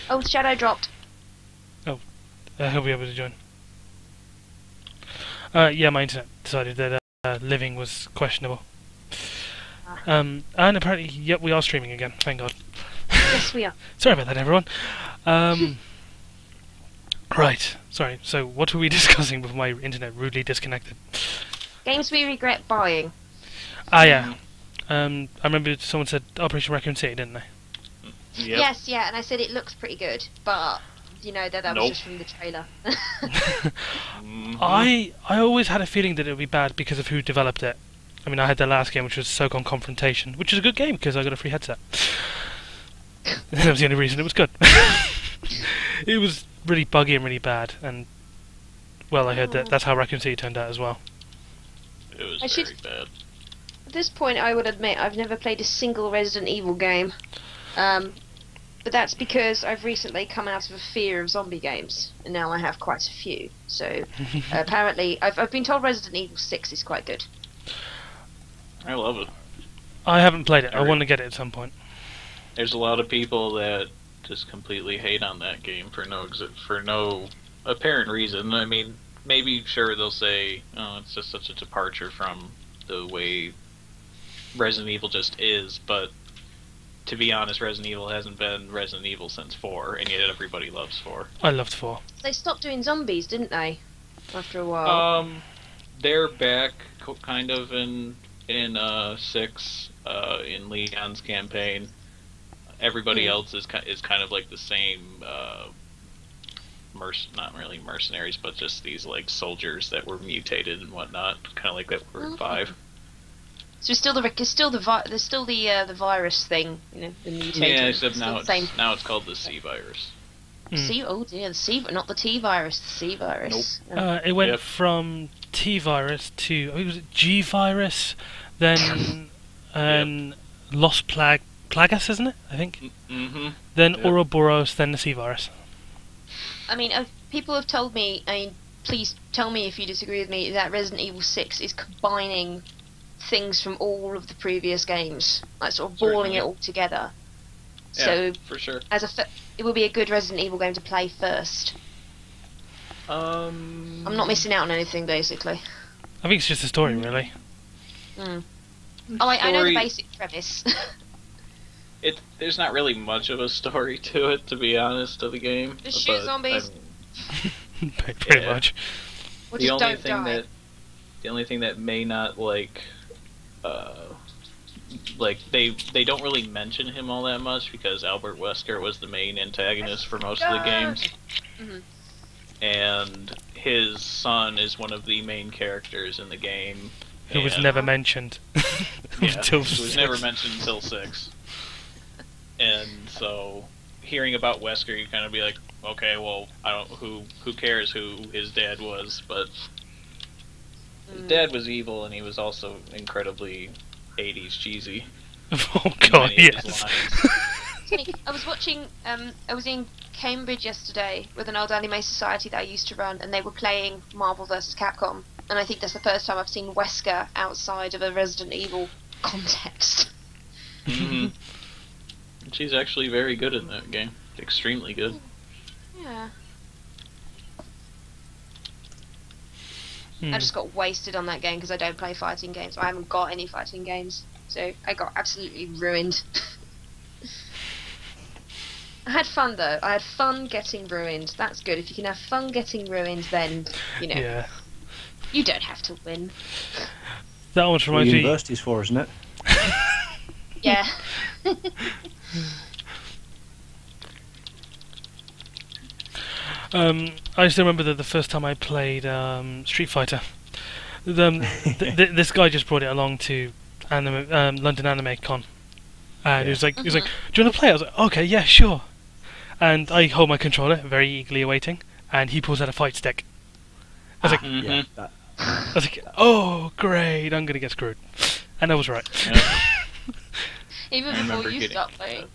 Oh, Shadow dropped. Oh, he'll be able to join. Yeah, my internet decided that living was questionable. And apparently, yep, we are streaming again. Thank God. Yes, we are. Sorry about that, everyone. Right. Sorry. So, what were we discussing before my internet rudely disconnected? Games we regret buying. Ah, yeah. I remember someone said Operation Raccoon City, didn't they? Yep. Yes, yeah, and I said it looks pretty good, but you know that Nope. was just from the trailer. I always had a feeling that it would be bad because of who developed it. I mean, I had the last game, which was SOCOM Confrontation, which is a good game because I got a free headset. That was the only reason it was good. It was really buggy and really bad, and well, I heard that that's how Raccoon City turned out as well. It was I very should- bad. At this point, I would admit I've never played a single Resident Evil game, but that's because I've recently come out of a fear of zombie games, and now I have quite a few. So apparently, I've been told Resident Evil 6 is quite good. I love it. I haven't played it. I Alright. want to get it at some point. There's a lot of people that just completely hate on that game for no apparent reason. I mean, maybe sure they'll say, "Oh, it's just such a departure from the way Resident Evil just is," but to be honest, Resident Evil hasn't been Resident Evil since 4, and yet everybody loves 4. I loved 4. They stopped doing zombies, didn't they? After a while. They're back kind of in 6 in Leon's campaign. Everybody else is kind of like the same not really mercenaries, but just these like soldiers that were mutated and whatnot, kind of like that were in 5. So it's still the virus thing, you know, the mutated. Yeah, except Still now the same. it's called the C virus. C. Oh dear, the C, not the T virus, the C virus. It went Yep. from T virus to I think it was G virus, then Los Plagas, isn't it? I think. Mm-hmm. Then Yep. Ouroboros, then the C virus. I mean, people have told me. I mean, please tell me if you disagree with me. That Resident Evil 6 is combining things from all of the previous games, like sort of balling Certainly. it all together. Yeah, So, for sure. it would be a good Resident Evil game to play first. I'm I'm not missing out on anything, basically. I think it's just a story, really. Mm. Oh, I know the Story- basic premise. There's not really much of a story to it, to be honest, of the game. Just shoot but, zombies. Pretty Yeah. much. Or the just only don't thing die. the only thing that may not like they don't really mention him all that much because Albert Wesker was the main antagonist for most of the games, Mhm. and his son is one of the main characters in the game. Who was and- never mentioned yeah, until who was 6. never mentioned until 6. And so, hearing about Wesker, you kind of be like, okay, well, I don't who cares who his dad was, but his dad was evil, and he was also incredibly 80s cheesy. Oh in god, many of his yes. lines. Funny, I was watching. I was in Cambridge yesterday with an old anime society that I used to run, and they were playing Marvel vs. Capcom. And I think that's the first time I've seen Wesker outside of a Resident Evil context. Mhm. And she's actually very good in that game. Extremely good. Yeah. Hmm. I just got wasted on that game because I don't play fighting games. I haven't got any fighting games, so I got absolutely ruined. I had fun though. I had fun getting ruined. That's good. If you can have fun getting ruined, then you know Yeah. you don't have to win. That almost Well, reminds me. university's for, isn't it? Yeah. I still remember that the first time I played Street Fighter, this guy just brought it along to London Anime Con, and he was like, "Do you want to play?" I was like, "Okay, yeah, sure." And I hold my controller, very eagerly awaiting, and he pulls out a fight stick. I was like, Mhm. Yeah. That, I was like, "Oh, great! I'm gonna get screwed," and I was right. Yeah. Even I before remember you getting start playing.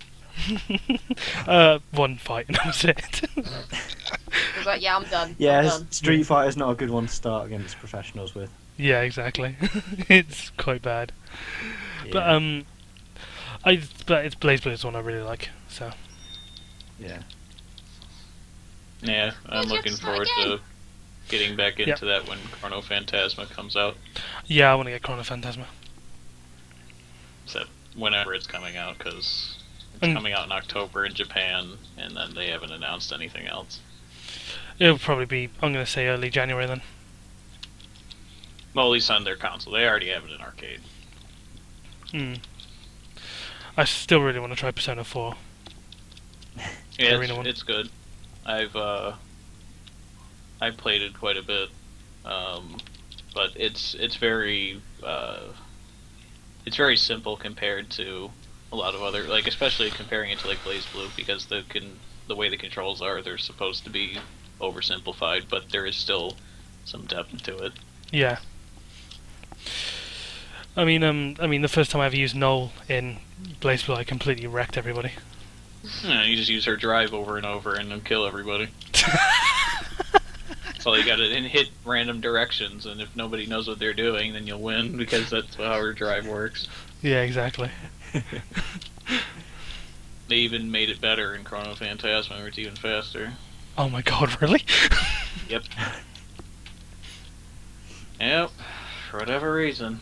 One fight, and that was it. I was like, yeah, I'm done. yeah, I'm done. Street Fighter's not a good one to start against professionals with. Yeah, exactly. It's quite bad. Yeah. But it's BlazBlue is one I really like. So yeah. Yeah, I'm you have to looking start forward again. to getting back Yep. into that when Chrono Phantasma comes out. Yeah, I want to get Chrono Phantasma. Except whenever it's coming out, because it's Mm. coming out in October in Japan, and then they haven't announced anything else. It'll probably be, I'm going to say early January then. Well, at least on their console. They already have it in arcade. Hmm. I still really want to try Persona 4. Yeah, Arena one. it's good. I've played it quite a bit, but it's very simple compared to a lot of other, like, especially comparing it to like BlazBlue, because the way the controls are, they're supposed to be oversimplified, but there is still some depth to it. Yeah. I mean, the first time I ever used Null in BlazBlue, I completely wrecked everybody. You just use her drive over and over and then kill everybody. That's all you gotta, and hit random directions, and if nobody knows what they're doing, then you'll win, because that's how her drive works. Yeah, exactly. They even made it better in Chrono Phantasma, where it's even faster. Oh my god, really? Yep. Yep. For whatever reason.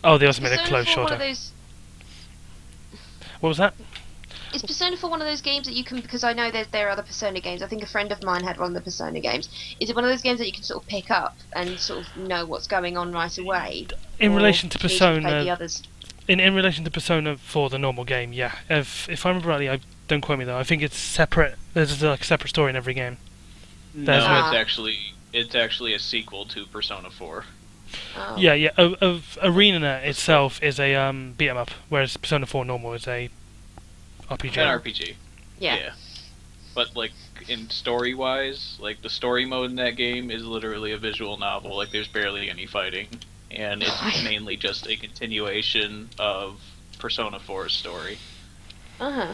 Oh, they also made it Persona close 4 one shorter. of those, What was that? is Persona 4 one of those games that you can, because I know there are other Persona games, I think a friend of mine had one of the Persona games, is it one of those games that you can sort of pick up and sort of know what's going on right away? In Or relation to do you need play the Persona, others? in relation to Persona 4, the normal game, yeah. If I remember rightly, don't quote me though. I think it's separate. There's like a separate story in every game. There's No, one- it's actually a sequel to Persona 4. Oh. Yeah, yeah. Arena itself is a beat 'em up, whereas Persona 4 normal is a RPG. An RPG. Yeah. But like in story wise, like the story mode in that game is literally a visual novel. Like there's barely any fighting, and it's mainly just a continuation of Persona 4's story, Uh-huh.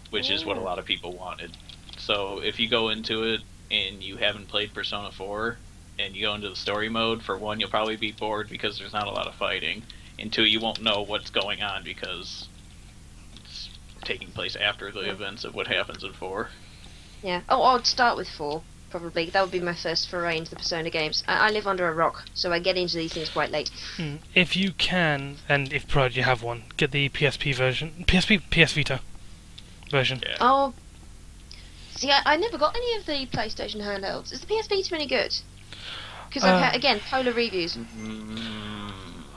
which is what a lot of people wanted. So if you go into it and you haven't played Persona 4 and you go into the story mode, for one, you'll probably be bored because there's not a lot of fighting, and two, you won't know what's going on because it's taking place after the events of what happens in 4. Yeah. Oh, I'd start with 4, probably. That would be my first foray into the Persona games. I live under a rock, so I get into these things quite late. If you can, and if provided you have one, get the PSP version, PS Vita version. Yeah. Oh. See, I never got any of the PlayStation handhelds. Is the PS Vita any good? Because I've had, again, polar reviews.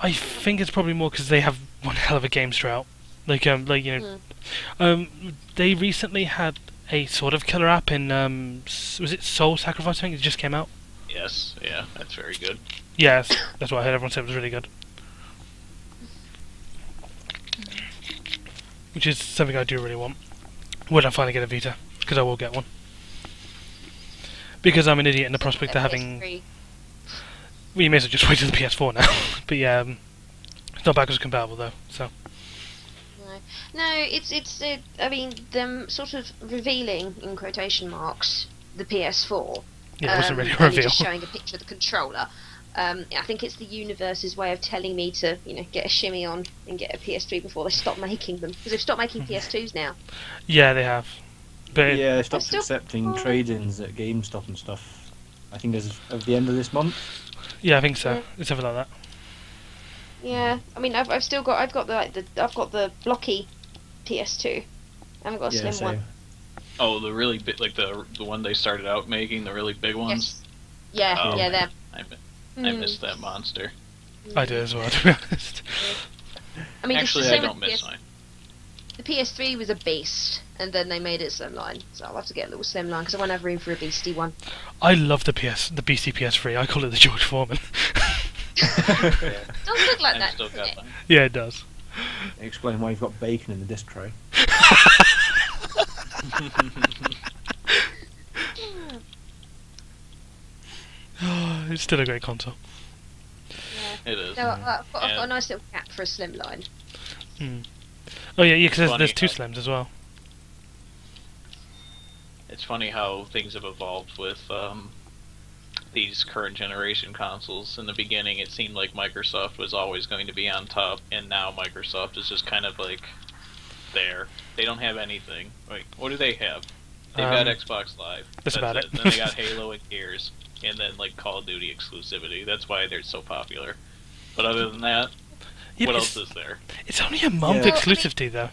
I think it's probably more because they have one hell of a games drought. Like they recently had a sort of killer app in was it Soul Sacrifice? I think it just came out. Yes, yeah, that's very good. Yes, that's what I heard. Everyone said it was really good. Which is something I do really want when I finally get a Vita, because I will get one. Because I'm an idiot in the prospect of having. PS3. Well, you may as well just wait till the PS4 now. But yeah, it's not backwards compatible though. So No, I mean, them sort of revealing, in quotation marks, the PS4. yeah, it wasn't really a only reveal. just showing a picture of the controller. I think it's the universe's way of telling me to, get a shimmy on and get a PS3 before they stop making them. Because they've stopped making PS2s now. Yeah, they have. But Yeah, they stopped still- accepting trade-ins at GameStop and stuff. I think as of the end of this month. yeah, I think so. Yeah. It's something like that. Yeah, I mean, I've got the blocky PS2. I haven't got a Yeah, slim one. Oh, the really big, like the one they started out making, the really big ones. Yes. Yeah, Oh, yeah, them. I missed that monster. I do as well, to be honest. I mean, Actually, the I same don't with miss mine. The PS3 was a beast, and then they made it slimline. So I'll have to get a little slimline because I won't have room for a beastie one. I love the BC PS3. I call it the George Foreman. Doesn't look like I've that. still does got it? mine. Yeah, it does. Explain why you've got bacon in the disc tray. It's still a great console. It is. No, I've got Yeah. a nice little cap for a slimline. Oh yeah, because Funny there's two how- Slims as well. It's funny how things have evolved with these current generation consoles. In the beginning, it seemed like Microsoft was always going to be on top, and now Microsoft is just kind of like there. They don't have anything. Like, what do they have? They've got Xbox Live. That's about it. Then they got Halo and Gears, and then like Call of Duty exclusivity. That's why they're so popular. But other than that, Yeah, what but else is there? It's only a month Yeah. exclusivity, though.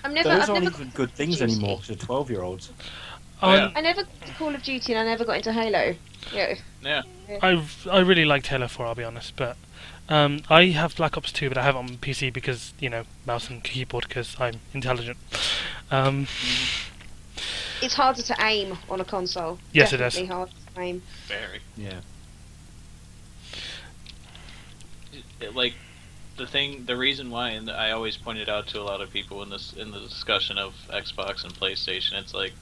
Those I've aren't never even got good into things Call of anymore Duty. to 12-year-olds. Yeah. I never got into Call of Duty and I never got into Halo. Yeah. Yeah. I really liked Halo 4, I'll be honest, but I have Black Ops 2, but I have it on PC because, you know, mouse and keyboard, because I'm intelligent. It's harder to aim on a console. Yes, it is. Definitely harder to aim. Very. Yeah. Like the reason why, and I always pointed out to a lot of people in the discussion of Xbox and PlayStation, it's like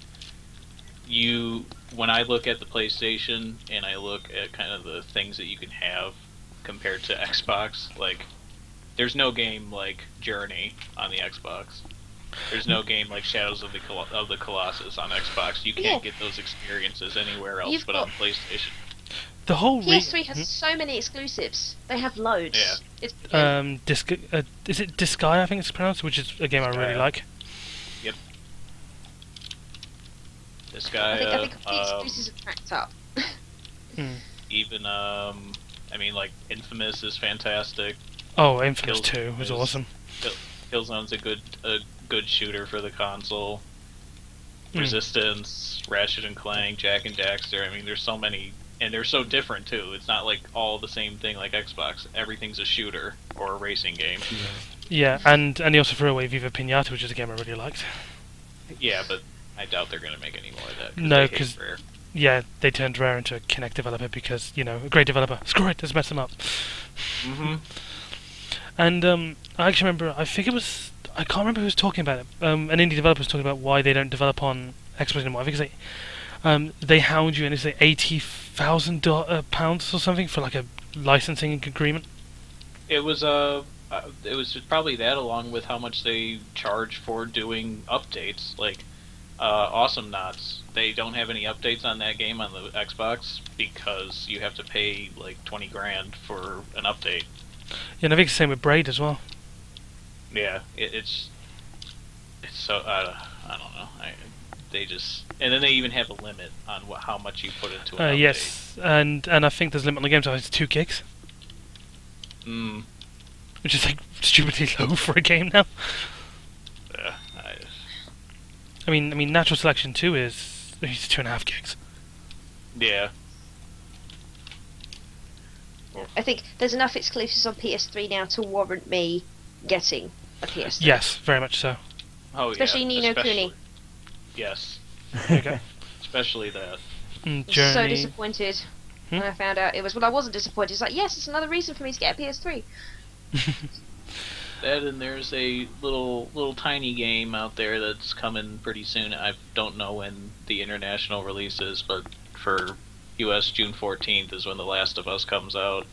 when I look at the PlayStation and I look at kind of the things that you can have compared to Xbox, like there's no game like Journey on the Xbox. There's no game like Shadows of the Colossus on Xbox. You can't get those experiences anywhere else You've but on got- PlayStation. The whole PS3 has so many exclusives. They have loads. Yeah. It's, is it Disgaea, I think it's pronounced, which is a game I really Disgaea. like. This guy, I think the exclusives are packed up. even I mean, like Infamous is fantastic. Oh, Infamous Kills- 2 was is- awesome. Killzone's a good shooter for the console. Mm. Resistance, Ratchet and Clank, Jak and Daxter. I mean, there's so many, and they're so different too. It's not like all the same thing like Xbox. Everything's a shooter or a racing game. Yeah, and he also threw away Viva Pinata, which is a game I really liked. Yeah, but I doubt they're gonna make any more of that. No, they hate 'cause- Rare. Yeah, they turned Rare into a Kinect developer because, you know, a great developer. Screw it, let's mess them up. Mhm. And I actually remember, I think it was, I can't remember who was talking about it. An indie developer was talking about why they don't develop on Xbox anymore. I think it's like, they hound you and it's like £80,000 or something for like a licensing agreement. It was just probably that, along with how much they charge for doing updates. Like Awesome Knots, they don't have any updates on that game on the Xbox because you have to pay like 20 grand for an update. Yeah, and I think it's the same with Braid as well. Yeah, it's so I don't know. They just, and then they even have a limit on how much you put into an update. Yes, and I think there's a limit on the game, so it's 2 gigs, Mm. which is like stupidly low for a game now. Yeah. I mean, Natural Selection 2 is 2.5 gigs. Yeah. I think there's enough exclusives on PS3 now to warrant me getting a PS3. Yes, very much so. Oh Especially yeah. Ni no Kuni. Yes. There you go. Especially that. Mm, So Journey. disappointed Hmm? when I found out it was. Well, I wasn't disappointed. It's like, yes, it's another reason for me to get a PS3. That, and there's a little tiny game out there that's coming pretty soon. I don't know when the international release is, but for US June 14th is when The Last of Us comes out.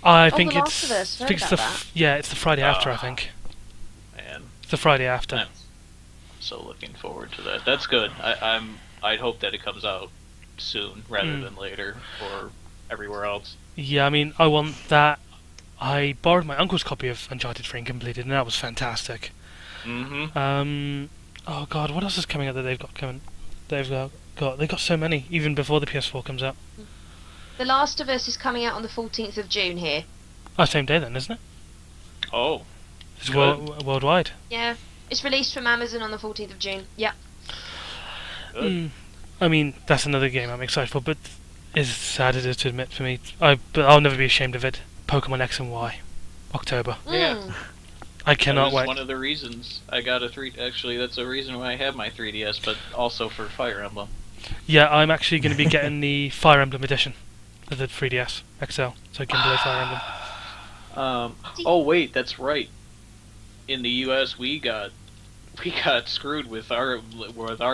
I Oh, think The it's Last of Us, heard think it's about the that. yeah, it's the Friday after. I Ah. think And it's the Friday after. I'm so looking forward to that. That's good. I'd hope that it comes out soon rather Mm. than later or everywhere else. Yeah, I mean, I want that. I borrowed my uncle's copy of Uncharted 3 and completed, and that was fantastic. Mm-hmm. Oh god, what else is coming out that they've got coming? They've got so many, even before the PS4 comes out. The Last of Us is coming out on the 14th of June here. Oh, same day then, isn't it? Oh, It's Good. worldwide. Yeah, it's released from Amazon on the 14th of June. Yeah. good. Mm. I mean, that's another game I'm excited for, but as sad as it is to admit for me, but I'll never be ashamed of it. Pokemon X and Y, October. Yeah. Mm. I That cannot was wait. one of the reasons I got a 3. Actually, that's a reason why I have my 3DS, but also for Fire Emblem. Yeah, I'm actually going to be getting the Fire Emblem edition of the 3DS XL, so I can play Fire Emblem. Oh wait, that's right. In the U.S., we got screwed with our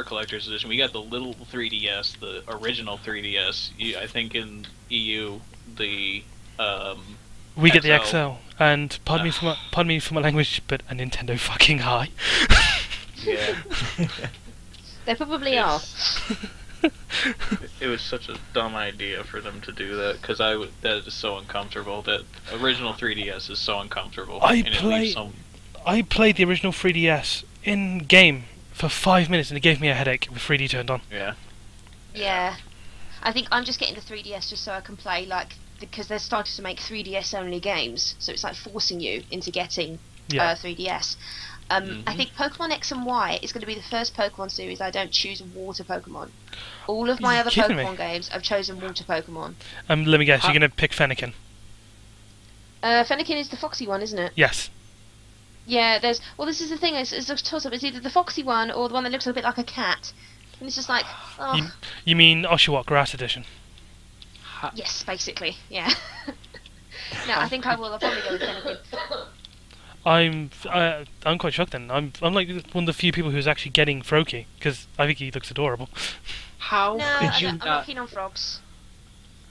collector's edition. We got the little 3DS, the original 3DS. I think in EU, the We get the XL. XL, and pardon me for my language, but a Nintendo fucking high. yeah. They probably are. It was such a dumb idea for them to do that because that is so uncomfortable. That original 3DS is so uncomfortable. I and it leaves play- so I played the original 3DS in game for 5 minutes and it gave me a headache with 3D turned on. Yeah. Yeah. I think I'm just getting the 3DS just so I can play, like, because they're starting to make 3DS only games, so it's like forcing you into getting Yeah. 3DS. I think Pokemon X and Y is going to be the first Pokemon series I don't choose water Pokemon. All of my You're other kidding me. Pokemon games, I've chosen water Pokemon. Let me guess, you're gonna pick Fennekin. Fennekin is the foxy one, isn't it? Yes. Yeah, this is the thing, it's a toss-up, it's either the foxy one or the one that looks a bit like a cat. And it's just like, oh, You mean Oshawott Grass Edition? yes, basically, yeah. No, I think I will, I'll probably go with Fennekin. I'm quite shocked then. I'm like one of the few people who's actually getting Froakie, because I think he looks adorable. How No, could you I'm not not? keen on frogs.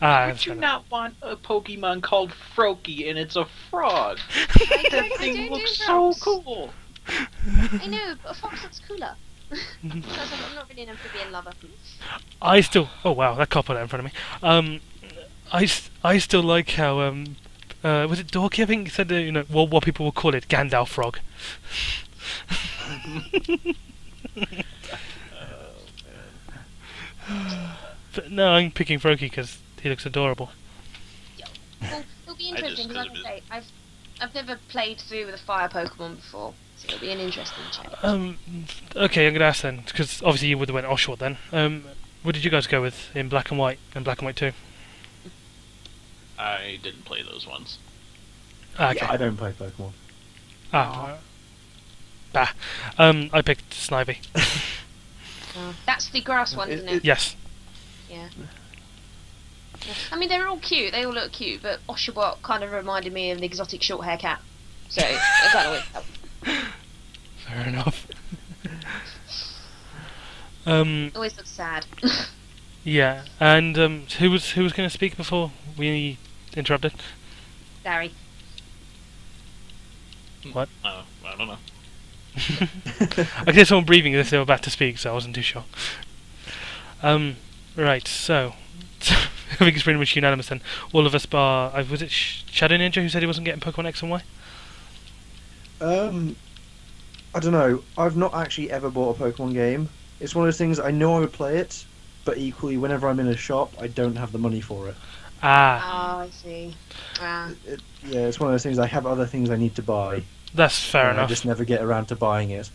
Ah, Would you not want a Pokemon called Froakie and it's a frog? I That do thing do looks so frogs. cool. I know, but a fox looks cooler. Because I'm not really an amphibian lover. I still. Oh wow, that cop out in front of me. I still like how was it Dorky? I think said what people will call it, Gandalf frog. But no, I'm picking Froakie because he looks adorable. Well, it'll be I just interesting because, like could've I say, I've never played through with a fire Pokemon before, so it'll be an interesting change. Okay, I'm gonna ask then, because obviously you would have went Oshawott then. What did you guys go with in Black and White and Black and White 2? I didn't play those ones. Ah, okay. Yeah, I don't play Pokemon. Ah. Bah. I picked Snivy. That's the grass one, isn't it? Yes. Yeah. I mean, they're all cute. They all look cute, but Oshawott kind of reminded me of an exotic short hair cat. So it kind of worked out. Fair enough. Always looks sad. Yeah, and who was going to speak before we interrupted? Larry. What? I don't know. I could hear someone breathing as if they were about to speak, so I wasn't too sure. Right, so I think it's pretty much unanimous then. All of us bar, was it Shadow Ninja who said he wasn't getting Pokemon X and Y? I don't know. I've not actually ever bought a Pokemon game. It's one of those things I know I would play it, but equally, whenever I'm in a shop, I don't have the money for it. Ah, Oh, I see. Ah. Yeah, it's one of those things. I have other things I need to buy. that's fair and enough. I just never get around to buying it.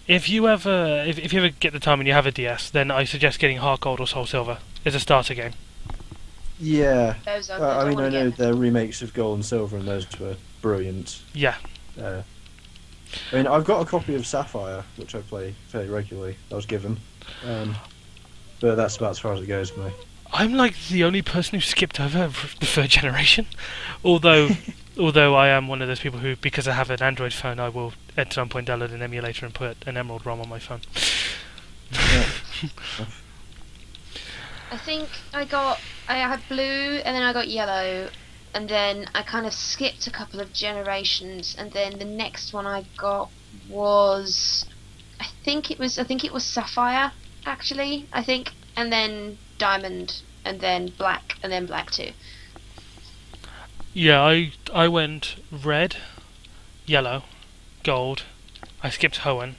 If you ever, if you ever get the time and you have a DS, then I suggest getting Heart Gold or Soul Silver. It's a starter game. Yeah. Those are I mean, I know get. the remakes of Gold and Silver, and those were brilliant. Yeah. I mean, I've got a copy of Sapphire, which I play fairly regularly. I was given, but that's about as far as it goes for me. I'm like the only person who skipped over the third generation, although I am one of those people who, because I have an Android phone, I will at some point download an emulator and put an Emerald ROM on my phone. I think I had blue, and then I got yellow, and then I kind of skipped a couple of generations, and then the next one I got was, I think it was Sapphire, actually, and then Diamond, and then Black, and then Black 2. Yeah, I went red, yellow, gold. I skipped Hoenn.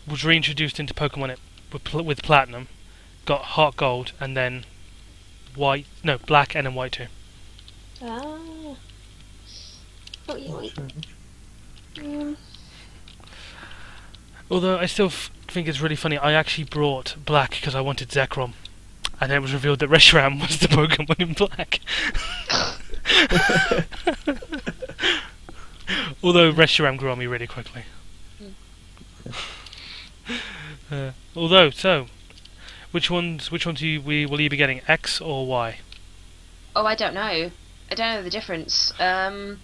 Was reintroduced into Pokemon with Platinum. Got Heart Gold and then white. No, Black and then White 2. Ah. Although I still think it's really funny. I actually brought Black because I wanted Zekrom, and then it was revealed that Reshiram was the Pokemon in Black. Although Reshiram grew on me really quickly. Which ones will you be getting, X or Y? Oh, I don't know. I don't know the difference. I'll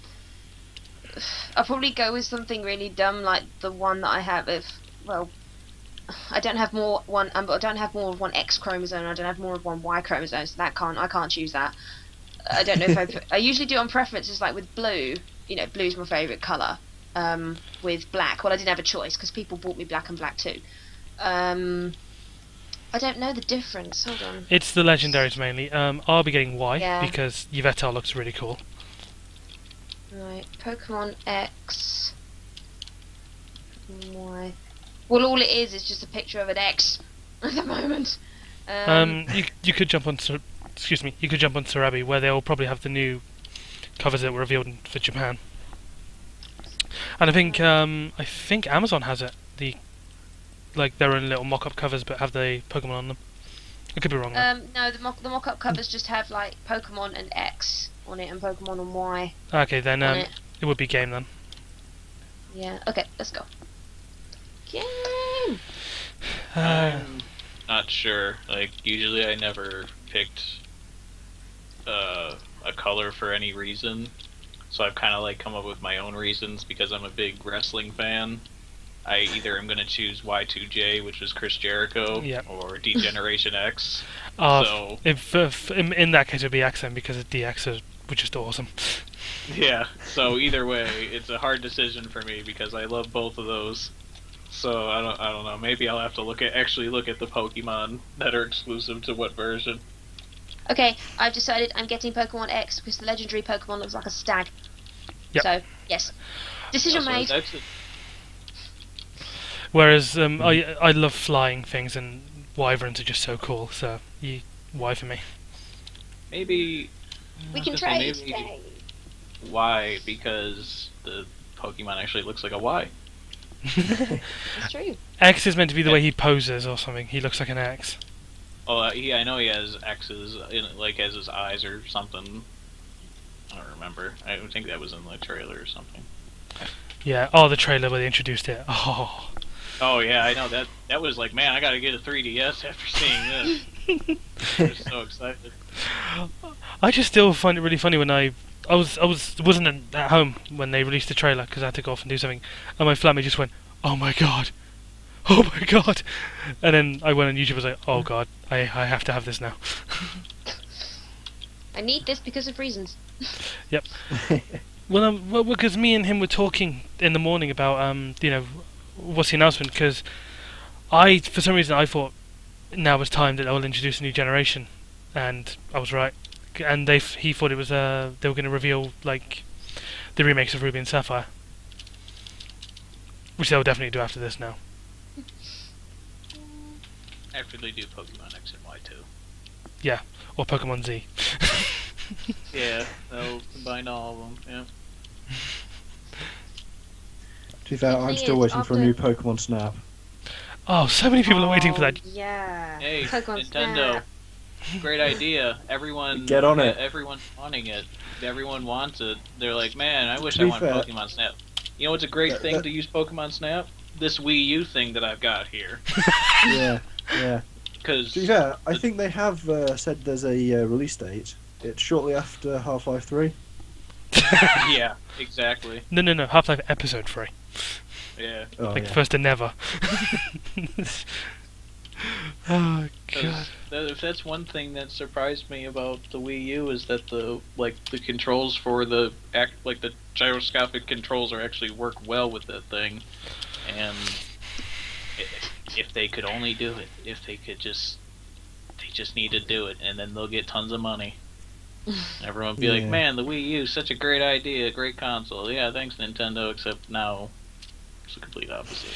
probably go with something really dumb like the one that I have. I don't have more I don't have more of one X chromosome. I don't have more of one Y chromosome. So I can't choose that. I don't know if I usually do it on preferences, like with blue. Blue's my favourite colour. With black, well, I didn't have a choice because people bought me black and black too. I don't know the difference. Hold on. It's the legendaries mainly. I'll be getting Y Yeah. because Yveltal looks really cool. Right, Pokemon X, Y. Well, all it is just a picture of an X at the moment. You could jump on excuse me, you could jump on Sarabi, where they'll probably have the new covers that were revealed for Japan. And I think Amazon has it. Their own little mock-up covers, but have the Pokemon on them. I could be wrong. No, the mock-up covers just have like Pokemon and X on it and Pokemon and Y. Okay, then on it. it would be game then. Yeah. Okay, let's go. Game. I'm not sure. Like, usually I never picked a color for any reason, so I've kind of like come up with my own reasons because I'm a big wrestling fan. I either am going to choose Y2J, which is Chris Jericho, Yep. or Degeneration X. So if in that case it would be X then, because DX were just awesome. Yeah. So either way, it's a hard decision for me because I love both of those. So I don't know. Maybe I'll have to actually look at the Pokemon that are exclusive to what version. Okay, I've decided I'm getting Pokemon X because the legendary Pokemon looks like a stag. Yep. So yes, decision made. Whereas I love flying things, and wyverns are just so cool. So Y for me. Maybe We can trade. trade. Yay. Y, because the Pokemon actually looks like a Y. It's true. X is meant to be the way he poses or something. He looks like an X. Oh, I know he has X's as his eyes or something. I don't remember. I think that was in the trailer or something. Yeah. Oh, the trailer where they introduced it. Oh. Oh yeah, I know that. That was like, man, I gotta get a 3DS after seeing this. I was so excited. I just still find it really funny when I wasn't at home when they released the trailer because I had to go off and do something, and my flatmate just went, "Oh my god, oh my god," and then I went on YouTube and was like, "Oh god, I have to have this now." I need this because of reasons. Yep. Well, because me and him were talking in the morning about what's the announcement, because for some reason I thought now was time that they will introduce a new generation, and I was right. And he thought it was they were going to reveal like the remakes of Ruby and Sapphire, which they'll definitely do after this now. After they do Pokemon X and Y too. Yeah, or Pokemon Z. Yeah, they'll combine all of them. Yeah. To be fair, The I'm thing still is, waiting for a new Pokemon Snap. Oh, so many people are waiting for that. Yeah. Hey, Pokemon Nintendo. Snap. Great idea. Everyone Get on it. Everyone's wanting it. Everyone wants it. They're like, man, I wish To I be want fair- Pokemon Snap. You know what's a great thing to use Pokemon Snap? This Wii U thing that I've got here. Yeah, yeah. Because To be fair, I think they have said there's a release date. It's shortly after Half-Life 3. yeah, exactly. No. Half-Life Episode 3. Yeah. Oh, Like yeah. first and never. Oh god. If that's one thing that surprised me about the Wii U is that the controls for the gyroscopic controls are actually work well with that thing, and if they could only do it, if they just need to do it, and then they'll get tons of money. Everyone will be like, Yeah. man, the Wii U is such a great idea, great console. Yeah, thanks Nintendo, except now it's the complete opposite.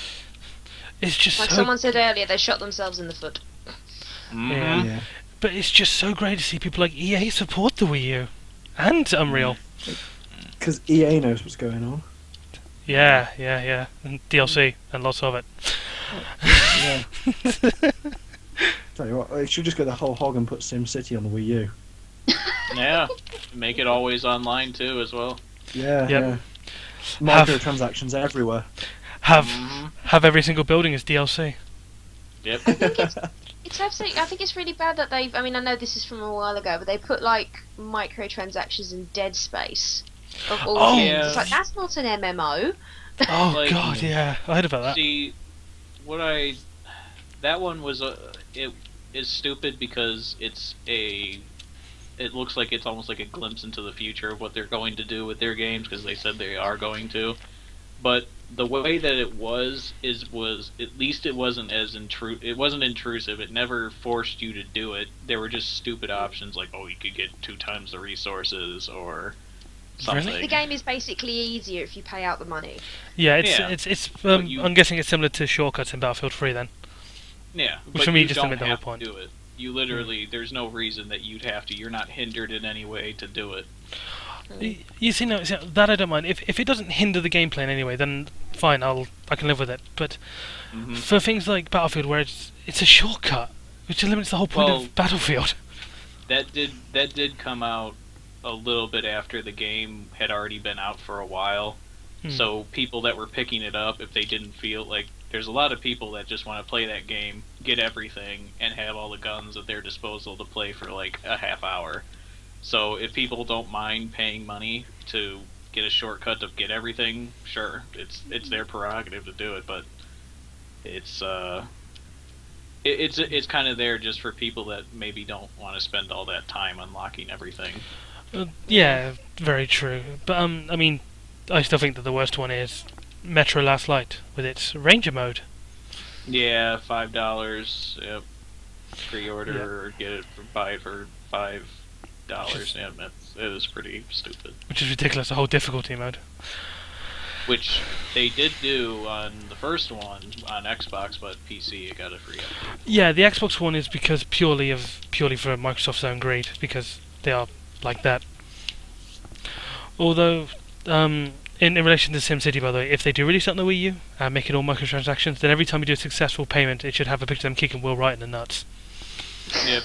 It's just Like so someone said earlier, they shot themselves in the foot. Yeah. Yeah. But it's just so great to see people like EA support the Wii U and Unreal. Because EA knows what's going on. Yeah, and DLC and lots of it. Yeah. Tell you what, they should just go the whole hog and put SimCity on the Wii U. Yeah, make it always online too as well. Yeah, Yep. yeah. Have- Microtransactions everywhere. Have every single building as DLC. Yep. It's absolutely. I think it's really bad that they've. I mean, I know this is from a while ago, but they put like microtransactions in Dead Space. Of all Oh, things. yeah. It's like that's not an MMO. Oh Like- god, yeah, I heard about that. See, that one was it is stupid because it looks like it's almost like a glimpse into the future of what they're going to do with their games because they said they are going to. But the way that it was at least it wasn't it wasn't intrusive. It never forced you to do it. There were just stupid options like, oh, you could get 2 times the resources, or something. The game is basically easier if you pay out the money. Yeah, Yeah. it's But you- I'm guessing it's similar to shortcuts in Battlefield 3 then. Yeah, Which but for me you just don't made the whole have to point. do it. You literally, there's no reason that you'd have to. You're not hindered in any way to do it. You see, no, that I don't mind. If it doesn't hinder the gameplay in any way, then fine, I can live with it. But Hmm for things like Battlefield, where it's a shortcut, which eliminates the whole point Well, of Battlefield. That did come out a little bit after the game had already been out for a while. So people that were picking it up, if they didn't feel like, there's a lot of people that just want to play that game, get everything, and have all the guns at their disposal to play for like a half hour. So if people don't mind paying money to get a shortcut to get everything, sure, it's their prerogative to do it. But it's kind of there just for people that maybe don't want to spend all that time unlocking everything. Yeah, very true. But I mean, I still think that the worst one is Metro Last Light with its Ranger mode. Yeah, $5. Yep. Pre-order or get it buy it for $5. Yeah, it was pretty stupid. Which is ridiculous, the whole difficulty mode. Which they did do on the first one on Xbox, but PC it got a free update. Yeah, the Xbox One is because purely for Microsoft's own greed, because they are like that. Although, in relation to SimCity, by the way, if they do release it on the Wii U and make it all microtransactions, then every time you do a successful payment, it should have a picture of them kicking Will Wright in the nuts. Yep.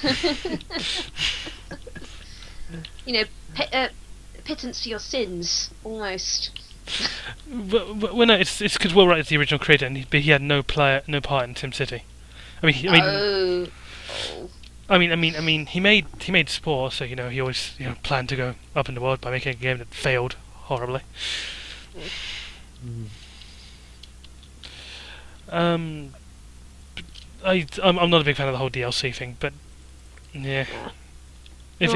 You know, pittance for your sins, almost. Well, no, it's because Will Wright is the original creator, and he had no part in SimCity. Oh. I mean, he made Spore, so he always planned to go up in the world by making a game that failed horribly. I'm not a big fan of the whole DLC thing, but yeah, if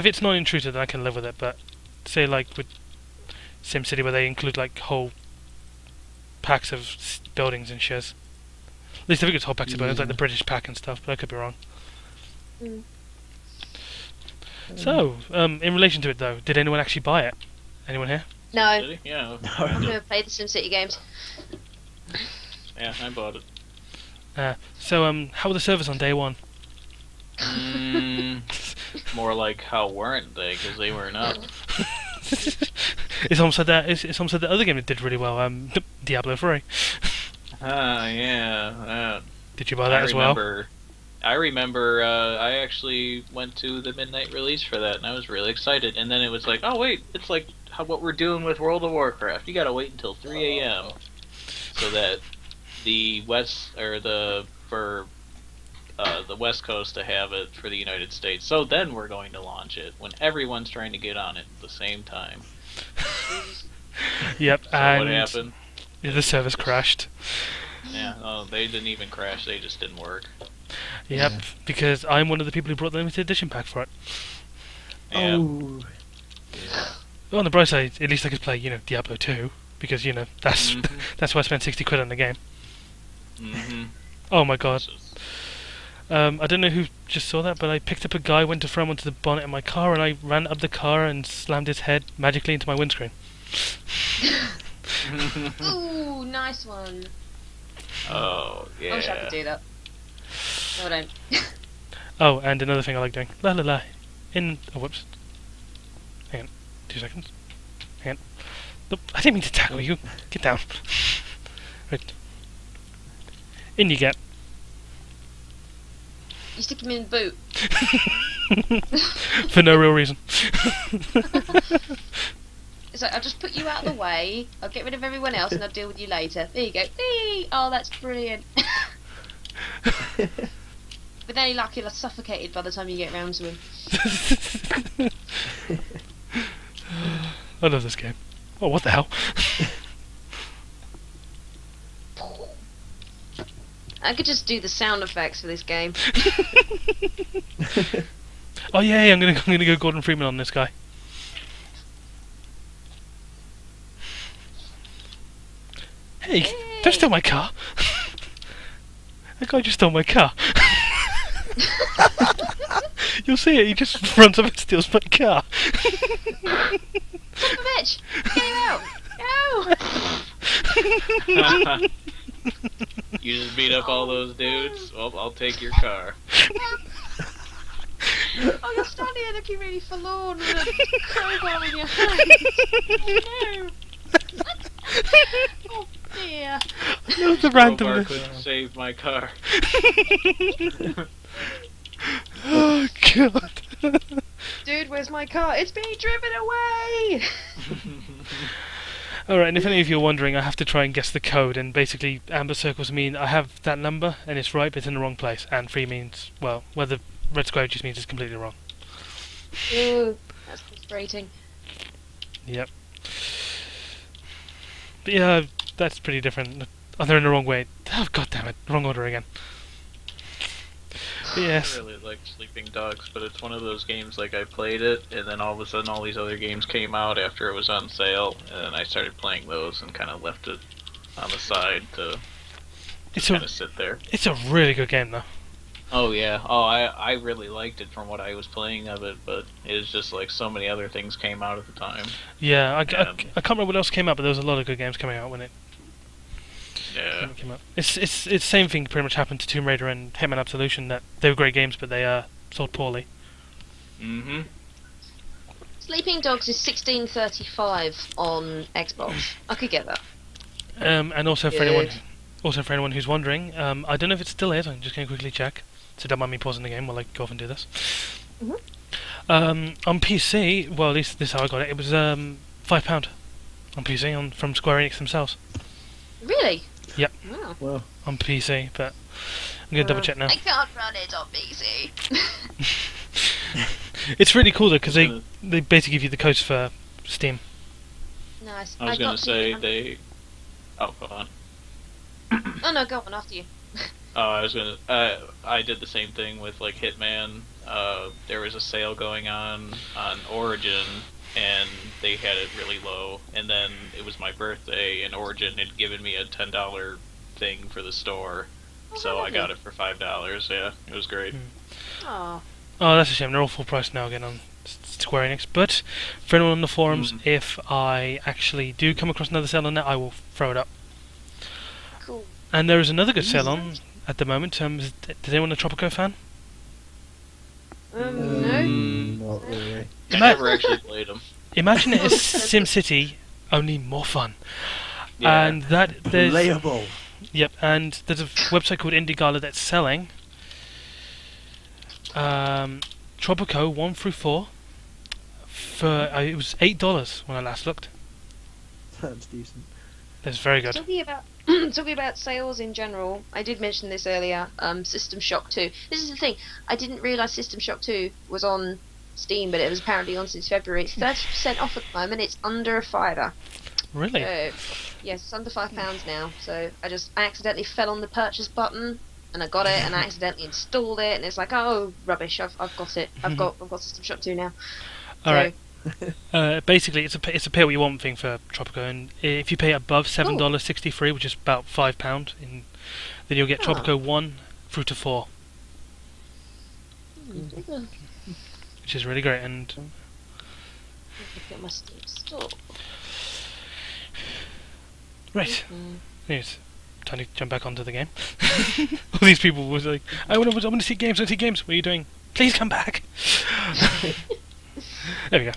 it's non-intrusive, then I can live with it. But say like with SimCity, where they include like whole packs of buildings and shiz. At least I think it's whole packs of buildings, like the British pack and stuff, but I could be wrong. So, in relation to it though, did anyone actually buy it? Anyone here? No, Did he? Yeah. I've never played the SimCity games. Yeah, I bought it. So, how were the servers on day one? More like how weren't they? Because they weren't up. It's almost like that. It's almost like the other game that did really well. Diablo 3. Yeah. Did you buy that as well? I remember. I actually went to the midnight release for that, and I was really excited. And then it was like, oh wait, it's like what we're doing with World of Warcraft. You gotta wait until 3 a.m. so that the West the West Coast to have it for the United States. So then we're going to launch it when everyone's trying to get on it at the same time. Yep. So and what happened? the servers crashed. Yeah, they didn't even crash. They just didn't work. Yep, because I'm one of the people who brought the limited edition pack for it. Yeah. Oh. Well, on the bright side, at least I could play, Diablo 2, because that's Mhm. that's why I spent 60 quid on the game. Mm-hmm. Oh my god. I don't know who just saw that, but I picked up a guy, went to throw him onto the bonnet of my car, and I ran up the car and slammed his head magically into my windscreen. Ooh, nice one. Oh, yeah. I wish I could do that. No, I don't. Oh, and another thing I like doing. La la la. Whoops. Hang on. 2 seconds. Hang on. Nope, I didn't mean to tackle you. Get down. Right. In you get. You stick him in the boot. For no real reason. It's like, I'll just put you out of the way, I'll get rid of everyone else, and I'll deal with you later. There you go. Whee! Oh, that's brilliant. But then he'll suffocated by the time you get round to him. I love this game. Oh, what the hell? I could just do the sound effects for this game. Oh yeah, I'm gonna go Gordon Freeman on this guy. Hey, don't steal my car. That guy just stole my car. You'll see it, he just runs up and steals my car. Son of a bitch! Get him out! No! You just beat up all those dudes? Well, I'll take your car. Oh, you're standing there looking really forlorn with a crowbar in your hand. No! Oh dear. No, the Crowbar randomness. couldn't save my car. Oh god. Dude, where's my car? It's being driven away! Alright, and if any of you are wondering, I have to try and guess the code, and basically amber circles mean I have that number, and it's right, but it's in the wrong place, and 3 means, well, where the red square just means it's completely wrong. Ooh, that's frustrating. Yep. But yeah, that's pretty different. Oh, they're in the wrong way. Oh, god damn it, wrong order again. But yes. I really like Sleeping Dogs, but it's one of those games like I played it, and then all of a sudden all these other games came out after it was on sale, and then I started playing those and kind of left it on the side to It's kind a, of sit there. it's a really good game, though. Oh yeah, oh I really liked it from what I was playing of it, but it was just like so many other things came out at the time. Yeah, I can't remember what else came out, but there was a lot of good games coming out when it Yeah. came out. It's the same thing pretty much happened to Tomb Raider and Hitman Absolution, that they were great games, but they sold poorly. Mm-hmm. Sleeping Dogs is 16.35 on Xbox. I could get that. And also for Good. anyone who's wondering, I don't know if it still is. I'm just going to quickly check, so don't mind me pausing the game while I go off and do this. Mhm. On PC, well, at least this is how I got it. It was £5 on PC from Square Enix themselves Really? Yep. Wow. Well, on PC, but I'm going to double check now. I can't run it on PC. It's really cool though, because I was they basically give you the codes for Steam. Nice. I was got gonna say the- they. Oh, go on. Oh no, go on after you. Oh, I was gonna. I did the same thing with like Hitman. There was a sale going on Origin, and they had it really low. And then it was my birthday, and Origin had given me a $10 thing for the store, Oh, so how I got lovely. it for $5. Yeah, it was great. Oh. Oh, that's a shame. They're all full price now again on Square Enix. But for anyone on the forums, if I actually do come across another sale on that, I will throw it up. Cool. And there is another good sale on at the moment. Is anyone a Tropico fan? No. not really. I Ima- never actually played them. Imagine it as SimCity, only more fun. Yeah. And there's Playable. yep, and there's a website called Indigala that's selling Tropico 1 through 4 for it was $8 when I last looked. That's decent. That's very good. Talking about sales in general, I did mention this earlier. System Shock 2. This is the thing. I didn't realise System Shock 2 was on Steam, but it was apparently on since February. It's 30% off at the moment. It's under £5. Really? So, yes, it's under £5 now. So I accidentally fell on the purchase button, and I got it, and I accidentally installed it, and it's like, oh, rubbish! I've got it. I've got System Shock 2 now. All right. Basically, it's a pay what you want thing for Tropico, and if you pay above $7.63, which is about £5, then you'll get Oh. Tropico 1 through to 4, Look which is really great. And at my Steam store. right, Mm. anyways, time to jump back onto the game. All these people was like, I want to see games. What are you doing? Please come back. There we go.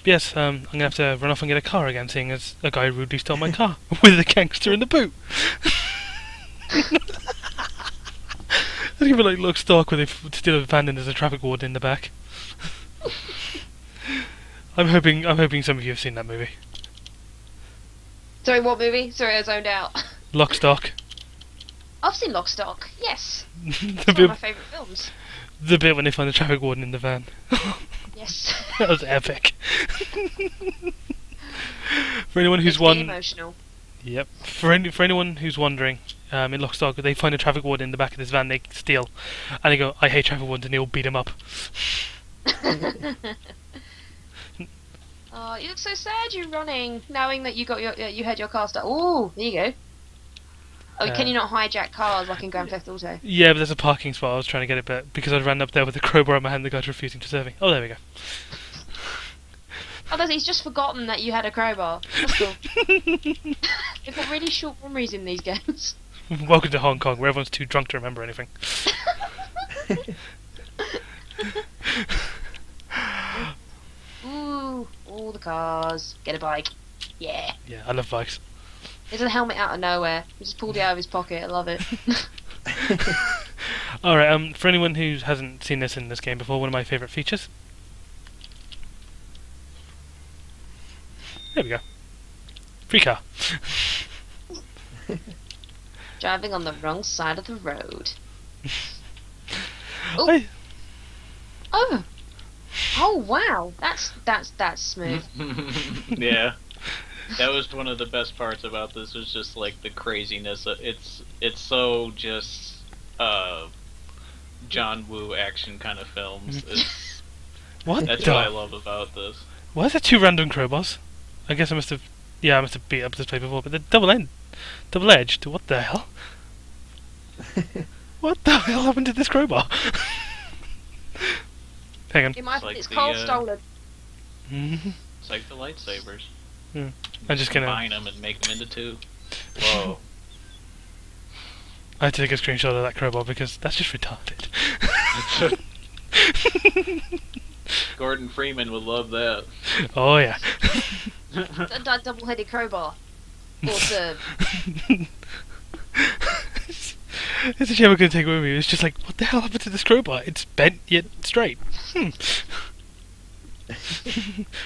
Yes, I'm gonna have to run off and get a car again, seeing as a guy rudely stole my car with a gangster in the boot. I think like look stock with it still abandoned as a traffic warden in the back. I'm hoping some of you have seen that movie. Sorry, what movie? Sorry, I zoned out. Lock, Stock. I've seen Lock, Stock. Yes, the it's one of bit my favourite films. the bit when they find the traffic warden in the van. Yes. That was epic. For anyone who's Makes me won, emotional. yep. For anyone who's wondering, in Lock, Stock, they find a traffic warden in the back of this van they steal, and they go, "I hate traffic wardens," and they all beat him up. Oh, you look so sad. You're running, knowing that you got you had your car stuck. Oh, there you go. Oh, can you not hijack cars like in Grand Theft Auto? Yeah, but there's a parking spot. I was trying to get it, but because I ran up there with a crowbar in my hand, the guy's refusing to serve me. Oh, there we go. Oh, he's just forgotten that you had a crowbar. That's cool. They've got really short memories in these games. Welcome to Hong Kong, where everyone's too drunk to remember anything. Ooh, all the cars. Get a bike. Yeah. Yeah, I love bikes. There's a helmet out of nowhere. He just pulled it out of his pocket. I love it. Alright, for anyone who hasn't seen this in this game before, one of my favourite features. There we go. Free car. Driving on the wrong side of the road. Hey. Oh. Oh wow. That's smooth. Yeah. That was one of the best parts about this, was just like the craziness. It's so just John Woo action kind of films. It's, What? that's what I love about this. Why is there 2 random crowbars? I guess I must have beat up this play before, but they're double-edged. What the hell? What the hell happened to this crowbar? Hang on. It might, like it's the, cold stolen. It's like the lightsabers. I'm just gonna. Combine them and make them into 2. Whoa. I had to take a screenshot of that crowbar because that's just retarded. Gordon Freeman would love that. Oh yeah. That double-headed crowbar. Awesome. It's a shame I couldn't take it with me. It's just like, what the hell happened to this crowbar? It's bent yet straight.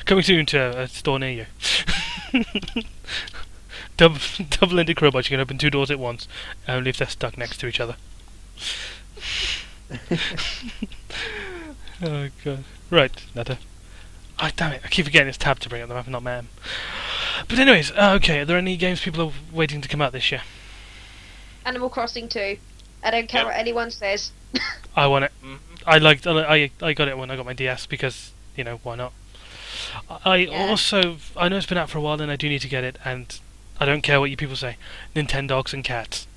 Coming soon to a store near you. Double-ended crowbars. You can open 2 doors at once, only if they're stuck next to each other. Oh god. Right, Netta. Oh, damn it, I keep forgetting it's tab to bring up the map and not ma'am. But anyways, okay, are there any games people are waiting to come out this year? Animal Crossing 2. I don't care Yep. what anyone says. I want it. Mhm. I got it when I got my DS because, you know, why not? I know it's been out for a while and I do need to get it, and I don't care what you people say. Nintendogs and cats.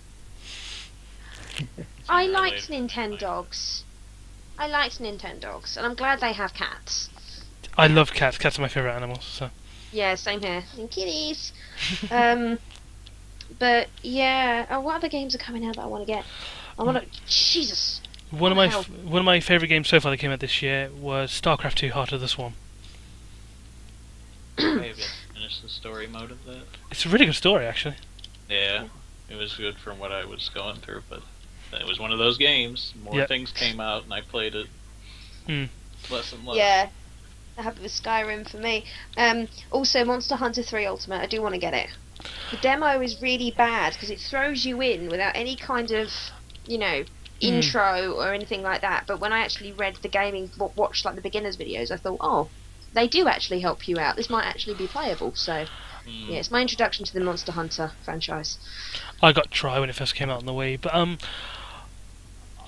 I liked Nintendogs. And I'm glad they have cats. I love cats. Cats are my favourite animals, so. Yeah, same here. And kitties. But yeah, what other games are coming out that I want to get? I want to. Jesus. One of Wow. my favourite games so far that came out this year was StarCraft 2: Heart of the Swarm. Maybe finish the story mode of that. It's a really good story, actually. Yeah, it was good from what I was going through, but it was one of those games. More Yep. things came out, and I played it less and less. Yeah. That happened with Skyrim for me. Also, Monster Hunter 3 Ultimate. I do want to get it. The demo is really bad because it throws you in without any kind of, intro or anything like that. But when I actually read the gaming, watched like the beginners videos, I thought, oh, they do actually help you out. This might actually be playable. So, yeah, it's my introduction to the Monster Hunter franchise. I got Try when it first came out on the Wii, but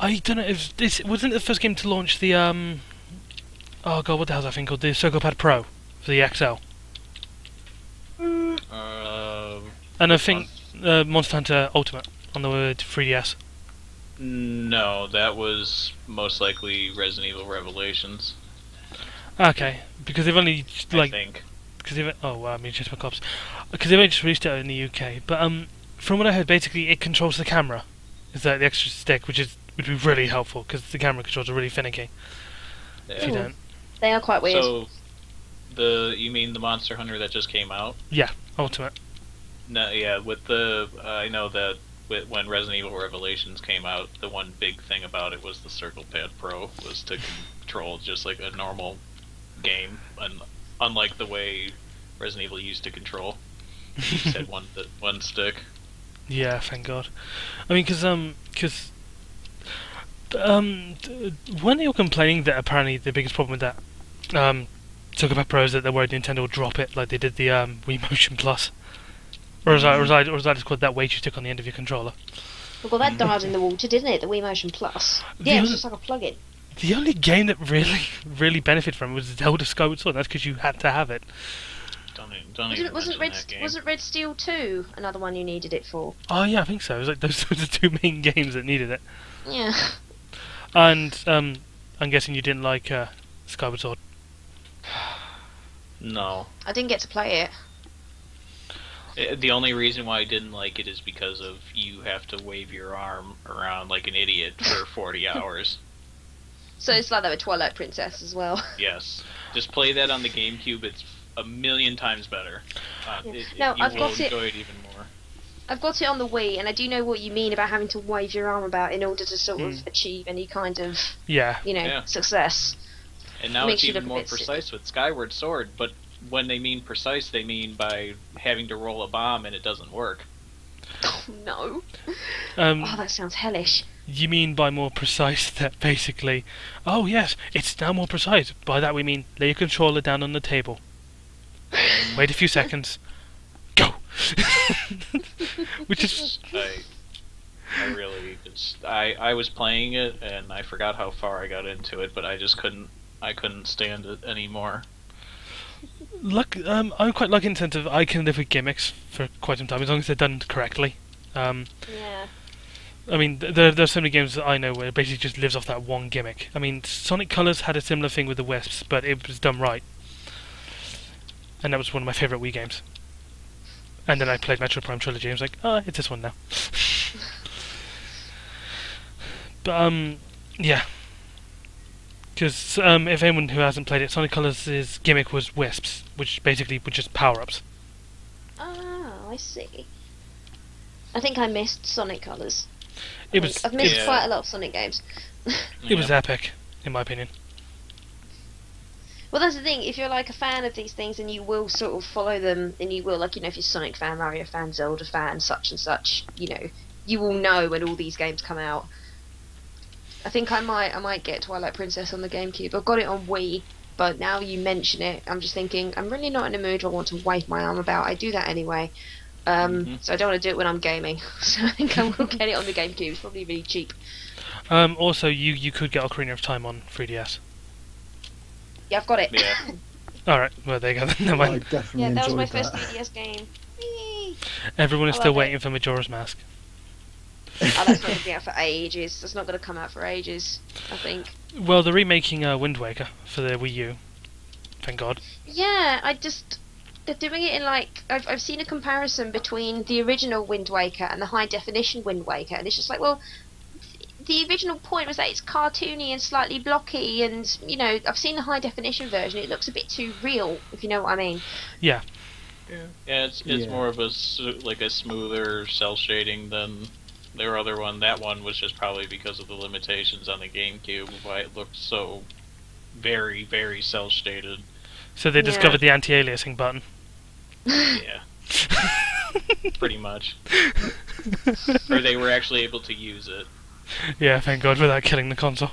I don't know if this wasn't the first game to launch the oh god, what the hell's that thing called? The CirclePad Pro for the XL. And I think Monster Hunter Ultimate on the 3DS. No, that was most likely Resident Evil Revelations. Okay, because they've only I think. because they've just my cops, because they've only just released it in the UK. But from what I heard, basically it controls the camera. Is that the extra stick, which would be really helpful because the camera controls are really finicky. If you Yeah. don't, They are quite weird. So, you mean the Monster Hunter that just came out? yeah, Ultimate. No, yeah. With the I know that when Resident Evil Revelations came out, the one big thing about it was the CirclePad Pro was to control just like a normal game, and unlike the way Resident Evil used to control, you just had one stick. Yeah, thank God. I mean, because when they were complaining that apparently the biggest problem with that CirclePad Pro is that they're worried Nintendo will drop it like they did the Wii Motion Plus, or as I just called that weight you stick on the end of your controller. Well, that died in the water, didn't it? The Wii Motion Plus. The Yeah, it was other- just like a plug-in. The only game that really benefited from it was Zelda Skyward Sword. That's because you had to have it. Don't even mention Red that game. wasn't Red Steel 2 another one you needed it for? Oh yeah, I think so. It was like those were the two main games that needed it. Yeah. And I'm guessing you didn't like Skyward Sword. No. I didn't get to play it. The only reason why I didn't like it is because of you have to wave your arm around like an idiot for 40 hours. So it's like that with Twilight Princess as well. Yes. Just play that on the GameCube. It's a million times better. No, You I've will got it. enjoy it even more. I've got it on the Wii, and I do know what you mean about having to wave your arm about in order to sort of achieve any kind of, Yeah. Yeah. success. And now Makes it's you even look a more bit silly. precise with Skyward Sword, but when they mean precise, they mean by having to roll a bomb and it doesn't work. Oh, no. Um, Oh, that sounds hellish. You mean by more precise that basically, oh yes, it's now more precise. By that we mean lay your controller down on the table. Wait a few seconds. Go! Which is... I really just I was playing it and I forgot how far I got into it, but I just couldn't stand it anymore. I'm quite lucky in the sense of I can live with gimmicks for quite some time as long as they're done correctly. Yeah. I mean, there's so many games that I know where it basically just lives off that one gimmick. I mean, Sonic Colors had a similar thing with the Wisps, but it was done right. And that was one of my favourite Wii games. And then I played Metroid Prime Trilogy and I was like, oh, it's this one now. But, yeah. Because if anyone who hasn't played it, Sonic Colors' gimmick was Wisps, which basically were just power-ups. Oh, I see. I think I missed Sonic Colors. I've missed Yeah. quite a lot of Sonic games. It was epic, in my opinion. Well, that's the thing. If you're like a fan of these things, and you will sort of follow them, and you will, like, if you're Sonic fan, Mario fan, Zelda fan, such and such, you will know when all these games come out. I think I might get Twilight Princess on the GameCube. I've got it on Wii, but now you mention it, I'm just thinking I'm really not in a mood. I want to wave my arm about. I do that anyway. So I don't want to do it when I'm gaming. So I think I will get it on the GameCube. It's probably really cheap. Also, you could get Ocarina of Time on 3DS. Yeah, I've got it. Yeah. Alright, well there you go then, never I mind. definitely Yeah, that was my enjoyed first that. 3DS game. Whee! Everyone is I still love it. waiting for Majora's Mask. Oh, that's not going to be out for ages. That's not going to come out for ages, I think. Well, they're remaking Wind Waker for the Wii U. Thank God. Yeah, they're doing it in like I've seen a comparison between the original Wind Waker and the high definition Wind Waker, and it's just like, well, the original point was that it's cartoony and slightly blocky, and I've seen the high definition version. It looks a bit too real, if you know what I mean. Yeah. Yeah, it's Yeah. more of a smoother cell shading than their other one. That one was just probably because of the limitations on the GameCube, why it looked so very, very cell shaded. So they Yeah. discovered the anti-aliasing button. Yeah. Pretty much. Or they were actually able to use it. Yeah, thank God, without killing the console.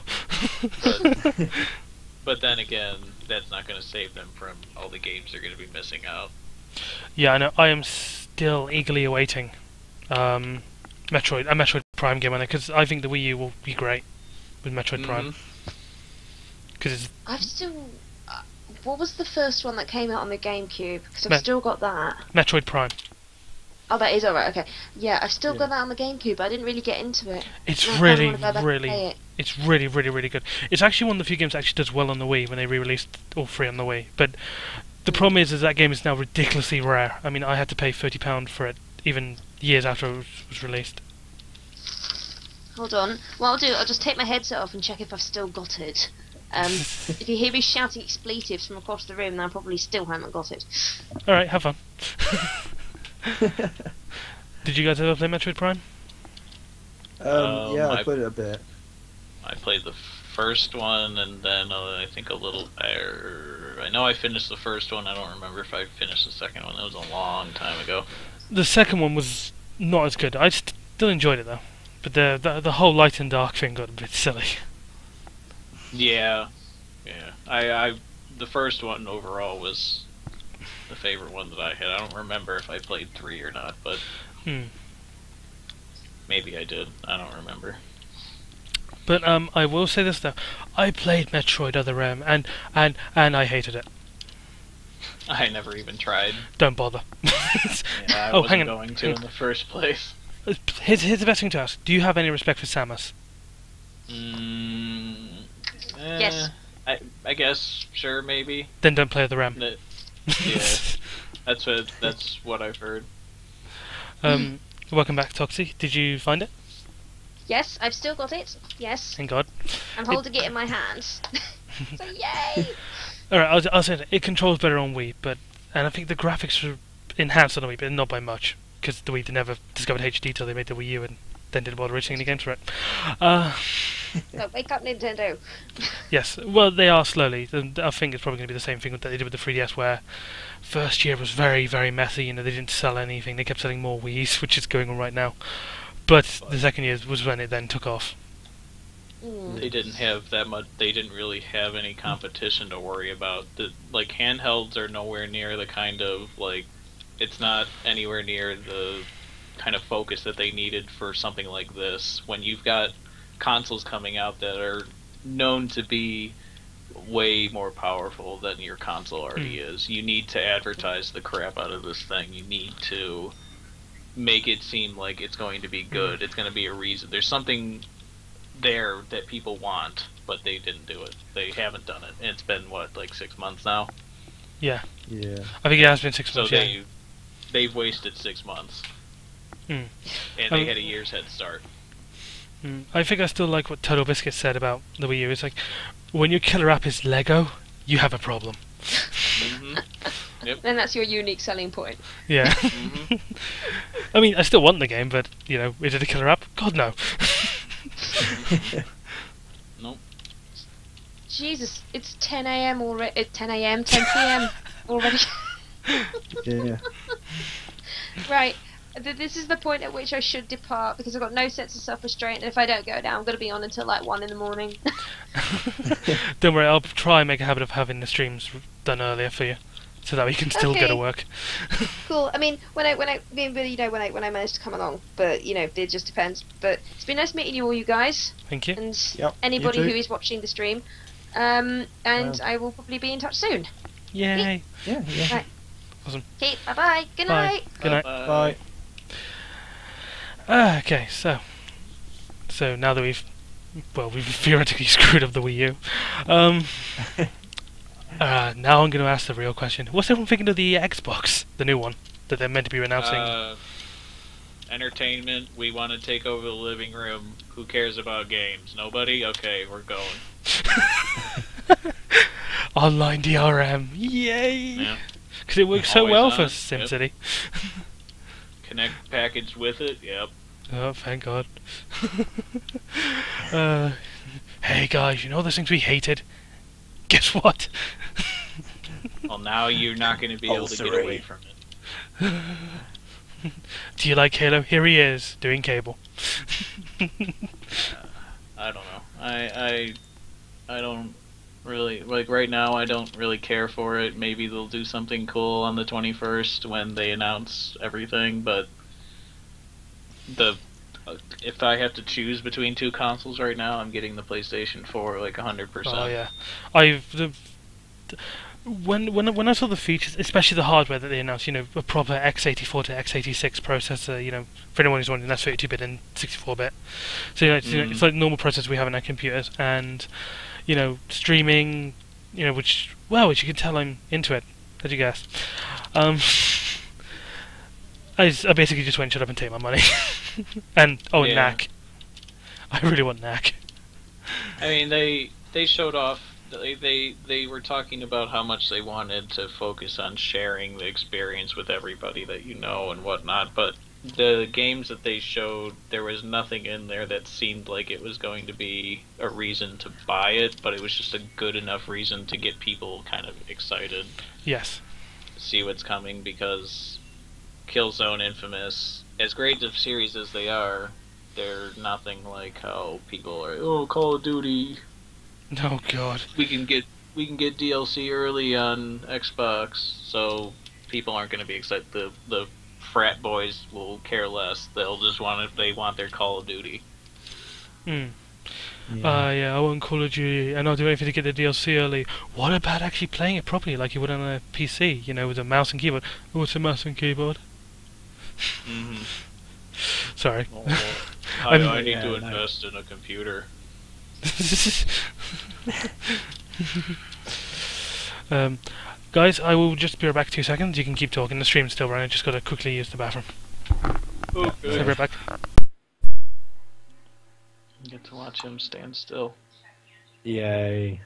But then again, that's not going to save them from all the games they're going to be missing out. Yeah, I know. I am still eagerly awaiting a Metroid Prime game on it, because I think the Wii U will be great with Metroid Prime. Because it's I've still. What was the first one that came out on the GameCube? Because I've Me- still got that. Metroid Prime. Oh, that is alright. Okay. Yeah, I've still Yeah. got that on the GameCube. I didn't really get into it. It's And I kinda really, wanna go back and really, play it. it's really, really, really good. It's actually one of the few games that actually does well on the Wii when they re-released all three on the Wii. But the problem is that game is now ridiculously rare. I mean, I had to pay £30 for it, even years after it was released. Hold on. What I'll do, I'll just take my headset off and check if I've still got it. If you hear me shouting expletives from across the room, then I probably still haven't got it. Alright, have fun. Did you guys ever play Metroid Prime? Yeah, I I- played it a bit. I played the first one, and then I think a little. I know I finished the first one. I don't remember if I finished the second one. That was a long time ago. The second one was not as good. I still enjoyed it though. But the whole light and dark thing got a bit silly. Yeah, yeah. I the first one overall was the favorite one that I had. I don't remember if I played 3 or not, but maybe I did. I don't remember. But I will say this though, I played Metroid Other M and I hated it. I never even tried. Don't bother. Yeah, I Oh, wasn't hang on. going to in the first place. Here's the best thing to ask. Do you have any respect for Samus? Mm, Yes. I guess, sure, maybe. Then don't play the RAM. That- yeah, that's what I've heard. Welcome back, Toxie. Did you find it? Yes, I've still got it. Yes, Thank God. I'm holding it in my hands. So yay! Alright, I'll say that. It controls better on Wii, and I think the graphics are enhanced on the Wii, but not by much. Because the Wii never discovered HD till they made the Wii U and then didn't bother releasing any games for it. So wake up, Nintendo. Yes, well, they are slowly. And I think it's probably going to be the same thing that they did with the 3DS, where first year was very, very messy. They didn't sell anything. They kept selling more Wii's, which is going on right now. But the second year was when it then took off. They didn't have that much. They didn't really have any competition to worry about. Like handhelds are nowhere near the kind of like. It's not anywhere near the kind of focus that they needed for something like this. When you've got consoles coming out that are known to be way more powerful than your console already is, you need to advertise the crap out of this thing. You need to make it seem like it's going to be good. It's going to be a reason. There's something there that people want, but they didn't do it. They haven't done it. And it's been what, like 6 months now? Yeah. Yeah. I think it has been 6 So months, yeah. they've wasted 6 months. Mm. And they had a year's head start. I think I still like what Total Biscuit said about the Wii U. It's like, when your killer app is Lego, you have a problem. Mm-hmm. Yep. Then that's your unique selling point. Yeah. Mm-hmm. I mean, I still want the game, but, is it a killer app? God, no. Nope. Jesus, it's 10 a.m. already. 10 a.m., 10 p.m. already. Yeah. Right. This is the point at which I should depart because I've got no sense of self-restraint, and if I don't go now, I'm going to be on until like 1 in the morning. Don't worry, I'll try and make a habit of having the streams done earlier for you, so that we can still go to Okay. work. Cool. I mean, when I managed to come along, but it just depends. But it's been nice meeting you all, you guys, Thank you. and Yep, anybody you too. who is watching the stream. And I will probably be in touch soon. Yay. Yeah. Yeah. Right. Awesome. Okay. Bye bye. Good Bye. night. Good night. Bye. Okay, so now that we've theoretically screwed up the Wii U, now I'm going to ask the real question. What's everyone thinking of the Xbox, the new one, that they're meant to be announcing? Entertainment. We want to take over the living room. Who cares about games? Nobody? Okay, we're going. Online DRM, yay! Yeah. Because it works so Always well on, for yep. SimCity. Connect package with it. Yep. Oh, thank God. Hey guys, you know those things we hated? Guess what? Well, now you're not going to be able to get away from it. Do you like Halo? Here he is, doing cable. I don't know. I don't really like right now. I don't really care for it. Maybe they'll do something cool on the 21st when they announce everything. But if I have to choose between two consoles right now, I'm getting the PlayStation 4 like 100%. Oh yeah, when I saw the features, especially the hardware that they announced, a proper x84 to x86 processor, for anyone who's wanting, that's 32-bit and 64-bit. So it's like normal processors we have in our computers, and streaming, which you can tell I'm into it. How'd you guess? I basically just went, shut up and take my money. And Yeah. Knack. I really want Knack. I mean, they showed off. They were talking about how much they wanted to focus on sharing the experience with everybody that you know and whatnot, but the games that they showed, there was nothing in there that seemed like it was going to be a reason to buy it, but it was just a good enough reason to get people kind of excited Yes. to see what's coming, because Killzone, Infamous, as great of series as they are, they're nothing like how people are, oh, Call of Duty, Oh God. we can get DLC early on Xbox, so people aren't going to be excited. The frat boys will care less. They'll just want it. They want their Call of Duty. Hmm. Yeah, I want Call of Duty, and I'll do anything to get the DLC early. What about actually playing it properly, like you would on a PC, with a mouse and keyboard? What's a mouse and keyboard? Hmm. Sorry. I need to no. invest in a computer. Guys, I will just be right back 2 seconds. You can keep talking. The stream's still running. Just got to quickly use the bathroom. Okay. So right back. Get to watch him stand still. Yay.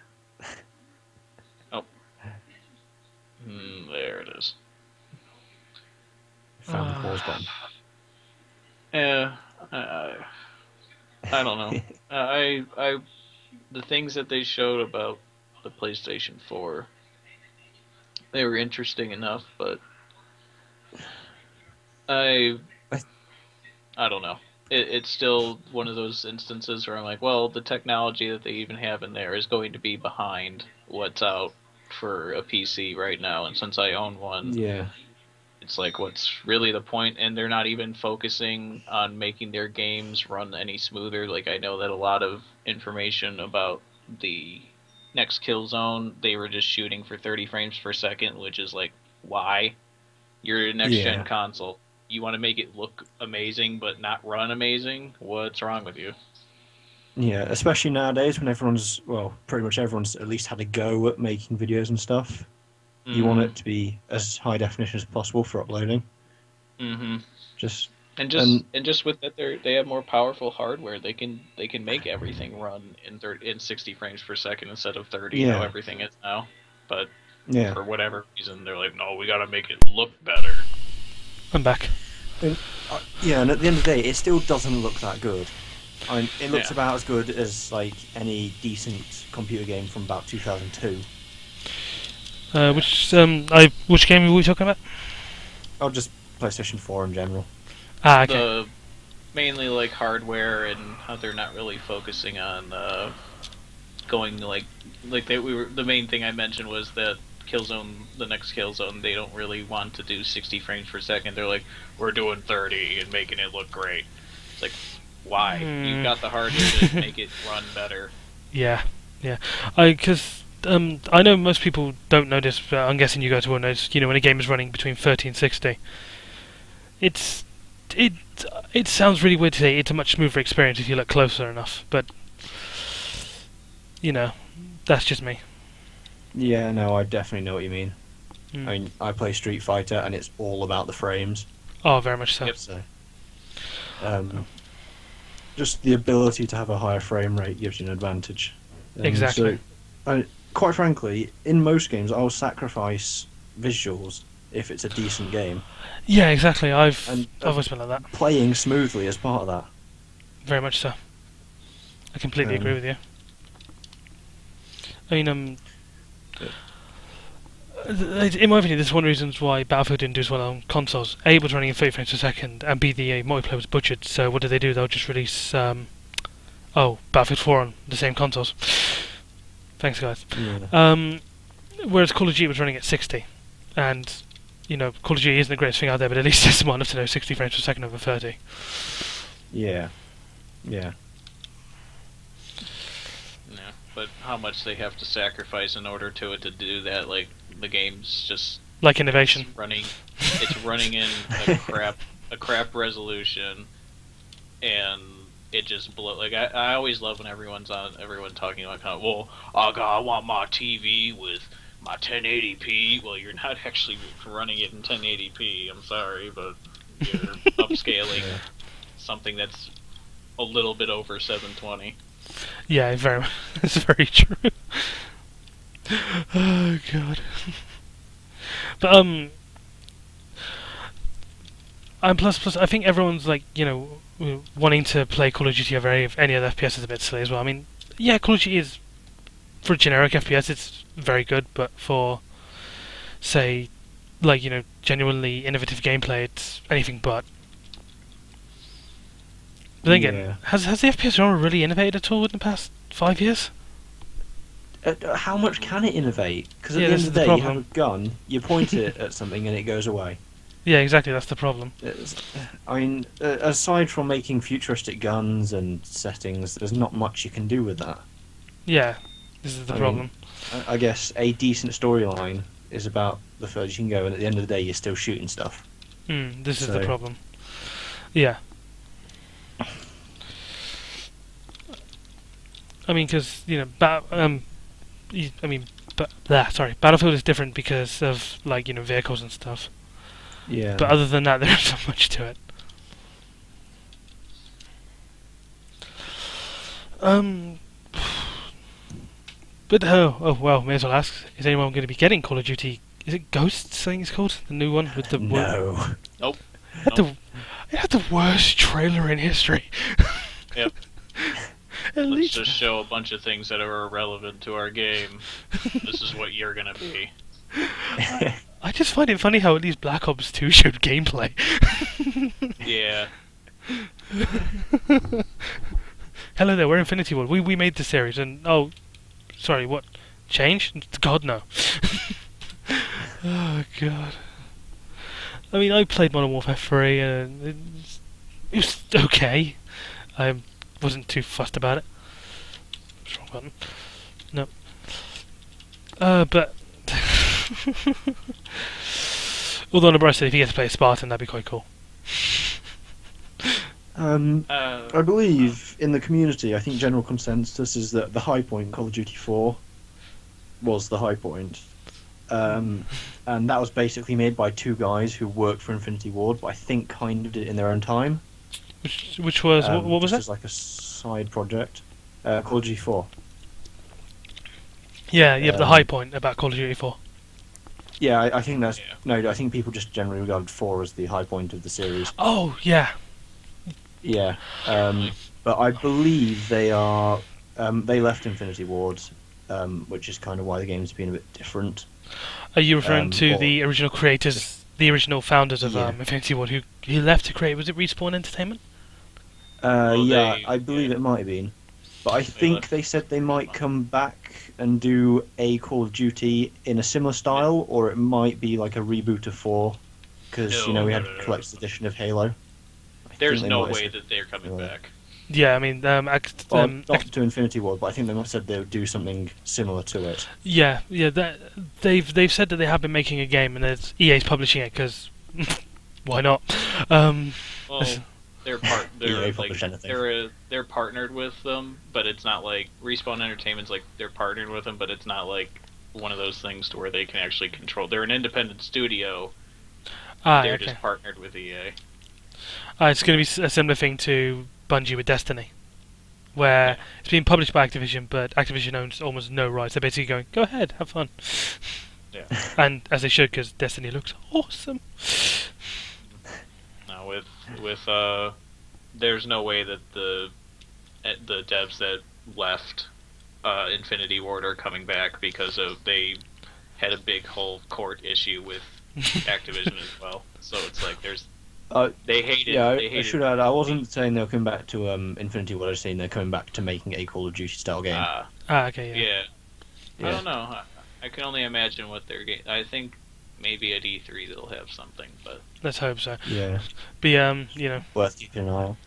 There it is. Found the pause button. Yeah, I don't know. The things that they showed about the PlayStation 4, they were interesting enough, but I don't know. It's still one of those instances where I'm like, well, the technology that they even have in there is going to be behind what's out for a PC right now, and since I own one, Yeah. it's like, what's really the point? And they're not even focusing on making their games run any smoother. Like, I know that a lot of information about the next Killzone, they were just shooting for 30 frames per second, which is like, why? You're a next-gen console. You want to make it look amazing but not run amazing? What's wrong with you? Yeah, especially nowadays when pretty much everyone's at least had a go at making videos and stuff. You want it to be as high definition as possible for uploading. Mm-hmm. And just with that, they have more powerful hardware. They can make everything run in 60 frames per second instead of 30. Yeah. How everything is now. But yeah, for whatever reason, they're like, no, we gotta make it look better. I'm back. yeah, and at the end of the day, it still doesn't look that good. It looks about as good as like any decent computer game from about 2002. Which game were we talking about? Or just PlayStation 4 in general. Ah, okay. Mainly like hardware and how they're not really focusing on going the main thing I mentioned was that Killzone, the next Killzone, they don't really want to do 60 frames per second. They're like, we're doing 30 and making it look great. It's like, why? You've got the hardware to make it run better. Yeah. Because I know most people don't notice, but I'm guessing you guys will notice. When a game is running between 30 and 60, it sounds really weird to say it's a much smoother experience if you look closer enough, but that's just me. Yeah, no, I definitely know what you mean. Mm. I mean, I play Street Fighter, and it's all about the frames. Oh, very much so. Yep. So, just the ability to have a higher frame rate gives you an advantage. Exactly. So, quite frankly, in most games, I'll sacrifice visuals if it's a decent game. Yeah, exactly. I've And, always been like that. Playing smoothly is part of that. Very much so. I completely agree with you. I mean, in my opinion, this is one of the reasons why Battlefield didn't do as well on consoles. A, it was running in 30 frames per second, and B, the multiplayer was butchered. So what did they do? They'll just release Battlefield 4 on the same consoles. Thanks, guys. Yeah. Whereas Call of Duty was running at 60, and Call of Duty isn't the greatest thing out there, but at least it's smart enough to know 60 frames per second over 30. Yeah. Yeah, but how much they have to sacrifice in order to do that? Like, the game's just Like innovation. It's running in a crap resolution, and it just like I always love when everyone talking about I want my TV with my 1080p. Well, you're not actually running it in 1080p. I'm sorry, but you're upscaling something that's a little bit over 720. Yeah, it's very true. Oh god. But and plus, I think everyone's like, wanting to play Call of Duty over any other FPS is a bit silly as well. I mean, yeah, Call of Duty is, for a generic FPS, it's very good, but for, say, like, genuinely innovative gameplay, it's anything but. But then again, has the FPS genre really innovated at all in the past 5 years? How much can it innovate? Because at Yeah, the end this of is the the day, you have problem. a gun, you point it at something, and it goes away. Yeah, exactly. That's the problem. I mean, aside from making futuristic guns and settings, there's not much you can do with that. Yeah, this is the I mean, problem. I guess a decent storyline is about the furthest you can go, and at the end of the day, you're still shooting stuff. This is the So- problem. Yeah. I mean, because Battlefield is different because of vehicles and stuff. Yeah. But other than that, there isn't so much to it. But well, may as well ask: is anyone going to be getting Call of Duty? Is it Ghosts? I think it's called the new one with the no. Nope. It had the worst trailer in history. Yep. At Let's least just show a bunch of things that are irrelevant to our game. This is what you're gonna be. I just find it funny how at least Black Ops 2 showed gameplay. Yeah. Hello there, we're Infinity Ward. We made the series, and sorry, what? Change? God no. Oh god. I mean, I played Modern Warfare 3, and it was okay. I wasn't too fussed about it. Wrong button. No. But although on the bright side, if you get to play a Spartan, that'd be quite cool. I believe in the community, I think general consensus is that the high point in Call of Duty 4 was the high point. And that was basically made by two guys who worked for Infinity Ward, but I think kind of did it in their own time. Which was what was just that? as like a side project. Call of Duty 4. Yeah, but the high point about Call of Duty 4. Yeah, I think that's... Yeah. No, I think people just generally regard 4 as the high point of the series. Oh, yeah. Yeah. But I believe they are... they left Infinity Ward, which is kind of why the game's been a bit different. Are you referring to or- the original creators, the original founders of Yeah. Infinity Ward, who left to create? Was it Respawn Entertainment? Well, Yeah, they- I believe yeah. it might have been. But I think left. they said they might come back and do a Call of Duty in a similar style, or it might be like a reboot of 4, because we had No. a collector's edition of Halo. I There's think they no might have way said- that they're coming Yeah. back. Yeah, I mean, Well, not to Infinity Ward, but I think they might have said they would do something similar to it. yeah. That they've said that they have been making a game, and that EA's publishing it because why not? Well, EA they're publish like anything. they're partnered with them, but it's not like Respawn Entertainment's like they're partnered with them, but it's not like one of those things to where they can actually control. They're an independent studio. They're Okay. just partnered with EA. It's going to be a similar thing to Bungie with Destiny, where it's being published by Activision, but Activision owns almost no rights. They're basically going, go ahead, have fun. Yeah. And as they should, because Destiny looks awesome. Now with there's no way that the devs that left Infinity Ward are coming back because they had a big whole court issue with Activision as well. So it's like they hated. Yeah, they I hated. should add, I wasn't saying they'll come back to Infinity Ward, I was saying they're coming back to making a Call of Duty style game. Okay, yeah. Yeah. I Yeah. don't know. I can only imagine what they're getting. I think maybe at E3 they'll have something, but Let's hope so. Yeah, But worth keeping an eye on.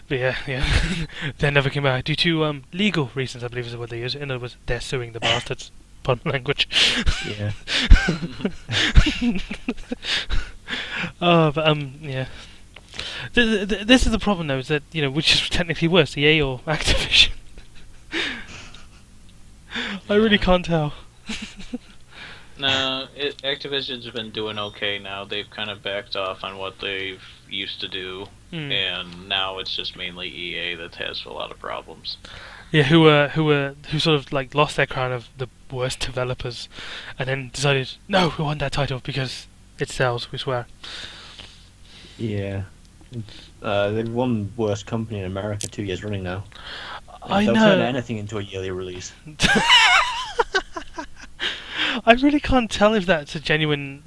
they never came out due to legal reasons. I believe is what they use. In other words, they're suing the bastards. Pardon my language. Yeah. Yeah. This is the problem, though, is that which is technically worse, EA or Activision? I really can't tell. no, Activision's been doing okay now. They've kind of backed off on what they've used to do, and now it's just mainly EA that has a lot of problems. Yeah, who sort of like lost their crown of the worst developers, and then decided, no, we want that title because it sells. We swear. Yeah. They've won worst company in America 2 years running now. I They'll turn know. anything into a yearly release. I really can't tell if that's a genuine,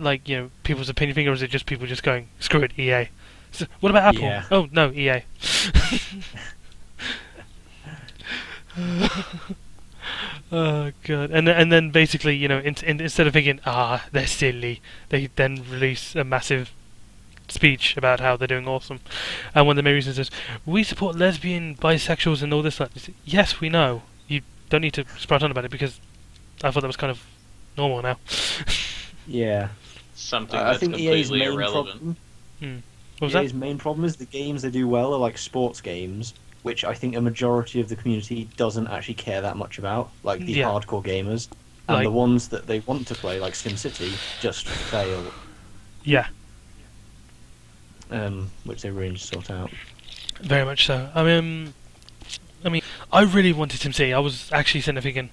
people's opinion thing, or is it just people just going, screw it, EA. So, what about Apple? Yeah. Oh, no, EA. Oh god! And then basically, you know, instead of thinking, they're silly, they then release a massive speech about how they're doing awesome. And one of the main reasons is, we support lesbian, bisexuals, and all this stuff. Yes, we know. You don't need to sprout on about it because I thought that was kind of normal now. Yeah. Something I that's think EA's completely main irrelevant. problem. What was that? EA's main problem is the games they do well are like sports games, which I think a majority of the community doesn't actually care that much about, like the Yeah. hardcore gamers. And Like- the ones that they want to play, like SimCity, just fail, Yeah, which they really need to sort out. very much so. I mean, I really wanted SimCity. I was actually sitting there thinking,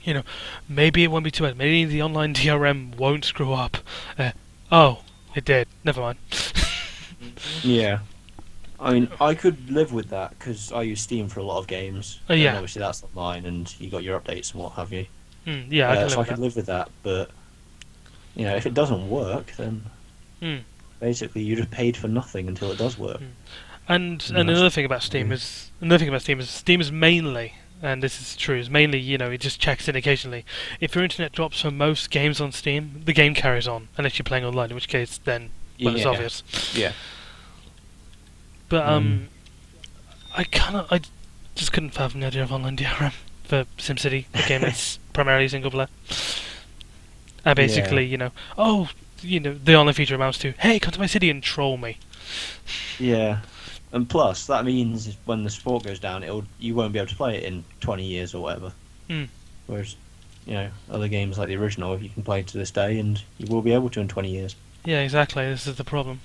you know, maybe it won't be too bad. Maybe the online DRM won't screw up. Oh, it did. Never mind. Yeah. I mean, I could live with that because I use Steam for a lot of games. Yeah. And obviously that's online, and you got your updates and what have you. Yeah, I can So I live could with live with that, but you know, if it doesn't work, then Mm. basically you just paid for nothing until it does work. that. And Nice. another thing about Steam is Steam is mainly, and this is true, is mainly, you know, it just checks in occasionally. If your internet drops for most games on Steam, the game carries on unless you're playing online, in which case then, well, it's Yeah. obvious. Yeah. But I just couldn't fathom the idea of online DRM for SimCity, a game that's primarily single player. And basically, you know, the online feature amounts to, hey, come to my city and troll me. Yeah. And plus, that means when the support goes down, you won't be able to play it in 20 years or whatever. Mm. Whereas, you know, other games like the original, you can play to this day, and you will be able to in 20 years. Yeah, exactly. This is the problem.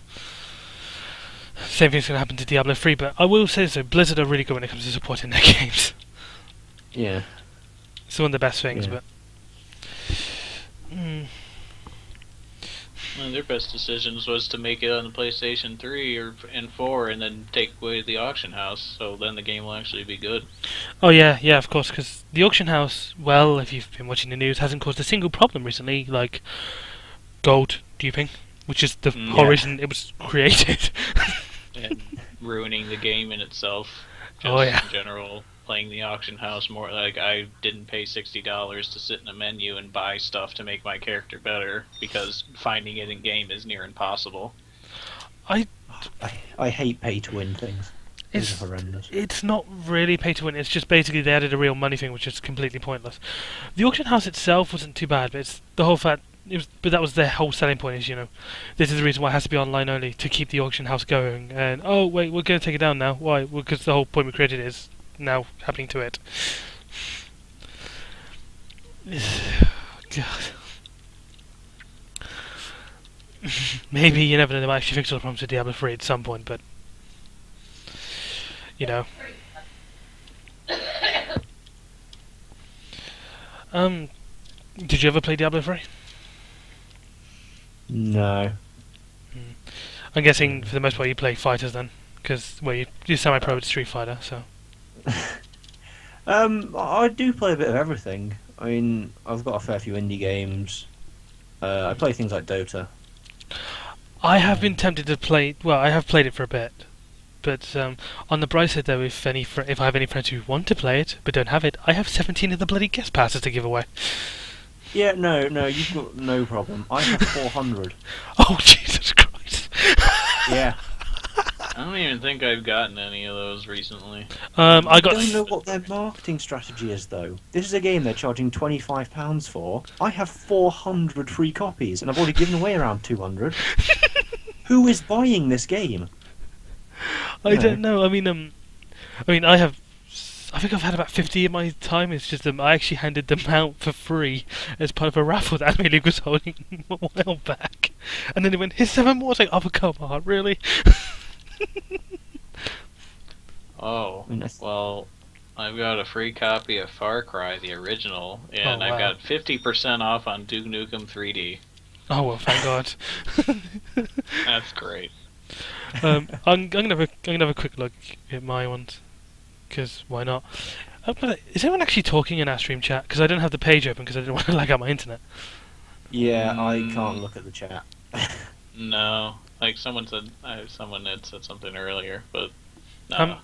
Same thing's going to happen to Diablo 3, but I will say so, Blizzard are really good when it comes to supporting their games. Yeah. It's one of the best things, Yeah. but... One of their best decisions was to make it on the PlayStation 3 and 4 and then take away the auction house, so then the game will actually be good. Oh yeah, of course, because the auction house, well, if you've been watching the news, hasn't caused a single problem recently, like gold duping, which is the whole Yeah. reason it was created. And ruining the game in itself. Just Oh, yeah. in general, playing the auction house more like I didn't pay $60 to sit in a menu and buy stuff to make my character better because finding it in game is near impossible. I hate pay-to-win things. These It's are horrendous. it's not really pay to win. It's just basically they added a real money thing, which is completely pointless. The auction house itself wasn't too bad, but it's the whole fact. But that was their whole selling point. Is, you know, this is the reason why it has to be online only to keep the auction house going. And oh wait, we're going to take it down now. Why? Well, because the whole point we created is now happening to it. God. Maybe you never know. They might actually fix all the problems with Diablo 3 at some point, but you know. Did you ever play Diablo 3? No. I'm guessing for the most part you play fighters then, because well you're semi-pro with Street Fighter, so. I do play a bit of everything. I mean, I've got a fair few indie games. I play things like Dota. I have been tempted to play. Well, I have played it for a bit, but on the bright side though, if I have any friends who want to play it but don't have it, I have 17 of the bloody guest passes to give away. Yeah, no, you've got no problem. I have 400. Oh Jesus Christ! Yeah. I don't even think I've gotten any of those recently. I I got. don't know what their marketing strategy is, though. This is a game they're charging £25 for. I have 400 free copies, and I've already given away around 200. Who is buying this game? I don't know. I mean, I have. I think I've had about 50 in my time. It's just I actually handed them out for free as part of a raffle that Anime League was holding a while back, and then they went, "Here's 7 more." I was like, "Oh, come on, really?" Oh, I mean, that's- well, I've got a free copy of Far Cry, the original, and Oh, wow. I've got 50% off on Duke Nukem 3D. Oh well, thank God. That's great. I'm gonna have a quick look at my ones, because why not? Is anyone actually talking in our stream chat? Because I don't have the page open because I didn't want to lag out my internet. Yeah, I can't look at the chat. No, like someone had said something earlier, but no.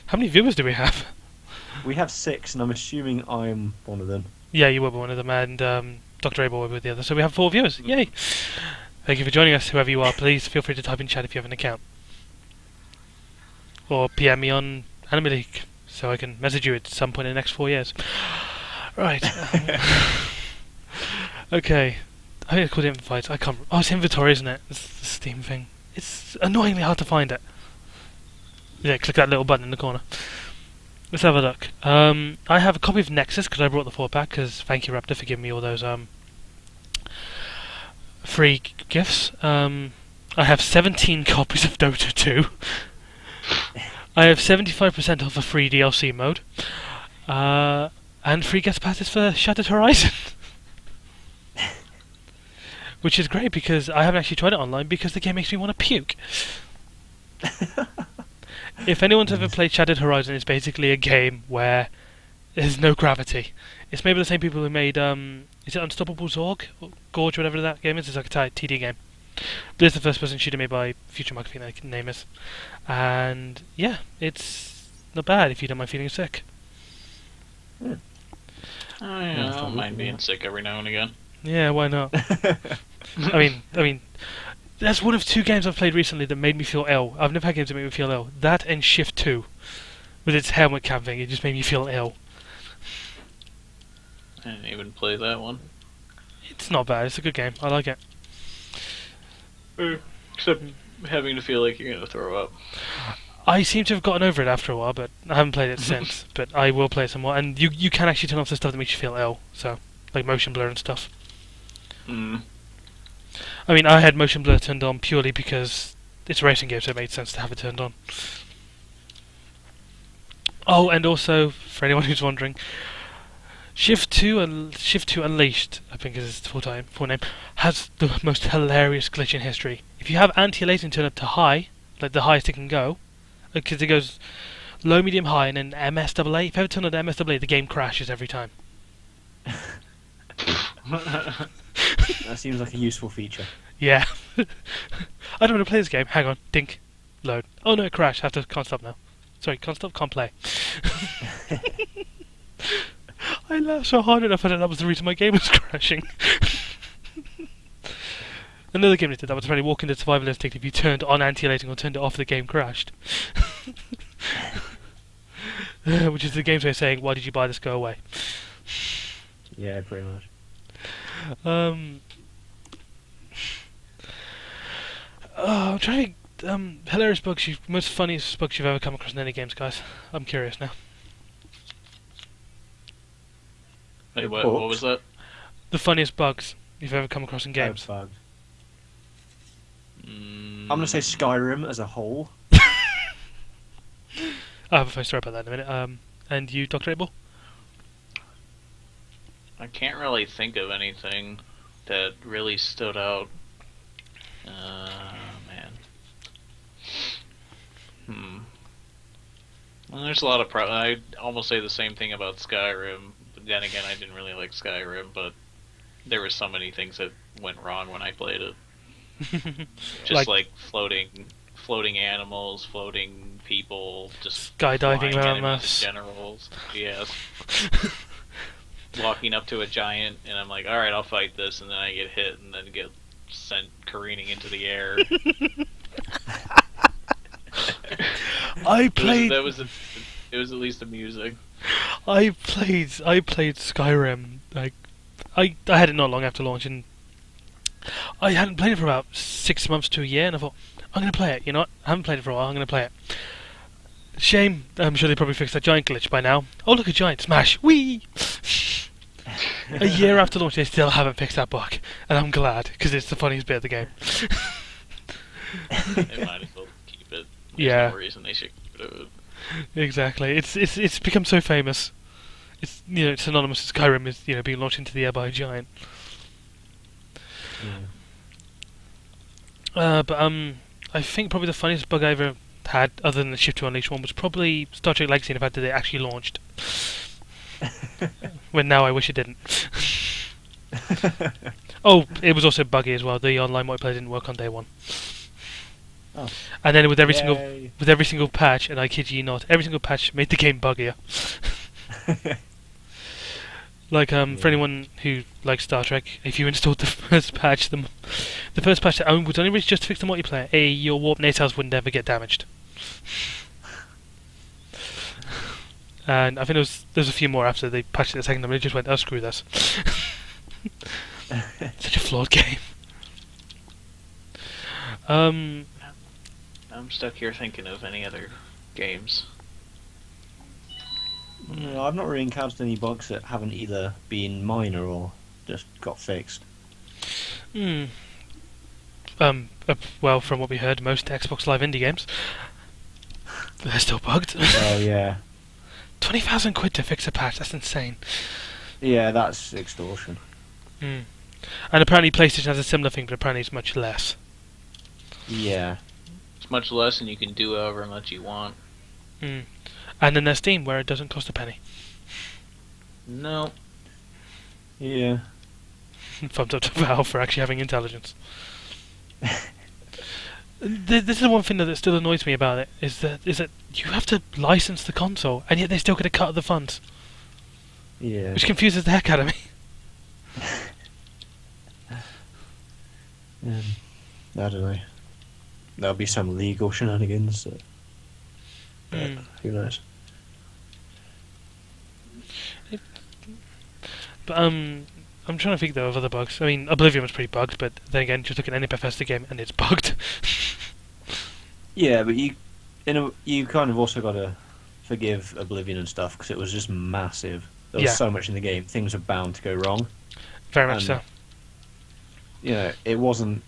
How many viewers do we have? We have 6, and I'm assuming I'm one of them. Yeah, you will be one of them, and Dr. Abel will be the other. So we have 4 viewers. Yay! Thank you for joining us, whoever you are. Please feel free to type in chat if you have an account. Or PM me on Anime League, so I can message you at some point in the next 4 years. Right. Okay. I think it's called Invites. I can't. Oh, it's inventory, isn't it? It's the Steam thing. It's annoyingly hard to find it. Yeah, click that little button in the corner. Let's have a look. I have a copy of Nexus because I brought the 4-pack. Because thank you, Raptor, for giving me all those free gifts. I have 17 copies of Dota 2. I have 75% off a free DLC mode. And free guest passes for Shattered Horizon. Which is great because I haven't actually tried it online because the game makes me want to puke. If anyone's ever played Shattered Horizon, it's basically a game where there's no gravity. It's made by the same people who made, is it Unstoppable Zorg? Or Gorge, whatever that game is? It's like a TD game. This is the first person shooter made by Future Mark, I think the name is. And yeah, it's not bad if you don't mind feeling sick. Oh, yeah, I don't mind being sick every now and again. Yeah, why not? I mean, that's one of 2 games I've played recently that made me feel ill. I've never had games that make me feel ill. That and Shift 2, with its helmet cam thing, it just made me feel ill. I didn't even play that one. It's not bad. It's a good game. I like it. Except having to feel like you're gonna throw up. I seem to have gotten over it after a while, but I haven't played it since. But I will play it some more. And you can actually turn off the stuff that makes you feel ill. So, like motion blur and stuff. Mm. I mean, I had motion blur turned on purely because it's a racing game, so it made sense to have it turned on. Oh, and also, for anyone who's wondering, Shift 2 Unleashed, I think is its full name, has the most hilarious glitch in history. If you have anti-aliasing turned up to high, like the highest it can go, because it goes low, medium, high, and then MSAA. If you ever turn on the MSAA, the game crashes every time. That seems like a useful feature. Yeah. I don't want to play this game. Hang on. Dink. Load. Oh no, it crashed. Can't stop now. Sorry, can't stop, can't play. I laughed so hard enough and that was the reason my game was crashing. Another game that did that was apparently Walking Dead Survival Instinct. If you turned on anti-aliasing or turned it off, the game crashed. Which is the game's way of saying, why did you buy this, go away. Yeah, pretty much. I'm trying to hilarious bugs, most funniest bugs you've ever come across in any games, guys. I'm curious now. Wait, what was that? The funniest bugs you've ever come across in games. I'm gonna say Skyrim as a whole. I have a funny story about that in a minute. And you, Dr. Abel? I can't really think of anything that really stood out. Man. Well, there's a lot of I almost say the same thing about Skyrim. But then again, I didn't really like Skyrim, but there were so many things that went wrong when I played it. Just like floating animals, floating people, just skydiving mammoths, generals. Yes. Walking up to a giant, and I'm like, all right, I'll fight this, and then I get hit, and then get sent careening into the air. I played. It was at least amusing. I played Skyrim. Like, I had it not long after launch, and I hadn't played it for about 6 months to a year, and I thought, I'm going to play it. You know what? I haven't played it for a while. I'm going to play it. Shame. I'm sure they probably fixed that giant glitch by now. Oh, look, a giant smash! Whee! A year after launch, they still haven't fixed that bug, and I'm glad because it's the funniest bit of the game. They might as well keep it. Yeah. There's no reason they should keep it. Exactly. It's become so famous. It's it's synonymous with Skyrim is being launched into the air by a giant. Yeah. But I think probably the funniest bug I ever had, other than the Shift 2 Unleashed one, was probably Star Trek Legacy and the fact that it actually launched. When now I wish it didn't. Oh, it was also buggy as well. The online multiplayer didn't work on day one. Oh. And then with every Yay. single patch, and I kid you not, every single patch made the game buggier. Like, for anyone who likes Star Trek, if you installed the first patch, the first patch that was only really just to fix the multiplayer, your warp nacelles would never get damaged. And I think there's a few more after they patched it the second time, and they just went, oh, screw this. Such a flawed game. I'm stuck here thinking of any other games. No, I've not really encountered any bugs that haven't either been minor or just got fixed. Well, from what we heard, most Xbox Live indie games, they're still bugged. Oh yeah. 20,000 quid to fix a patch, that's insane. Yeah, that's extortion. And apparently PlayStation has a similar thing, but apparently it's much less. Yeah. It's much less, and you can do however much you want. And then there's Steam, where it doesn't cost a penny. No. Yeah. Thumbs up to Valve for actually having intelligence. This is one thing that still annoys me about it, is that you have to license the console, and yet they still get a cut of the funds. Yeah. Which confuses the heck out of me. I don't know. There'll be some legal shenanigans. Who knows? But I'm trying to think though of other bugs. I mean, Oblivion was pretty bugged, but then again, just look at any Bethesda game and it's bugged. Yeah, but you kind of also got to forgive Oblivion and stuff because it was just massive. There was so much in the game; things are bound to go wrong. Very much so. You know, it wasn't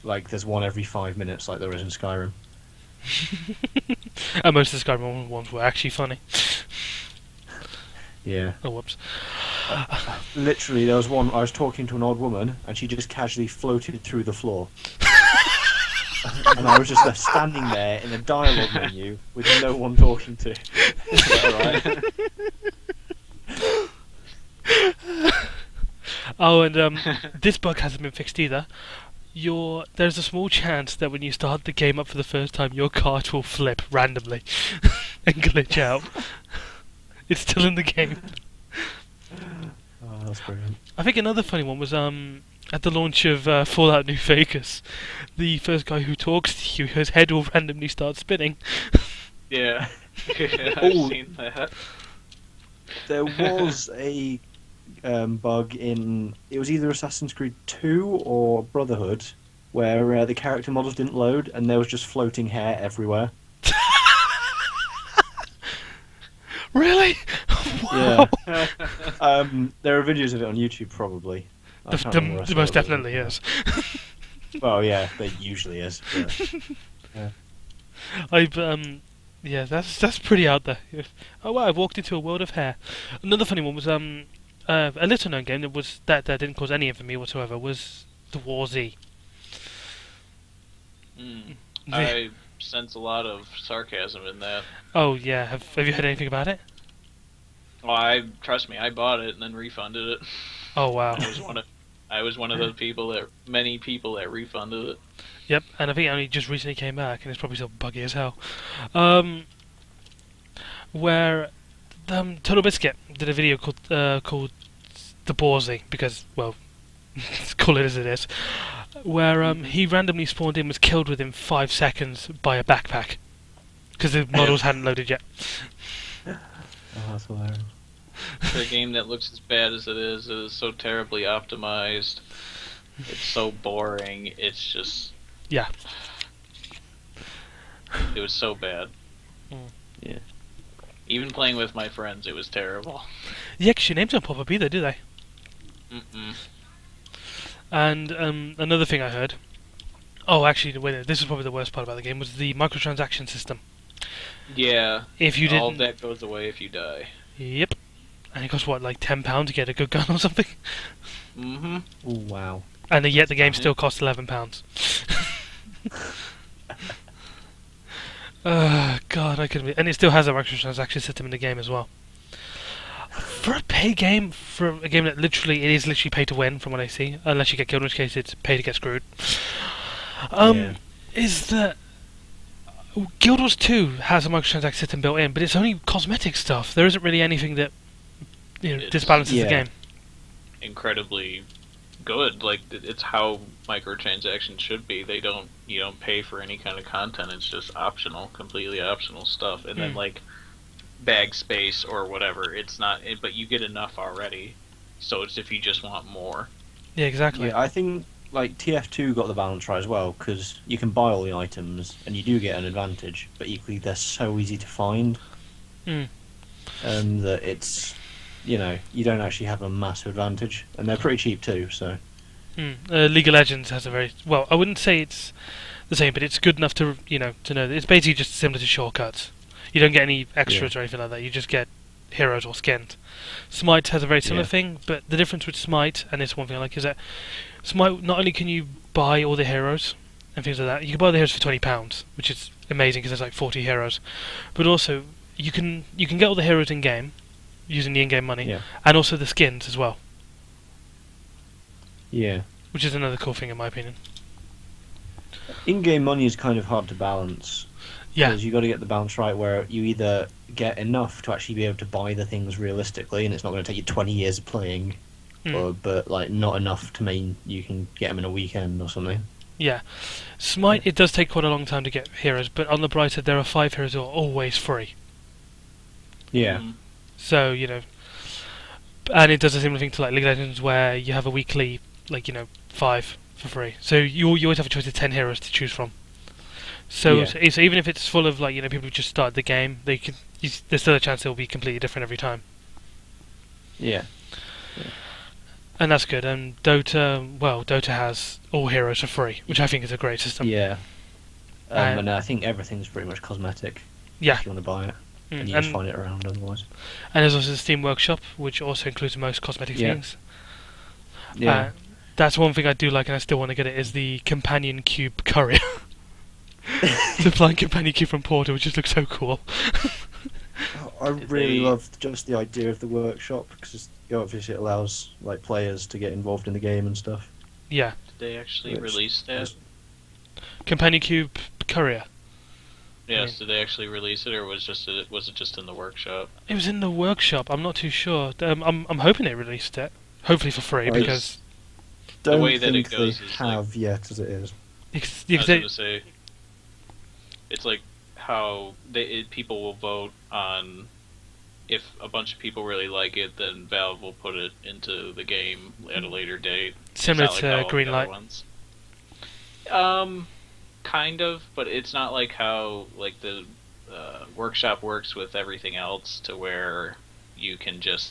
like there's one every 5 minutes like there is in Skyrim. And most of the Skyrim ones were actually funny. Yeah. Oh, whoops. Literally, there was one, I was talking to an old woman, and she just casually floated through the floor. And I was just left standing there in a dialogue menu with no one talking to. Is that alright? Oh, and this bug hasn't been fixed either. There's a small chance that when you start the game up for the first time, your cart will flip randomly and glitch out. It's still in the game. Oh, that's brilliant. I think another funny one was at the launch of Fallout New Vegas, the first guy who talks to you, his head will randomly start spinning. Yeah, I've seen that. There was a bug in, it was either Assassin's Creed 2 or Brotherhood, where the character models didn't load and there was just floating hair everywhere. Really? Wow. Yeah. There are videos of it on YouTube, probably. The most definitely is. Well, yeah, there usually is. But, yeah. Yeah, that's pretty out there. Oh wow, I've walked into a world of hair. Another funny one was a little known game that didn't cause any infamy whatsoever was the War Z. I sense a lot of sarcasm in that. Oh yeah, have you heard anything about it? Well, trust me, I bought it and then refunded it. Oh wow. I was one of many people that refunded it. Yep, and I think it only just recently came back, and it's probably still buggy as hell. Where Total Biscuit did a video called The Ballsy, because, well, let's call it as it is, where he randomly spawned in, was killed within 5 seconds by a backpack, because the models hadn't loaded yet. Oh, that's hilarious. For a game that looks as bad as it is so terribly optimized. It's so boring. It's just... Yeah. It was so bad. Yeah. Even playing with my friends, it was terrible. Yeah, 'cause your names don't pop up either, do they? Mm-mm. And another thing I heard... Oh, actually, wait, this is probably the worst part about the game, was the microtransaction system. Yeah. If you didn't... All that goes away if you die. Yep. And it costs, what, like £10 to get a good gun or something? Mm-hmm. Oh, wow. And yet the game still costs £11. God, I couldn't be... And it still has a microtransaction system in the game as well. For a pay game, for a game that it is literally pay to win, from what I see, unless you get killed, in which case it's pay to get screwed, is that Guild Wars 2 has a microtransaction system built in, but it's only cosmetic stuff. There isn't really anything that disbalances the Yeah. game. incredibly good. Like it's how microtransactions should be. You don't pay for any kind of content. It's just optional, completely optional stuff. And then like bag space or whatever. It's not, but you get enough already. So it's if you just want more. Yeah, exactly. Yeah, I think like TF2 got the balance right as well, because you can buy all the items and you do get an advantage, but equally they're so easy to find that it's, you don't actually have a massive advantage, and they're pretty cheap too. So League of Legends has a very I wouldn't say it's the same, but it's good enough to to know that it's basically just similar to shortcuts. You don't get any extras or anything like that. You just get heroes or skins. Smite has a very similar thing, but the difference with Smite, and this one thing I like, is that Smite, not only can you buy all the heroes and things like that, you can buy the heroes for £20, which is amazing because there's like 40 heroes, but also you can get all the heroes in game using the in-game money, and also the skins as well. Yeah. Which is another cool thing in my opinion. In-game money is kind of hard to balance. Yeah. Because you got to get the balance right where you either get enough to actually be able to buy the things realistically, and it's not going to take you 20 years of playing, but like not enough to mean you can get them in a weekend or something. Yeah. Smite, it does take quite a long time to get heroes, but on the bright side, there are 5 heroes who are always free. Yeah. So, and it does a similar thing to like League of Legends, where you have a weekly, 5 for free. So you always have a choice of 10 heroes to choose from. So even if it's full of people who just started the game, there's still a chance it will be completely different every time. Yeah. And that's good. And Dota has all heroes for free, which I think is a great system. Yeah. And I think everything's pretty much cosmetic. Yeah. If you want to buy it. And you just find it around otherwise. And there's also the Steam Workshop, which also includes most cosmetic things. Yeah. That's one thing I do like, and I still want to get it, is the Companion Cube Courier. The flying Companion Cube from Portal, which just looks so cool. I really love just the idea of the workshop, because obviously it allows players to get involved in the game and stuff. Yeah. Did they actually release that? Companion Cube Courier. Yes, did they actually release it, or was it just in the workshop? It was in the workshop. I'm not too sure. I'm hoping they released it, hopefully for free, because the way that it goes they is have yet as it is. I was going to say, it's like how people will vote on, if a bunch of people really like it, then Valve will put it into the game at a later date. Similar to Greenlight. Kind of, but it's not like how the workshop works with everything else, to where you can just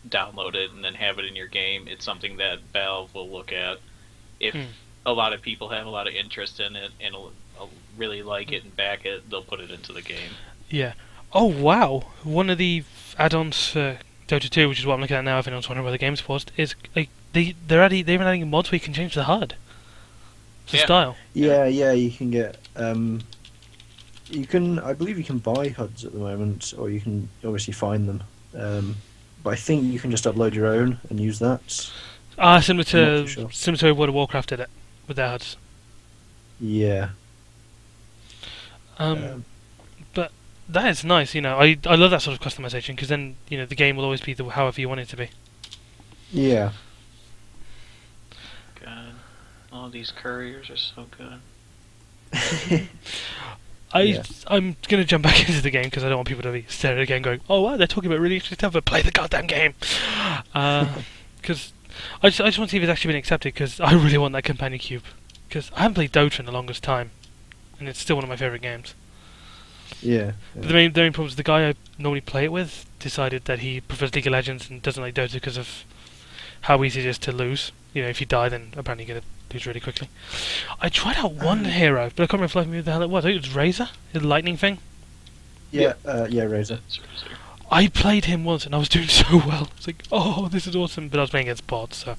download it and then have it in your game. It's something that Valve will look at if a lot of people have a lot of interest in it and really like it and back it. They'll put it into the game. Yeah. Oh wow! One of the add-ons for Dota 2, which is what I'm looking at now, if anyone's wondering where the game's paused, is they're even adding mods where you can change the HUD. The style. Yeah, you can get I believe you can buy HUDs at the moment, or you can obviously find them. But I think you can just upload your own and use that. Similar to World of Warcraft did it with their HUDs. Yeah. But that is nice, I love that sort of customization, because then the game will always be however you want it to be. Yeah. God, all these couriers are so good. I'm going to jump back into the game because I don't want people to be staring at the game going, oh wow, they're talking about really interesting stuff, but play the goddamn game! Because I just want to see if it's actually been accepted, because I really want that Companion Cube. Because I haven't played Dota in the longest time, and it's still one of my favourite games. Yeah. But the main problem is the guy I normally play it with decided that he prefers League of Legends and doesn't like Dota because of how easy it is to lose. If you die, then apparently you're going to lose really quickly. I tried out one hero, but I can't remember who the hell it was. I think it was Razor, the lightning thing. Yeah, Razor. I played him once and I was doing so well. It's like, oh, this is awesome, but I was playing against bots, so...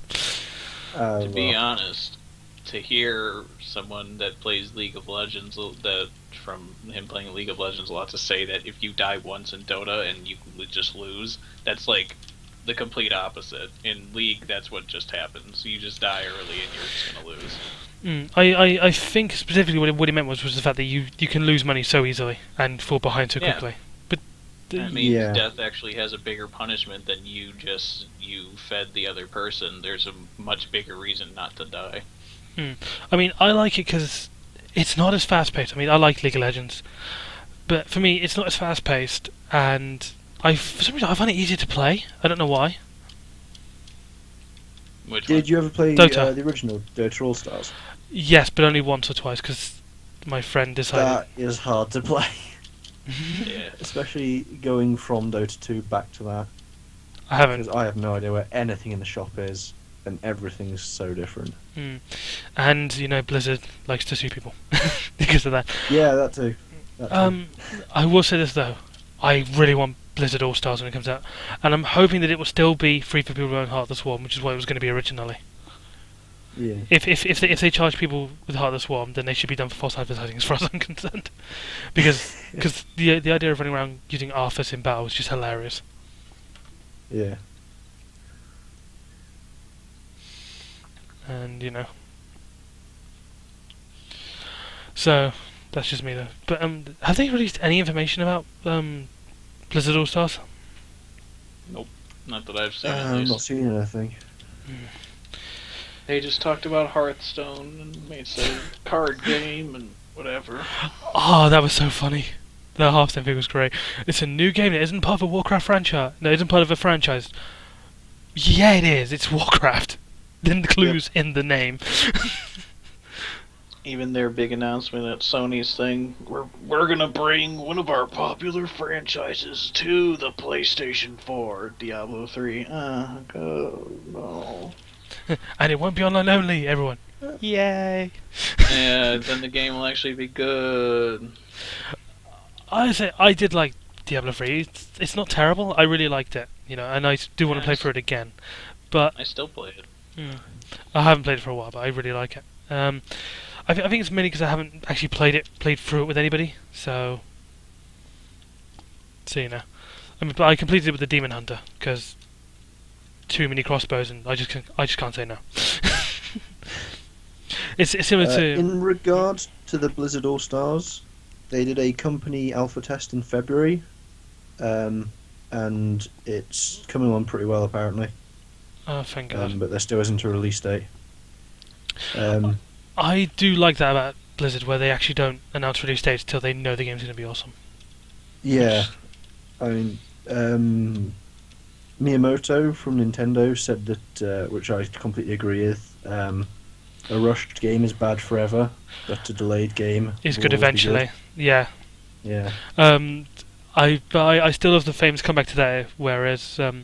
To be honest, to hear someone that plays League of Legends, that from him playing League of Legends a lot, to say that if you die once in Dota and you just lose, that's the complete opposite. In League, that's what just happens. You just die early and you're just going to lose. I think specifically what he meant was the fact that you can lose money so easily and fall behind so quickly. But That means Yeah. death actually has a bigger punishment than you fed the other person. There's a much bigger reason not to die. I mean, I like it because it's not as fast paced. I mean, I like League of Legends, but for me, it's not as fast paced, and for some reason I find it easier to play. I don't know why. Which one? Did you ever play Dota. the original Dota All Stars? Yes, but only once or twice because my friend decided. That is hard to play, Yeah. especially going from Dota 2 back to that. I haven't. Because I have no idea where anything in the shop is, and everything's so different. And you know, Blizzard likes to sue people because of that. Yeah, that too. That too. I will say this though, I really want Blizzard All Stars when it comes out, and I'm hoping that it will still be free for people who own Heart of the Swarm, which is what it was going to be originally. Yeah. If they charge people with Heart of the Swarm, then they should be done for false advertising, as far as I'm concerned, because the idea of running around using Arthas in battle is just hilarious. Yeah. And you know, so that's just me though. But have they released any information about Blizzard All Stars? Not that I've seen, at I'm least. not seeing anything. They just talked about Hearthstone and made a card game and whatever. Oh, that was so funny. The Hearthstone thing was great. It's a new game that isn't part of a Warcraft franchise. No, it isn't part of a franchise. Yeah, it is. It's Warcraft. Then the clues in the name. Even their big announcement at Sony's thing, we're gonna bring one of our popular franchises to the PlayStation 4, Diablo 3. Oh, no. And it won't be online only, everyone. Yay! Yeah, then the game will actually be good. I say I did like Diablo 3. It's not terrible. I really liked it, you know, and I do want to play Yes. through it again. But I still play it. I haven't played it for a while, but I really like it. I think it's mainly because I haven't actually played through it with anybody. So you know, I mean, but I completed it with the Demon Hunter because too many crossbows, and I just can't say no. It's similar to In regards to the Blizzard All Stars, they did a company alpha test in February, and it's coming on pretty well apparently. oh, thank God. But there still isn't a release date. I do like that about Blizzard, where they actually don't announce release dates till they know the game's going to be awesome. Yeah, I mean, Miyamoto from Nintendo said that, which I completely agree with. A rushed game is bad forever, but a delayed game It's will good always be eventually. Yeah. Yeah. I still love the famous comeback today, whereas the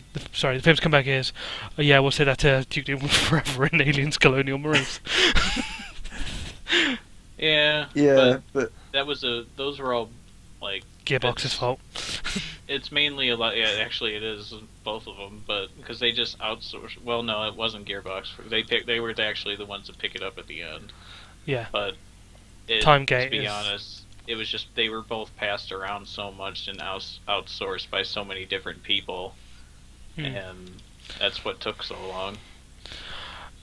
famous comeback is, yeah, we'll say that to Duke Nukem Forever in Aliens Colonial Marines. Yeah. Yeah, but those were all like Gearbox's fault. It's mainly a lot. Yeah, actually, it is both of them, but because they just outsourced. Well, no, it wasn't Gearbox. They were actually the ones to pick it up at the end. Yeah. But Timegate to be is- honest, it was just they were both passed around so much and outsourced by so many different people, and that's what took so long.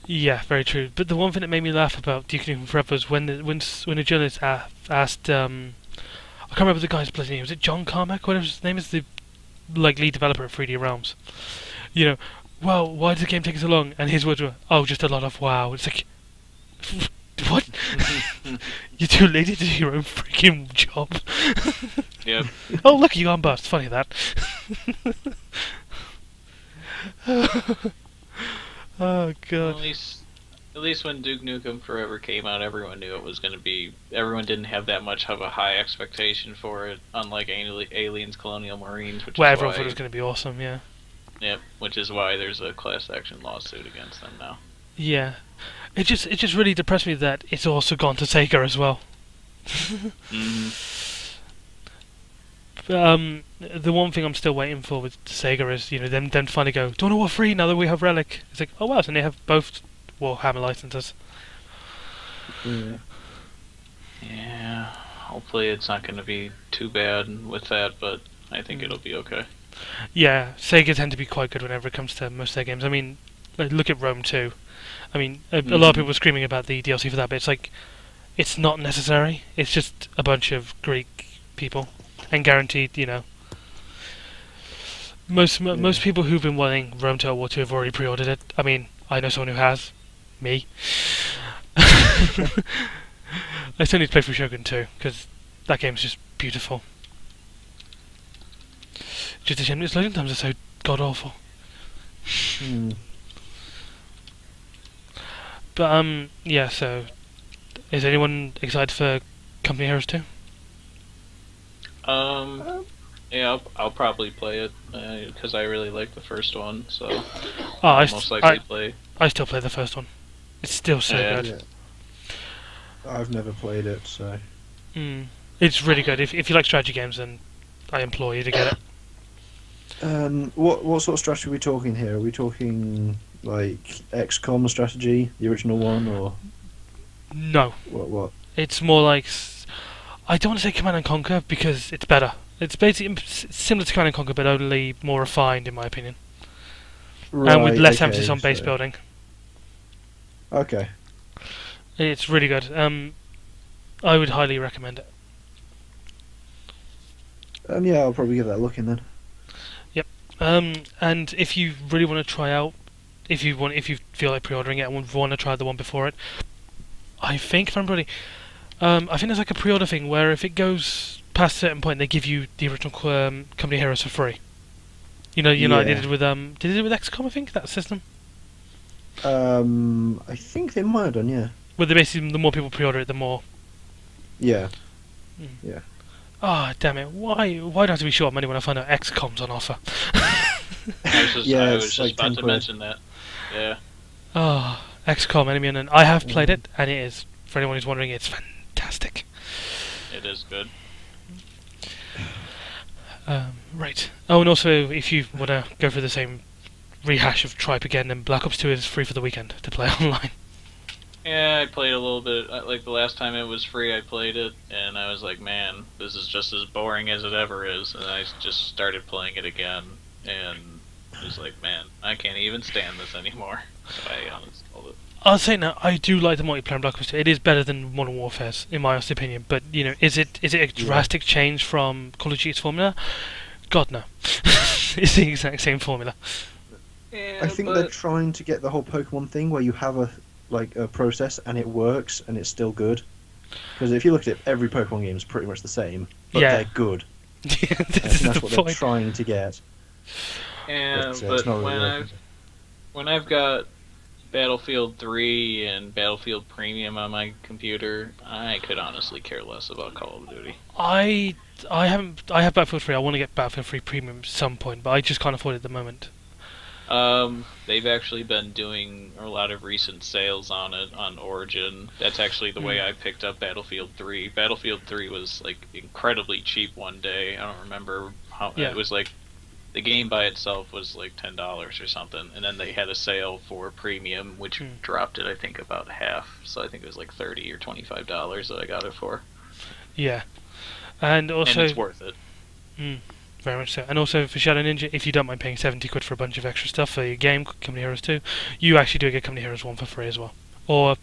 Yeah, very true. But the one thing that made me laugh about Duke Nukem Forever was when the journalist asked, I can't remember the guy's bloody name. Was it John Carmack? Whatever his name is, the lead developer at 3D Realms. You know, well, why did the game take so long? And his words were, "Oh, just a lot of WoW." It's like, what? You're too lazy to do your own freaking job. Yep. Oh, look, you got bust. Funny that. Oh god. At least when Duke Nukem Forever came out, everyone knew it was going to be. Everyone didn't have that much of a high expectation for it, unlike Aliens Colonial Marines, which Well, is everyone why, thought it was going to be awesome. Yeah. Yep, which is why there's a class action lawsuit against them now. Yeah. It just really depressed me that it's also gone to Sega as well. The one thing I'm still waiting for with Sega is, you know, them to finally go, Dawn of War 3 now that we have Relic. It's like, oh wow, so they have both Warhammer licenses. yeah. Yeah, hopefully it's not going to be too bad with that, but I think it'll be okay. Yeah, Sega tend to be quite good whenever it comes to most of their games. I mean, like, look at Rome 2. I mean, a lot of people were screaming about the DLC for that, but it's like, it's not necessary. It's just a bunch of Greek people, and guaranteed, you know, most people who've been wanting Rome Total War 2 have already pre-ordered it. I mean, I know someone who has. Me. I still need to play through Shogun 2 because that game's just beautiful. Just a shame its loading times are so god awful. But yeah. So, is anyone excited for Company Heroes 2? Yeah, I'll probably play it because I really like the first one. So I most likely play. I still play the first one. It's still so good. Yeah. I've never played it, so. It's really good. If you like strategy games, then I implore you to get it. What sort of strategy are we talking here? Are we talking like XCOM strategy, the original one, or No. what? It's more like I don't want to say Command and Conquer because it's better. It's basically similar to Command and Conquer, but only more refined, in my opinion, and with less emphasis on base building. Okay. It's really good. I would highly recommend it. Yeah, I'll probably give that a look in then. And if you really want to try out, if you feel like pre-ordering it and want to try the one before it, I think if I'm ready, I think there's like a pre-order thing where if it goes past a certain point, they give you the original Company Heroes for free. You know, Yeah. they did it with XCOM, I think, that system. I think they might have done, yeah. Where they basically, the more people pre-order it, the more. Yeah. Ah, damn it! Why do I have to be short of money when I find out XCOM's on offer? I was just, Yeah, I it's was just like about 10 to quid. mention that. Yeah. Oh, XCOM Enemy Unknown. I have played it, and it is, for anyone who's wondering, it's fantastic. It is good. Right. Oh, and also, if you want to go for the same rehash of Tripe again, then Black Ops 2 is free for the weekend to play online. Yeah, I played a little bit. Like the last time it was free, I played it, and I was like, man, this is just as boring as it ever is. And I just started playing it again, and was like, man, I can't even stand this anymore. So I uninstalled it. I'll say now, I do like the multiplayer in Black Ops 2. It is better than Modern Warfare's, in my honest opinion. But, you know, is it a drastic change from Call of Duty's formula? God, no. It's the exact same formula. Yeah, I think they're trying to get the whole Pokemon thing where you have a process and it works and it's still good. Because if you look at it, every Pokemon game is pretty much the same, but Yeah. they're good. This I think is that's the what point. they're trying to get. Yeah, it's but not really working. when I've got Battlefield 3 and Battlefield Premium on my computer, I could honestly care less about Call of Duty. I have Battlefield 3. I want to get Battlefield 3 Premium at some point, but I just can't afford it at the moment. They've actually been doing a lot of recent sales on it on Origin. That's actually the way I picked up Battlefield 3. Battlefield 3 was like incredibly cheap one day. I don't remember how it was like. The game by itself was like $10 or something, and then they had a sale for Premium, which dropped it, I think, about half. So I think it was like $30 or $25 that I got it for. Yeah, and also And it's worth it. Very much so. And also for Shadow Ninja, if you don't mind paying 70 quid for a bunch of extra stuff for your game, Company Heroes 2, you actually do get Company Heroes 1 for free as well. Or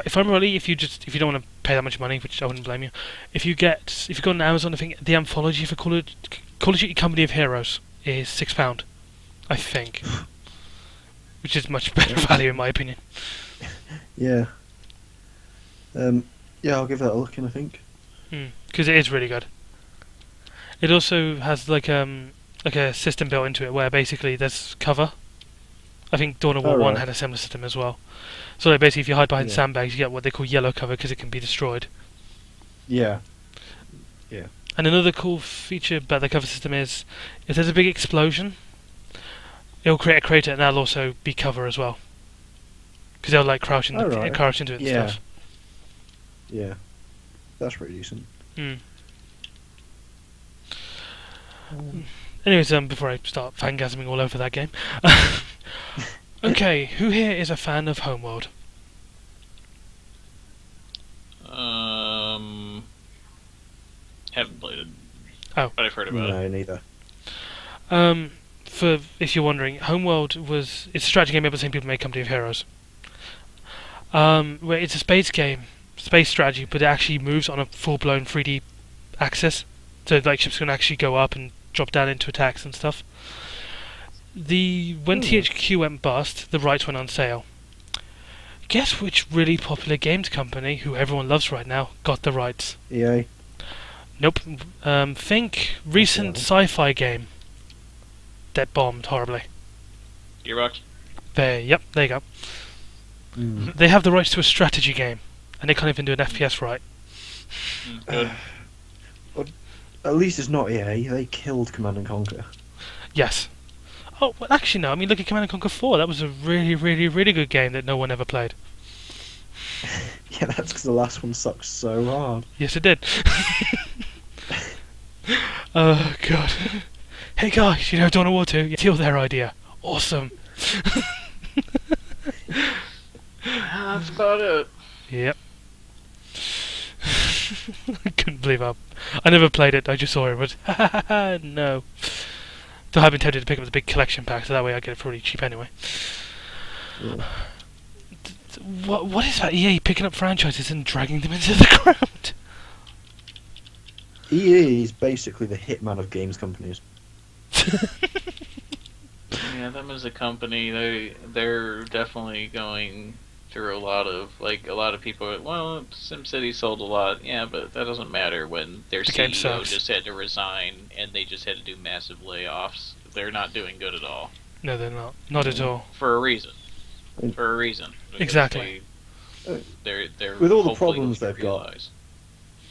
if I'm really, if you don't want to pay that much money, which I wouldn't blame you, if you go on Amazon, I think the anthology for Call of Duty Company of Heroes is £6, I think, which is much better value in my opinion. Yeah. Yeah, I'll give that a look in, I think. Because it is really good. It also has like a system built into it where basically there's cover. I think Dawn of War 1 had a similar system as well. So like basically if you hide behind sandbags, you get what they call yellow cover because it can be destroyed. Yeah. And another cool feature about the cover system is if there's a big explosion, it'll create a crater and that'll also be cover as well. Because they'll like crouch into it and stuff. Yeah. That's pretty decent. Anyways, before I start fangasming all over that game. Okay, who here is a fan of Homeworld? Haven't played it. Oh. But I've heard about it. No, neither. For if you're wondering, Homeworld it's a strategy game made by the same people who made Company of Heroes. Where it's a space game, space strategy, but it actually moves on a full-blown 3D axis. So like ships can actually go up and drop down into attacks and stuff. When THQ went bust, the rights went on sale. Guess which really popular games company, who everyone loves right now, got the rights? EA. Nope. Think recent sci-fi game that bombed horribly. Gearbox. There you go. Mm. They have the rights to a strategy game, and they can't even do an FPS right. Good. At least it's not EA. They killed Command and Conquer. Yes. Oh, well, actually no. I mean, look at Command & Conquer 4. That was a really, really, really good game that no one ever played. Yeah, that's because the last one sucked so hard. Yes, it did. Oh, God. Hey, guys, Dawn of War 2, you steal their idea. Awesome. That's about it. Yep. I couldn't believe I never played it. I just saw it, but no. So I've been tempted to pick up the big collection pack, so that way I get it pretty cheap anyway. Yeah. What is that EA picking up franchises and dragging them into the ground? EA is basically the hitman of games companies. Yeah, them as a company, they're definitely going through a lot of people are, well, SimCity sold a lot, yeah, but that doesn't matter when their The game CEO sucks. just had to resign and they just had to do massive layoffs. They're not doing good at all. No, they're not. Not at all. For a reason. Because Exactly. They're With all the hopefully problems going to they've got. realize.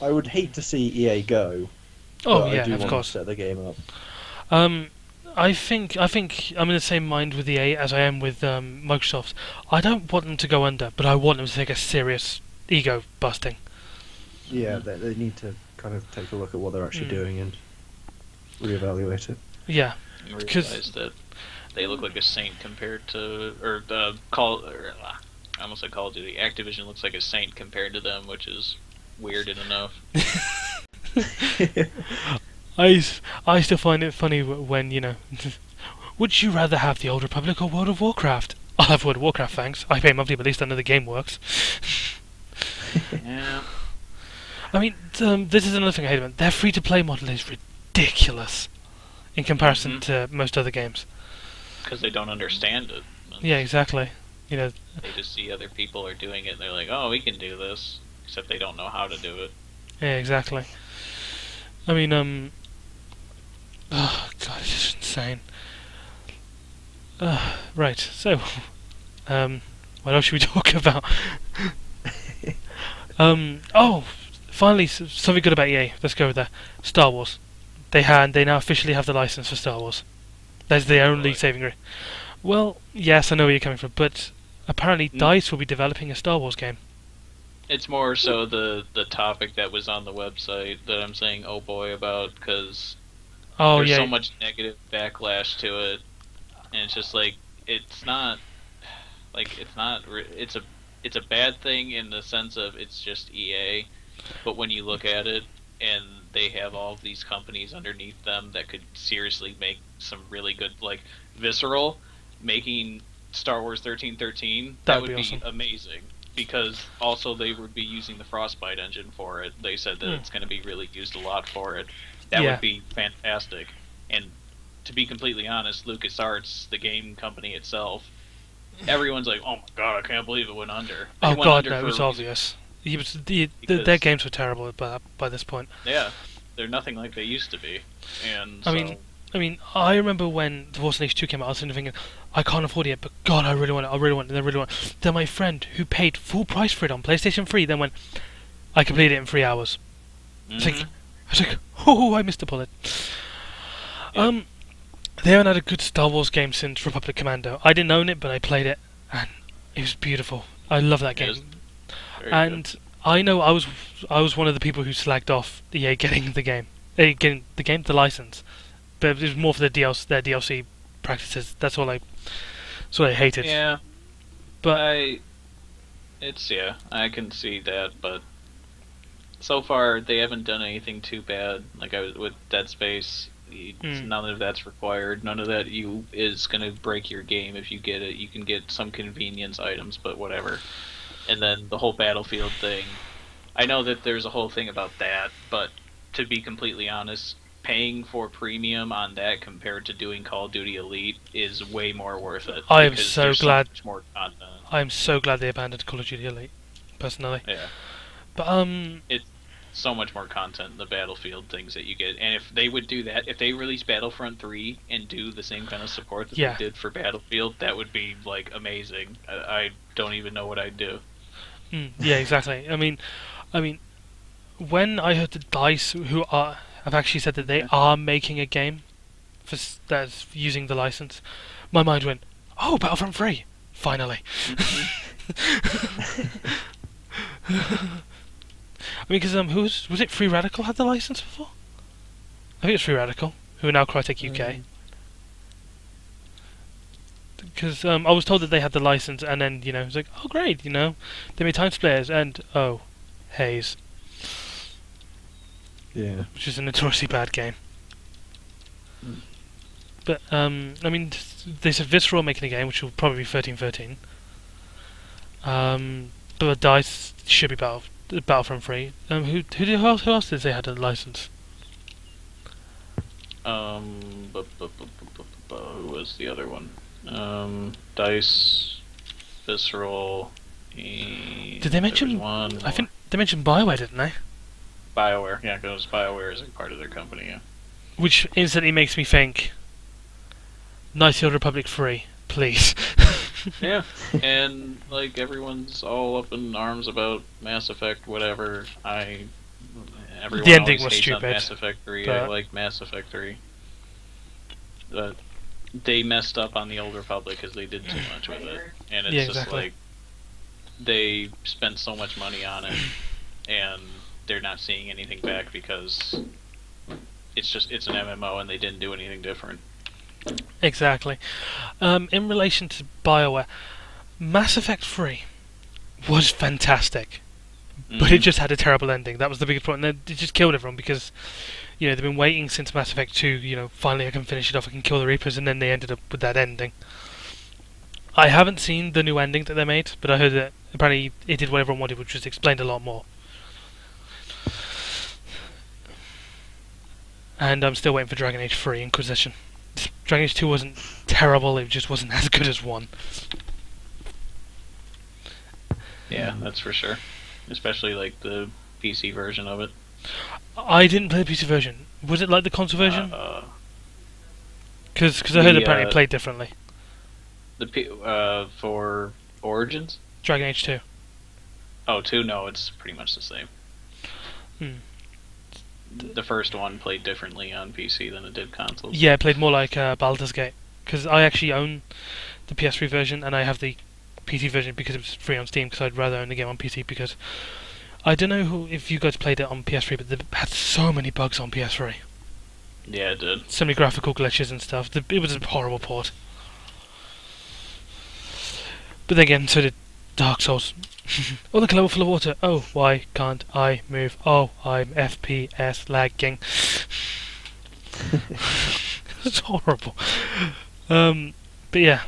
I would hate to see EA go. Oh but yeah, I do of want course. to set the game up. I think I'm in the same mind with EA as I am with Microsoft. I don't want them to go under, but I want them to take a serious ego busting. Yeah, they need to kind of take a look at what they're actually doing and reevaluate it. Yeah, And because realize that they look like a saint compared to, I almost said Call of Duty. Activision looks like a saint compared to them, which is weird in enough. I still find it funny when would you rather have the Old Republic or World of Warcraft? I'll have World of Warcraft, thanks. I pay monthly, but at least I know the game works. Yeah. I mean, this is another thing I hate about it. Their free-to-play model is ridiculous in comparison to most other games. Because they don't understand it. Yeah, exactly. They just see other people are doing it and they're like, oh, we can do this. Except they don't know how to do it. Yeah, exactly. I mean, oh god, it's just insane. Right, so, what else should we talk about? Oh, finally, something good about EA. Let's go with that. Star Wars. They now officially have the license for Star Wars. That's the only saving grace. Well, yes, I know where you're coming from, but apparently DICE will be developing a Star Wars game. It's more so the topic that was on the website that I'm saying oh boy about, because there's so much negative backlash to it, and it's just like it's a bad thing in the sense of it's just EA, but when you look at it and they have all of these companies underneath them that could seriously make some really good, like Visceral making Star Wars 1313, that would be awesome. amazing. Because also they would be using the Frostbite engine for it. They said that it's going to be really used a lot for it. That would be fantastic. And to be completely honest, LucasArts, the game company itself, everyone's like, "Oh my god, I can't believe it went under." Oh god, no, it was obvious. Their games were terrible by this point. Yeah, they're nothing like they used to be. And I mean, I remember when The Force Unleashed 2 came out, I was thinking, I can't afford it yet, but god, I really want it, and I really want it. Then my friend, who paid full price for it on PlayStation 3, then went, I completed it in 3 hours. I was like, oh, I missed a bullet. Yep. They haven't had a good Star Wars game since Republic Commando. I didn't own it, but I played it, and it was beautiful. I love that game. And I know I was one of the people who slagged off EA getting the license. But it was more for their DLC practices. That's what I hated. Yeah, but I can see that. But so far they haven't done anything too bad. Like with Dead Space, none of that's required. None of that is gonna break your game if you get it. You can get some convenience items, but whatever. And then the whole Battlefield thing. I know that there's a whole thing about that, but to be completely honest, paying for premium on that compared to doing Call of Duty Elite is way more worth it. I am because so there's glad- So much more content. I am so glad they abandoned Call of Duty Elite, personally. Yeah. But So much more content in the Battlefield things that you get, and if they would do that, if they release Battlefront 3 and do the same kind of support that Yeah. they did for Battlefield, that would be like amazing. I don't even know what I'd do. yeah, exactly. I mean, when I heard that DICE, who have actually said that they are making a game that's using the license, my mind went, "Oh, Battlefront 3, finally!" I mean, because was it Free Radical had the license before? I think it's Free Radical, who are now Crytek UK. Because I was told that they had the license, and then it was like, oh great, they made Time Splitters, and oh, Haze, Yeah. which is a notoriously bad game. But I mean, they said Visceral making a game, which will probably be 1313. But DICE should be Battlefront 3. Who else did they had a license? Who was the other one? DICE, Visceral. Did they mention? One I think they mentioned BioWare, didn't they? BioWare, yeah, because BioWare is a part of their company, yeah. Which instantly makes me think, Knights of the Old Republic 3, please. Yeah, and like everyone's all up in arms about Mass Effect, whatever. Everyone The ending always was hates on stupid, Mass Effect 3. but- I like Mass Effect 3. But they messed up on the Old Republic because they did too much with it, and it's Yeah, just exactly. like they spent so much money on it, and they're not seeing anything back because it's an MMO and they didn't do anything different. Exactly. In relation to BioWare, Mass Effect 3 was fantastic, but it Mhm. just had a terrible ending. That was the biggest problem. It just killed everyone because, they've been waiting since Mass Effect 2, finally I can finish it off, I can kill the Reapers, and then they ended up with that ending. I haven't seen the new ending that they made, but I heard that apparently it did what everyone wanted, which was explained a lot more. And I'm still waiting for Dragon Age 3 Inquisition. Dragon Age 2 wasn't terrible, it just wasn't as good as 1. Yeah, that's for sure. Especially like the PC version of it. I didn't play the PC version. Was it like the console version? Because I heard the, apparently it played differently. For Origins? Dragon Age 2. Oh, 2, no, it's pretty much the same. Hmm. The first one played differently on PC than it did consoles. Yeah, it played more like Baldur's Gate. Because I actually own the PS3 version and I have the PC version because it was free on Steam, because I'd rather own the game on PC, because I don't know if you guys played it on PS3, but it had so many bugs on PS3. Yeah, it did. So many graphical glitches and stuff. It was a horrible port. But then again, so did Dark Souls. Oh, look, a level full of water. Oh, why can't I move? Oh, I'm FPS lagging. It's horrible. But yeah.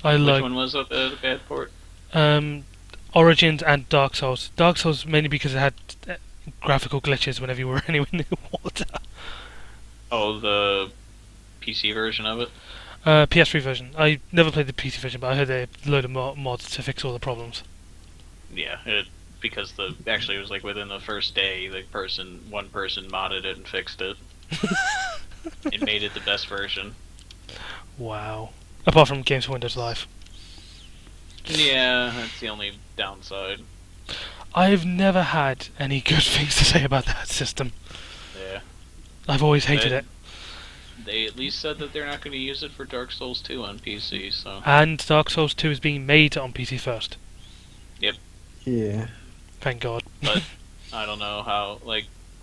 Which one was a bad port? Origins and Dark Souls. Dark Souls mainly because it had graphical glitches whenever you were anywhere near water. Oh, the PC version of it? PS3 version. I never played the PC version, but I heard they had a load of mods to fix all the problems. Yeah, because actually it was like within the first day, one person modded it and fixed it. It made it the best version. Wow. Apart from Games for Windows Live. Yeah, that's the only downside. I've never had any good things to say about that system. Yeah. I've always hated it. They at least said that they're not going to use it for Dark Souls 2 on PC, so... And Dark Souls 2 is being made on PC first. Yep. Yeah. Thank God. But I don't know how,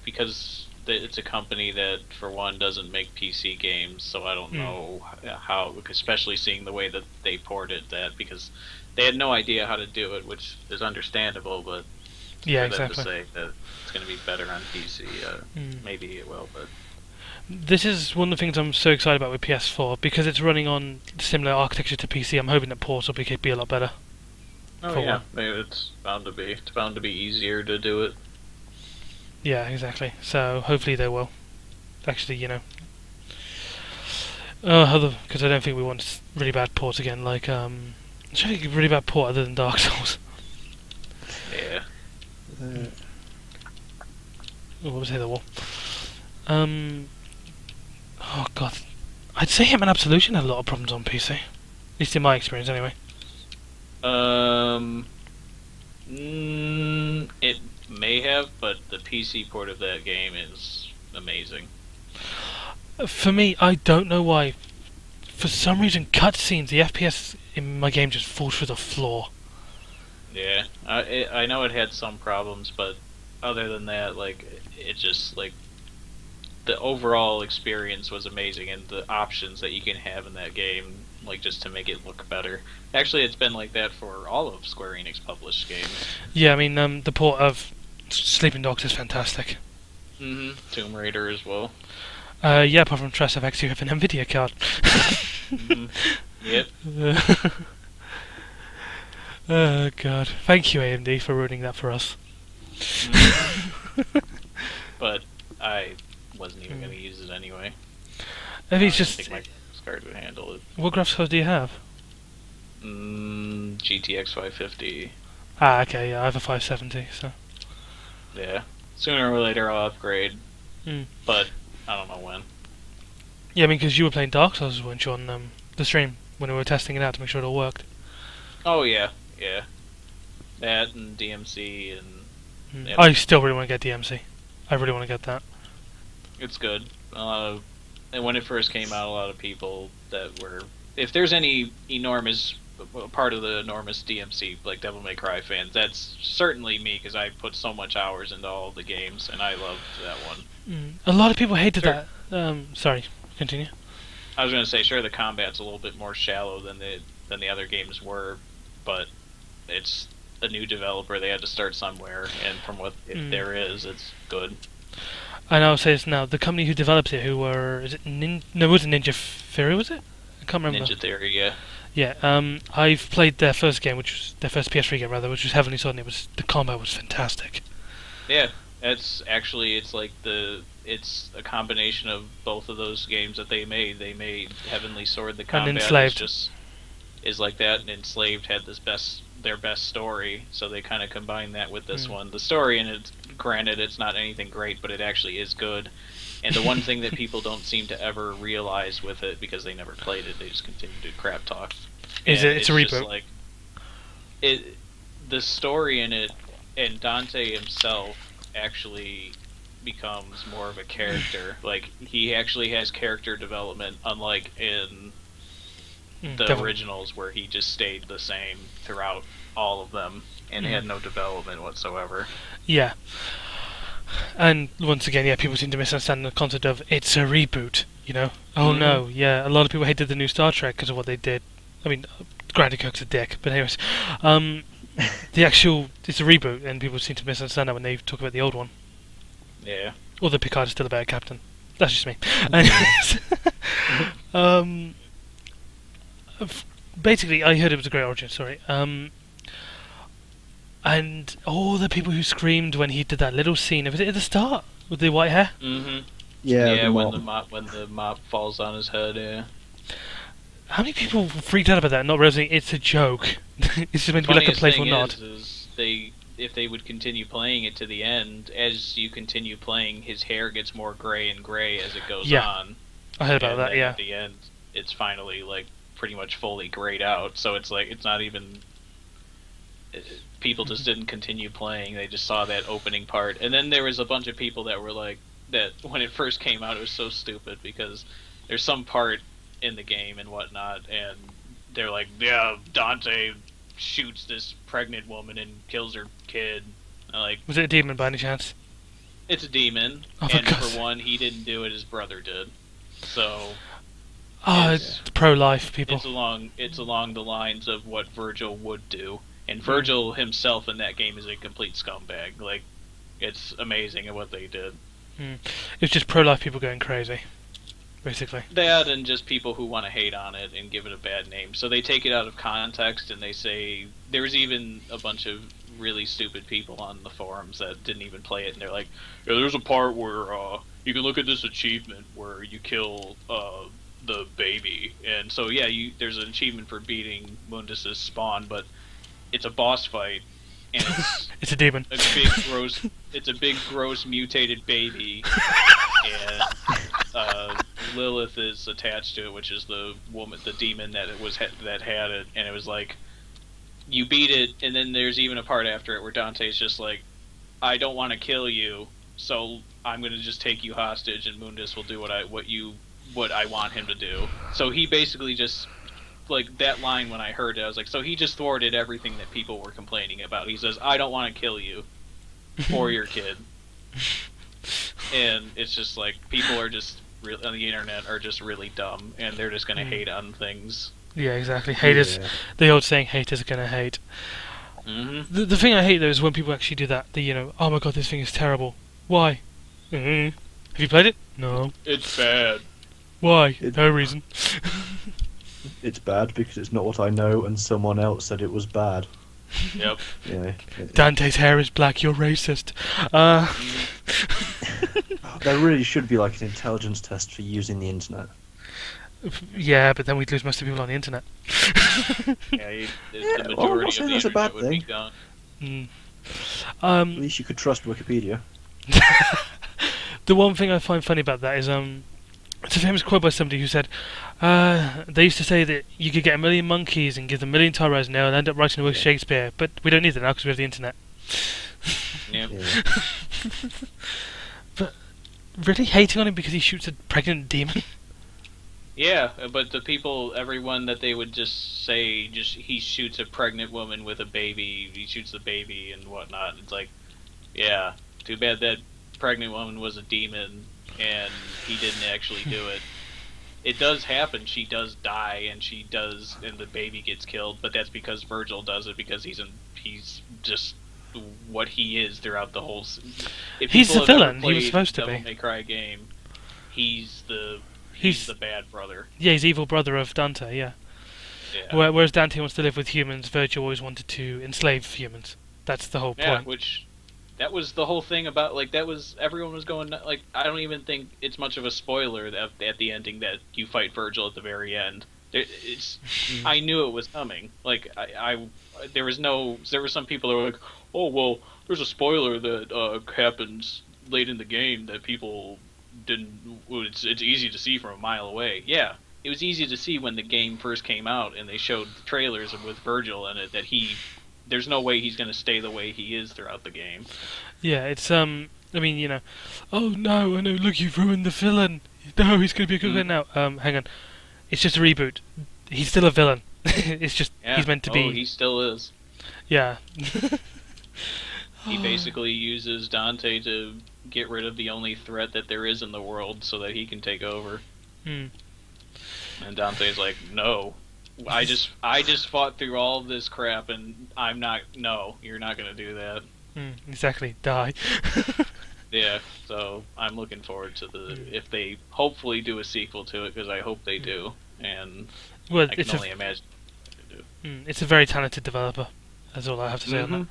because it's a company that, for one, doesn't make PC games, so I don't know how, especially seeing the way that they ported that, because they had no idea how to do it, which is understandable, but Yeah, for them exactly. to say that it's going to be better on PC, maybe it will, but... This is one of the things I'm so excited about with PS4, because it's running on similar architecture to PC. I'm hoping that ports will be a lot better. Oh For yeah, one. maybe it's bound to be. It's bound to be easier to do it. Yeah, exactly. So hopefully they will. Actually, you know. Because I don't think we want really bad ports again. Like, I'm trying to think of a really bad port other than Dark Souls. Yeah. Oh, what was the wall? Oh god, I'd say Hitman Absolution had a lot of problems on PC. At least in my experience, anyway. It may have, but the PC port of that game is amazing. For me, I don't know why. For some reason, cutscenes, the FPS in my game just falls through the floor. Yeah, I know it had some problems, but other than that, like, it just, like, the overall experience was amazing, and the options that you can have in that game, like, just to make it look better. Actually, it's been like that for all of Square Enix published games. Yeah, I mean, the port of Sleeping Dogs is fantastic. Tomb Raider as well. Yeah, apart from Tress FX, you have an Nvidia card. Yep. Oh god. Thank you, AMD, for ruining that for us. But I wasn't even going to use it anyway. I think it's I just... think my graphics card would handle it. What graphics card do you have? GTX 550. Ah, okay, yeah, I have a 570, so... Yeah. Sooner or later I'll upgrade, Mm. but I don't know when. Yeah, I mean, because you were playing Dark Souls, weren't you, on the stream, when we were testing it out to make sure it all worked. Oh yeah, yeah. That and DMC and... Yep. I still really want to get DMC. I really want to get that. It's good. And when it first came out, a lot of people that were... If there's any enormous... part of the enormous DMC, like Devil May Cry fans, that's certainly me, because I put so much hours into all the games, and I loved that one. A lot of people hated Sure. that. Sorry, continue. I was going to say, sure, the combat's a little bit more shallow than the other games were, but it's a new developer, they had to start somewhere, and from what there is, it's good. And I'll say this now, the company who developed it, who were... Is it No, it wasn't Ninja Theory, was it? I can't remember. Ninja Theory, yeah. Yeah, I've played their first game, which was their first PS3 game rather, which was Heavenly Sword, and the combat was fantastic. Yeah, it's like it's a combination of both of those games that they made. They made Heavenly Sword, the combat Enslaved. is like that, and Enslaved had their best story, so they kind of combined that with this one. The story, and it's granted it's not anything great, but it actually is good. And the one thing that people don't seem to ever realize with it, because they never played it, they just continue to crap talk. It's a reboot. Just like, the story in it, and Dante himself actually becomes more of a character. Like, he actually has character development, unlike in the originals, where he just stayed the same throughout all of them and had no development whatsoever. Yeah. And once again, yeah, people seem to misunderstand the concept of it's a reboot, you know? Oh no, yeah, a lot of people hated the new Star Trek because of what they did. I mean, granted, Kirk's a dick, but anyways. The actual, it's a reboot, and people seem to misunderstand that when they talk about the old one. Yeah. Or the Picard is still a better captain. That's just me. Anyways. Basically, I heard it was a great origin story. And all the people who screamed when he did that little scene, was it at the start with the white hair? Yeah, when the mop falls on his head. Yeah. How many people freaked out about that, not realizing it's a joke? It's just meant to be like a playful nod. If they would continue playing it to the end, as you continue playing, his hair gets more gray and gray as it goes on. I heard about that. Yeah. At the end, it's finally like pretty much fully grayed out. So it's like it's not even. People just didn't continue playing. They just saw that opening part, and then there was a bunch of people that were like that when it first came out. It was so stupid because there's some part in the game and whatnot, and they're like, "Yeah, Dante shoots this pregnant woman and kills her kid." Like, was it a demon by any chance? It's a demon, and for one, he didn't do it; his brother did. So, it's pro-life people. It's along the lines of what Virgil would do. And Virgil himself in that game is a complete scumbag. Like, it's amazing at what they did. It's just pro-life people going crazy, basically. That and just people who want to hate on it and give it a bad name. So they take it out of context and they say... There was even a bunch of really stupid people on the forums that didn't even play it, and they're like, yeah, there's a part where you can look at this achievement where you kill the baby, and so yeah, there's an achievement for beating Mundus's spawn, but it's a boss fight, and it's It's a demon. It's a big gross mutated baby, and Lilith is attached to it, which is the demon that that had it, and it was like, you beat it, and then there's even a part after it where Dante's just like, I don't want to kill you, so I'm gonna just take you hostage, and Mundus will do what I want him to do. So he basically just, like, that line when I heard it, I was like, so he just thwarted everything that people were complaining about. He says, I don't want to kill you or your kid. And it's just like, people are just on the internet are just really dumb, and they're just gonna hate on things. Yeah, exactly. Haters. The old saying, haters are gonna hate. The thing I hate though is when people actually do that. Oh my god, this thing is terrible. Why? Have you played it? No. It's bad. Why? No reason. It's bad because it's not what I know, and someone else said it was bad. Yep. Yeah. Dante's hair is black. You're racist. There really should be like an intelligence test for using the internet. Yeah, but then we'd lose most of the people on the internet. Yeah, the majority of the that's a bad internet would be thing. gone. At least you could trust Wikipedia. The one thing I find funny about that is it's a famous quote by somebody who said they used to say that you could get a million monkeys and give them a million typewriters and they'll end up writing a work of Shakespeare, but we don't need that now because we have the internet. Yep. Yeah. But really hating on him because he shoots a pregnant demon? Yeah, but everyone that they would just say, he shoots a pregnant woman with a baby, he shoots the baby and whatnot. It's like, yeah, too bad that pregnant woman was a demon and he didn't actually do it. It does happen, she does die, and the baby gets killed, but that's because Virgil does it, because he's just what he is throughout the whole. He's the villain. He was supposed to be. Devil May Cry game. He's the bad brother. Yeah, he's evil brother of Dante. Yeah. Yeah. Whereas Dante wants to live with humans, Virgil always wanted to enslave humans. That's the whole point. Which that was the whole thing about, like, everyone was going, like, I don't even think it's much of a spoiler at the ending that you fight Virgil at the very end. I knew it was coming. Like, there were some people that were like, oh, well, there's a spoiler that happens late in the game that people didn't. It's easy to see from a mile away. Yeah, it was easy to see when the game first came out and they showed the trailers with Virgil in it that there's no way he's going to stay the way he is throughout the game. Yeah, it's I mean, oh no, look, you've ruined the villain. No, he's going to be a good villain now. Hang on, it's just a reboot. He's still a villain. It's just he's meant to be. He still is. Yeah. He basically uses Dante to get rid of the only threat that there is in the world so that he can take over. And Dante's like, no. I just fought through all of this crap and you're not gonna do that. Exactly. Die. Yeah, so I'm looking forward to if they hopefully do a sequel to it, because I hope they do, and I can only imagine what they do. It's a very talented developer. That's all I have to say on that.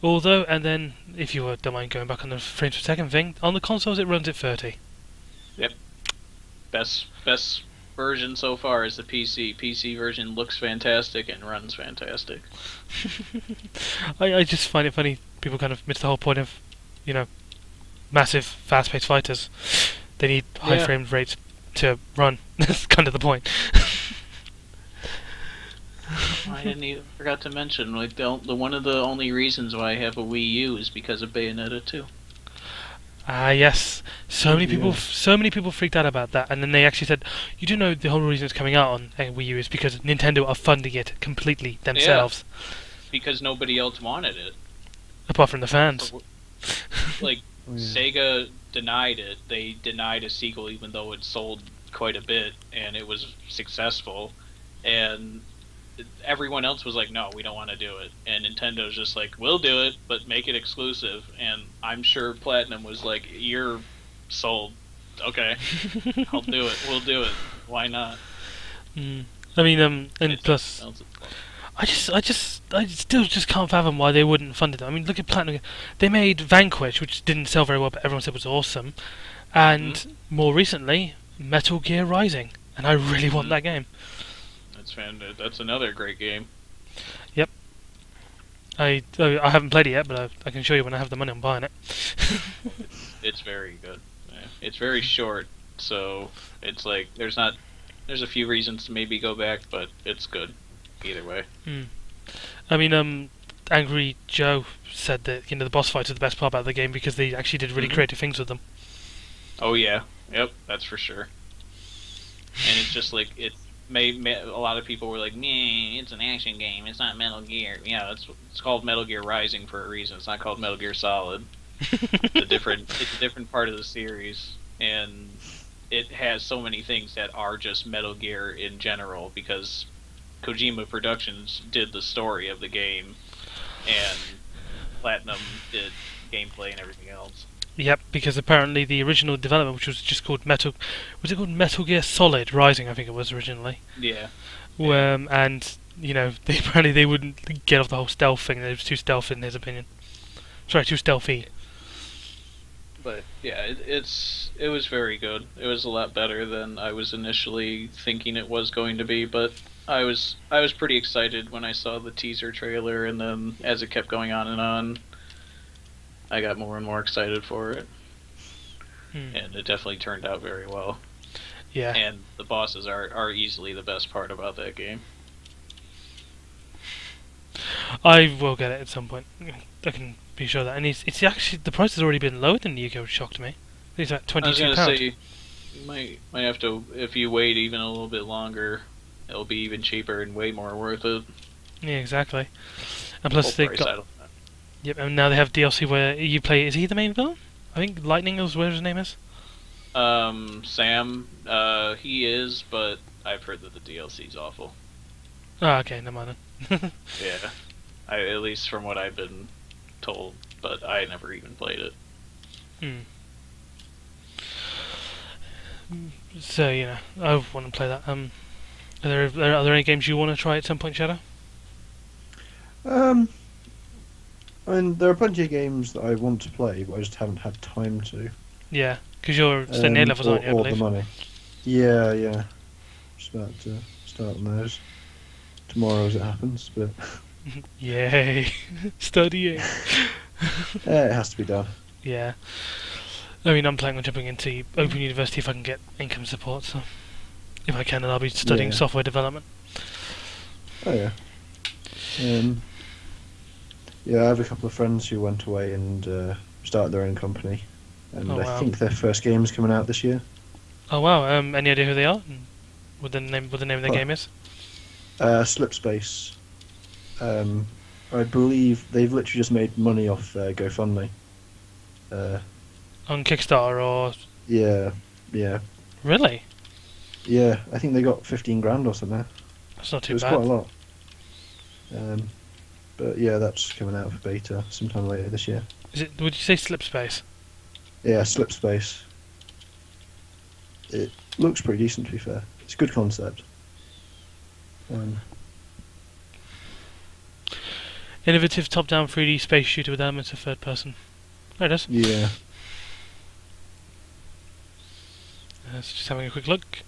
Although, and then, if you don't mind going back on the frames per second thing, on the consoles it runs at 30. Yep. Best version so far is the PC. PC version looks fantastic and runs fantastic. I just find it funny, people kind of miss the whole point of, massive, fast-paced fighters. They need high frame rates to run. That's kind of the point. I didn't even forgot to mention, like, one of the only reasons why I have a Wii U is because of Bayonetta 2. Ah, yes. So many people freaked out about that, and then they actually said, you do know the whole reason it's coming out on Wii U is because Nintendo are funding it completely themselves. Yeah, because nobody else wanted it. Apart from the fans. Like, Sega denied it. They denied a sequel even though it sold quite a bit, and it was successful. And everyone else was like, no, we don't want to do it. And Nintendo's just like, we'll do it, but make it exclusive. And I'm sure Platinum was like, you're sold. Okay, I'll do it. We'll do it. Why not? I mean, and plus, I still just can't fathom why they wouldn't fund it. I mean, look at Platinum. They made Vanquish, which didn't sell very well, but everyone said was awesome. And more recently, Metal Gear Rising, and I really want that game. That's another great game. Yep. I haven't played it yet, but I can show you when I have the money. I'm buying it. It's very good. Yeah. It's very short, so it's like there's a few reasons to maybe go back, but it's good either way. I mean, Angry Joe said that the boss fights are the best part about the game because they actually did really creative things with them. Oh yeah, yep, that's for sure. And it's just like it a lot of people were like, "Meh, it's an action game. It's not Metal Gear." Yeah, it's called Metal Gear Rising for a reason. It's not called Metal Gear Solid. It's a different part of the series, and it has so many things that are just Metal Gear in general because Kojima Productions did the story of the game, and Platinum did gameplay and everything else. Yep, because apparently the original development, which was just called Metal Gear Solid Rising, I think it was originally. Yeah. And they wouldn't get off the whole stealth thing. It was too stealthy in his opinion. Sorry, too stealthy. But yeah, it was very good. It was a lot better than I was initially thinking it was going to be, but I was pretty excited when I saw the teaser trailer, and then as it kept going on, I got more and more excited for it. And it definitely turned out very well. Yeah. And the bosses are easily the best part about that game. I will get it at some point. I can be sure of that. And it's actually the price has already been lower than Yu-Gi-Oh! Which shocked me. It's like £22. I was gonna say you might have to, if you wait even a little bit longer, it'll be even cheaper and way more worth it. Yeah, exactly. And plus they price, I got. don't know. Yep, and now they have DLC where you play. Is he the main villain? I think Lightning is whatever his name is. Sam, he is, but I've heard that the DLC's awful. Oh, okay, never mind then. Yeah, at least from what I've been told, but I never even played it. So I want to play that. Are there any games you want to try at some point, Shadow? I mean, there are plenty of games that I want to play, but I just haven't had time to. Yeah, because you're studying A levels, aren't you? I Or believe. the money. Yeah. Just about to start on those tomorrow, as it happens. But Yay, studying. it has to be done. Yeah. I mean, I'm planning on jumping into Open University if I can get income support. So, if I can, then I'll be studying software development. Oh yeah. Yeah, I have a couple of friends who went away and started their own company, and I think their first game is coming out this year. Oh wow! Any idea who they are? And what the name of their game is? Slipspace. I believe they've literally just made money off GoFundMe. On Kickstarter or? Yeah. Really? Yeah, I think they got 15 grand or something. That's not too It was bad. quite a lot. But yeah, that's coming out for beta sometime later this year. Is it? Would you say Slipspace? Yeah, Slipspace. It looks pretty decent, to be fair. It's a good concept. Innovative top-down 3D space shooter with elements of third person. There it is. Yeah. So just having a quick look.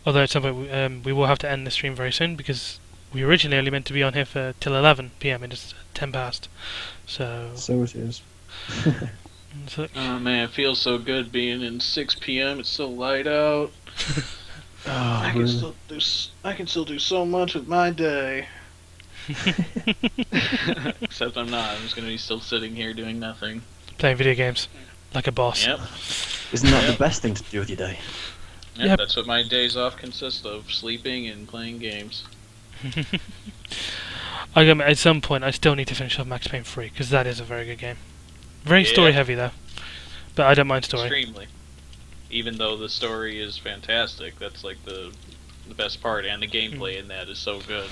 Although at some point we will have to end the stream very soon because we originally only meant to be on here for till 11 PM and it's 10 past. So it is. Oh man, it feels so good being in 6 PM. It's so light out. I can still do so much with my day. Except I'm not. I'm just gonna be still sitting here doing nothing. Playing video games like a boss. Yep. Isn't that the best thing to do with your day? Yep. That's what my days off consist of: sleeping and playing games. At some point I still need to finish off Max Payne 3 because that is a very good game. Very story heavy though, but I don't mind story. Extremely. Even though the story is fantastic, that's like the best part, and the gameplay in that is so good.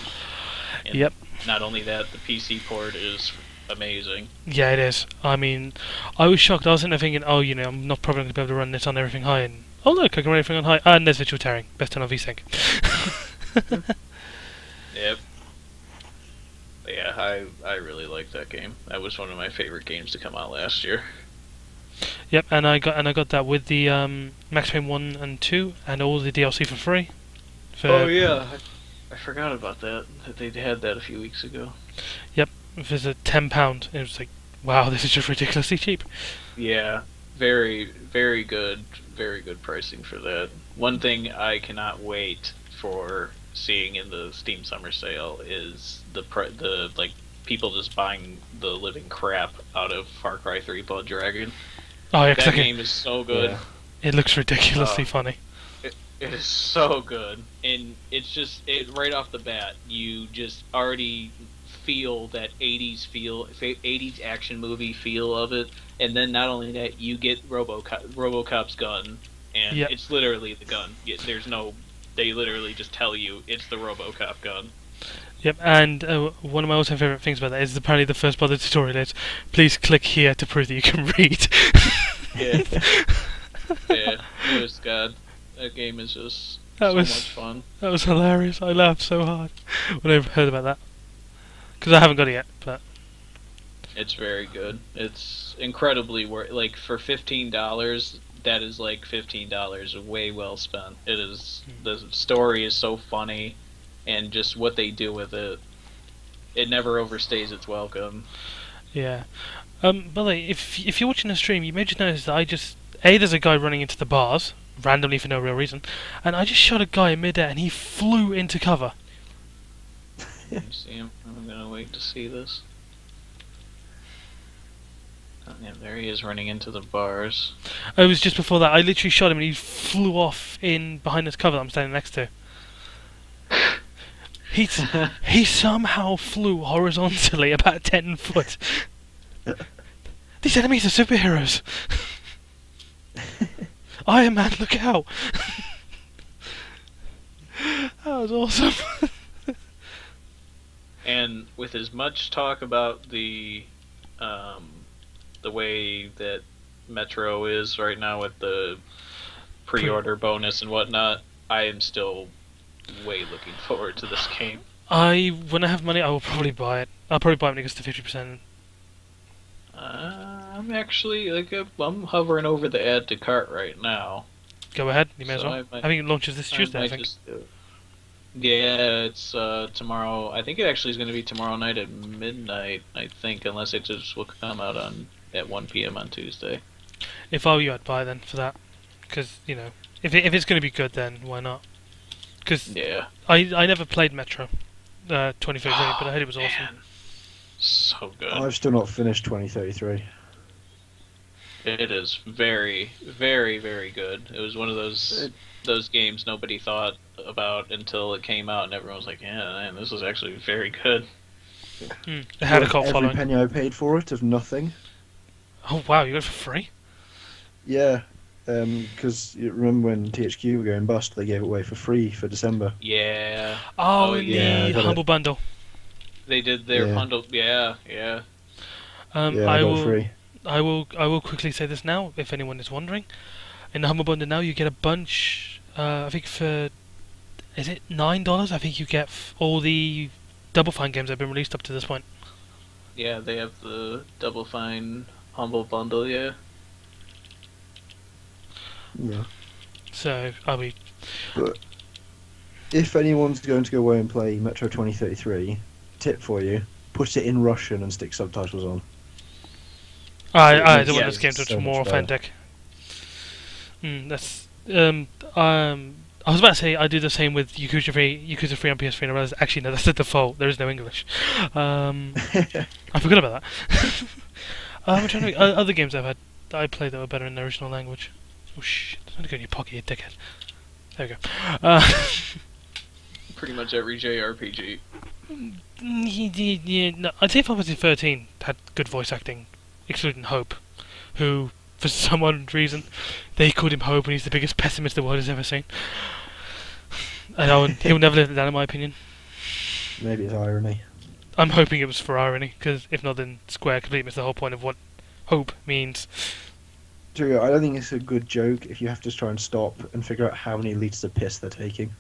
And Yep. Not only that, the PC port is amazing. Yeah, it is. I mean, I was shocked. I was sitting there thinking, oh, I'm not probably going to be able to run this on everything high. And oh look, I can run everything on high. And there's virtual tearing. Best done on VSync. Yep. Yeah, I really liked that game. That was one of my favorite games to come out last year. Yep, and I got that with the Max Payne 1 and 2 and all the DLC for free. Oh yeah, I forgot about that. That they had that a few weeks ago. Yep, it was £10. It was like, wow, this is just ridiculously cheap. Yeah, very very good pricing for that. One thing I cannot wait for seeing in the Steam Summer Sale is the like people just buying the living crap out of Far Cry 3 Blood Dragon. Oh yeah, That game is so good. Yeah. it looks ridiculously funny. It is so good, and it's just right off the bat, you just already feel that 80s action movie feel of it, and then not only that, you get RoboCop's gun, and Yep. it's literally the gun. They literally just tell you it's the RoboCop gun. Yep, and one of my all-time favorite things about that is apparently the first part of the tutorial is, please click here to prove that you can read. Yeah, yeah, it was God. That game is just That so was- much fun. That was hilarious. I laughed so hard when I heard about that. Because I haven't got it yet, but It's very good. It's incredibly like for $15. That is like $15 way well spent. It is. The story is so funny, and just what they do with it, it never overstays its welcome. yeah. By the way, if you're watching the stream, you may just notice that there's a guy running into the bars randomly for no real reason, and I just shot a guy in midair and he flew into cover. You see him? I'm gonna wait to see this. Oh, yeah, there he is running into the bars. It was just before that. I literally shot him and he flew off in behind this cover that I'm standing next to. He somehow flew horizontally about 10 foot. These enemies are superheroes. Iron Man, look out! That was awesome. And with as much talk about the way that Metro is right now with the pre-order bonus and whatnot, I am still way looking forward to this game. When I have money, I will probably buy it. I'll probably buy it when it goes to 50%. I'm actually I'm hovering over the add to cart right now. Go ahead, you may as So well. I I think it launches this Tuesday, I might think. just do it. Yeah, it's tomorrow. I think it actually is going to be tomorrow night at midnight. I think, unless it just will come out at 1 p.m. on Tuesday. If I were you, I'd buy then for that. Because, you know, if it's going to be good, then why not? Because Yeah. I never played Metro 2033, but I heard it was awesome. Man. So good. I've still not finished 2033. It is very, very, very good. It was one of those games nobody thought about until it came out, and everyone was like, "Yeah, man, this is actually very good." It had a Worth cult every following. penny I paid for it of nothing. Oh wow, you got it for free? Yeah, because you remember when THQ were going bust, they gave it away for free for December. Yeah. Oh, Oh, in yeah, I the got Humble Bundle. They did their Yeah. bundle. Yeah, yeah. Yeah, I I got will. it free. I will quickly say this now, if anyone is wondering. In the Humble Bundle now, you get a bunch. I think for is it $9? I think you get all the Double Fine games that have been released up to this point. Yeah, they have the Double Fine Humble Bundle, yeah. Yeah. So I'll be. But if anyone's going to go away and play Metro 2033, tip for you: put it in Russian and stick subtitles on. I don't Yeah, want this game to so be more much better. authentic. That's I was about to say I do the same with Yakuza 3 on PS3, and I realized actually no, that's the default. There is no English. I forgot about that. I'm trying to think, other games I've had that I played that were better in the original language. Oh shit! It's gonna go in your pocket, you dickhead. There we go. Pretty much every JRPG. Yeah, no, I'd say Final Fantasy 13 had good voice acting, excluding Hope, who, for some odd reason, they called him Hope, and he's the biggest pessimist the world has ever seen. And he'll never live it down, in my opinion. Maybe it's irony. I'm hoping it was for irony, because if not, then Square completely missed the whole point of what Hope means. True, I don't think it's a good joke if you have to try and stop and figure out how many litres of piss they're taking.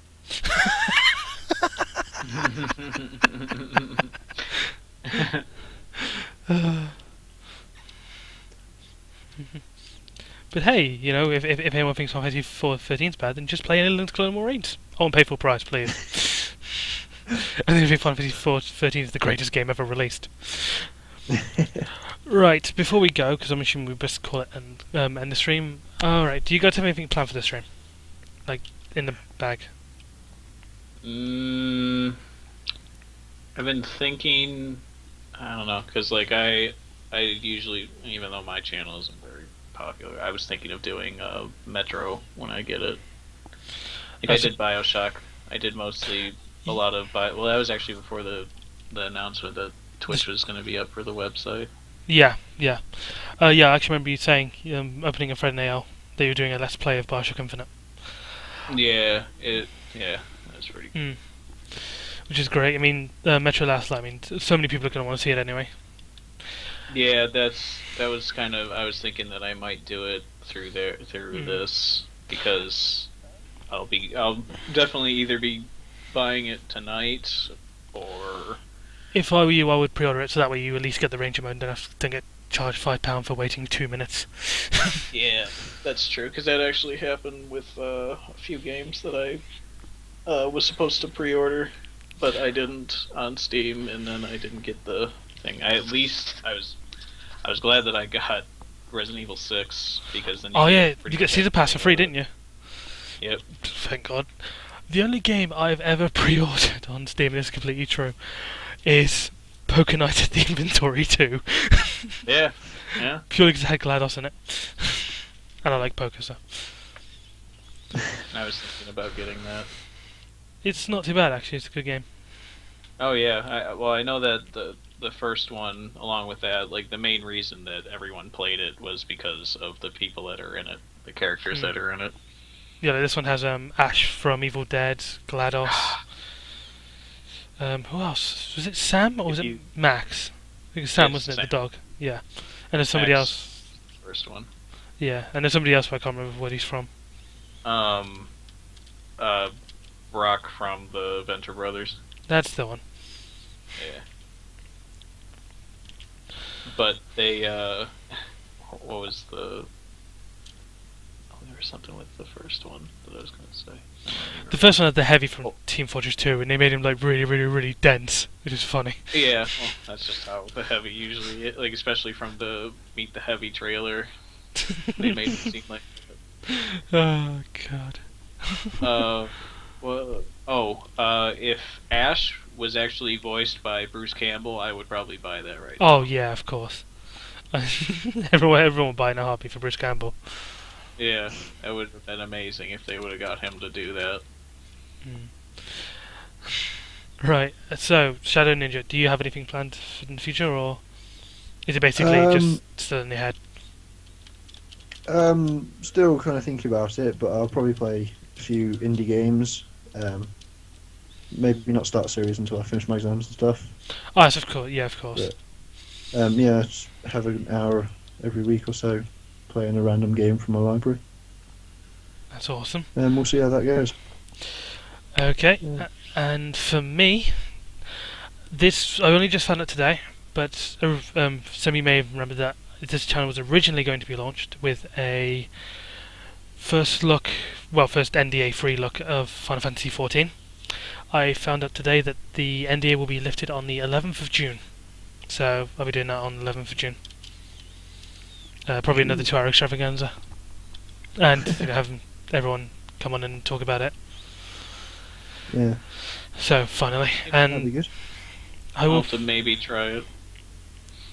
But hey, you know, if anyone thinks Final Fantasy 13 is bad, then just play Endless Clone Marines. I won't pay full price, please. I think Final Fantasy 13 is the greatest game ever released. Right, before we go, because I'm assuming we best call it and end the stream. Alright, do you guys have anything planned for the stream? Like, in the bag? I've been thinking, I don't know, because like I usually, even though my channel isn't very popular, I was thinking of doing Metro when I get it. Like I did BioShock. I did mostly a lot of well, that was actually before the announcement that Twitch was going to be up for the website. Yeah. Yeah, I actually remember you saying, opening a thread in AL, that you were doing a Let's Play of BioShock Infinite. Yeah, that's pretty. Which is great. I mean, Metro Last Light. I mean, so many people are going to want to see it anyway. Yeah, that was kind of. I was thinking that I might do it through this because I'll definitely either be buying it tonight or. If I were you, I would pre-order it so that way you at least get the Ranger mode and don't have to get charged £5 for waiting 2 minutes. Yeah, that's true, because that actually happened with a few games that I was supposed to pre-order, but I didn't on Steam, and then I didn't get the thing. I was glad that I got Resident Evil 6 because then you got Season Pass for free, didn't you? Yep. Thank God. The only game I've ever pre-ordered on Steam, and this is completely true, is Poker Night at the Inventory 2. Yeah. Purely because it had GLaDOS in it. And I like poker, so. I was thinking about getting that. It's not too bad, actually. It's a good game. Oh yeah, I know that the first one, along with that, like the main reason that everyone played it was because of the people that are in it, the characters that are in it. Yeah, this one has Ash from Evil Dead, GLaDOS. Who else? Was it Sam or was it Max? I think it was Sam, wasn't it? The dog. Yeah. And there's somebody else. First one. Yeah, and there's somebody else, but I can't remember what he's from. Brock from the Venture Brothers. That's the one. Yeah. But they, what was the... Oh, there was something with the first one that I was going to say. The first one had the Heavy from Team Fortress 2, and they made him like really, really, really dense, which is funny. Yeah, well, that's just how the Heavy usually, like especially from the Meet the Heavy trailer, they made it seem like. Oh God. If Ash was actually voiced by Bruce Campbell, I would probably buy that right now. Oh yeah, of course. everyone would buy in a heartbeat for Bruce Campbell. Yeah, that would have been amazing if they would have got him to do that. Right, so Shadow Ninja, do you have anything planned in the future, or is it basically just still in your head? Still kind of thinking about it, but I'll probably play a few indie games. Maybe not start a series until I finish my exams and stuff. Oh, yes, of course. Yeah, of course. But, just have an hour every week or so playing a random game from my library. That's awesome. And we'll see how that goes. Okay, and for me, I only just found out today, but some of you may have remembered that this channel was originally going to be launched with a first NDA-free look of Final Fantasy XIV. I found out today that the NDA will be lifted on the 11th of June, so I'll be doing that on the 11th of June. Probably another 2-hour extravaganza, and having everyone come on and talk about it. Yeah. So finally, that'd be good. I will to maybe try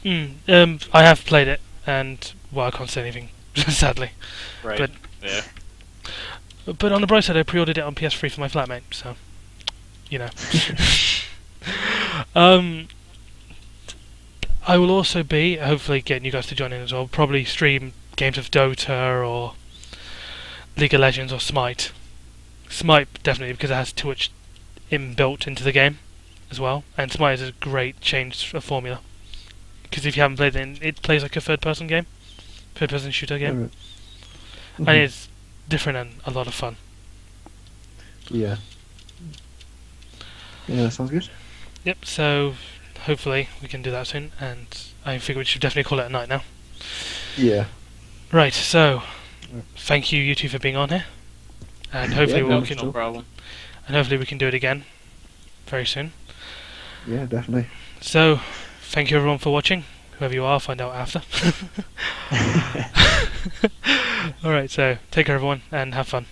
it. I have played it, and I can't say anything, sadly. Right. But yeah. But on the bright side, I pre-ordered it on PS3 for my flatmate, so you know. I will also be hopefully getting you guys to join in as well. Probably stream games of Dota or League of Legends or Smite. Smite definitely because it has Twitch inbuilt into the game as well, and Smite is a great change of formula. Because if you haven't played it, it plays like a third-person shooter game, Mm-hmm. and it's different and a lot of fun. Yeah. Yeah, that sounds good. Yep. So hopefully we can do that soon, and I figure we should definitely call it a night now. Yeah. Right, so thank you two for being on here, and hopefully Yeah, No problem. we can do it again very soon. Yeah, definitely. So thank you everyone for watching. Whoever you are, I'll find out after. Alright, so take care everyone and have fun.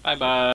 Bye bye.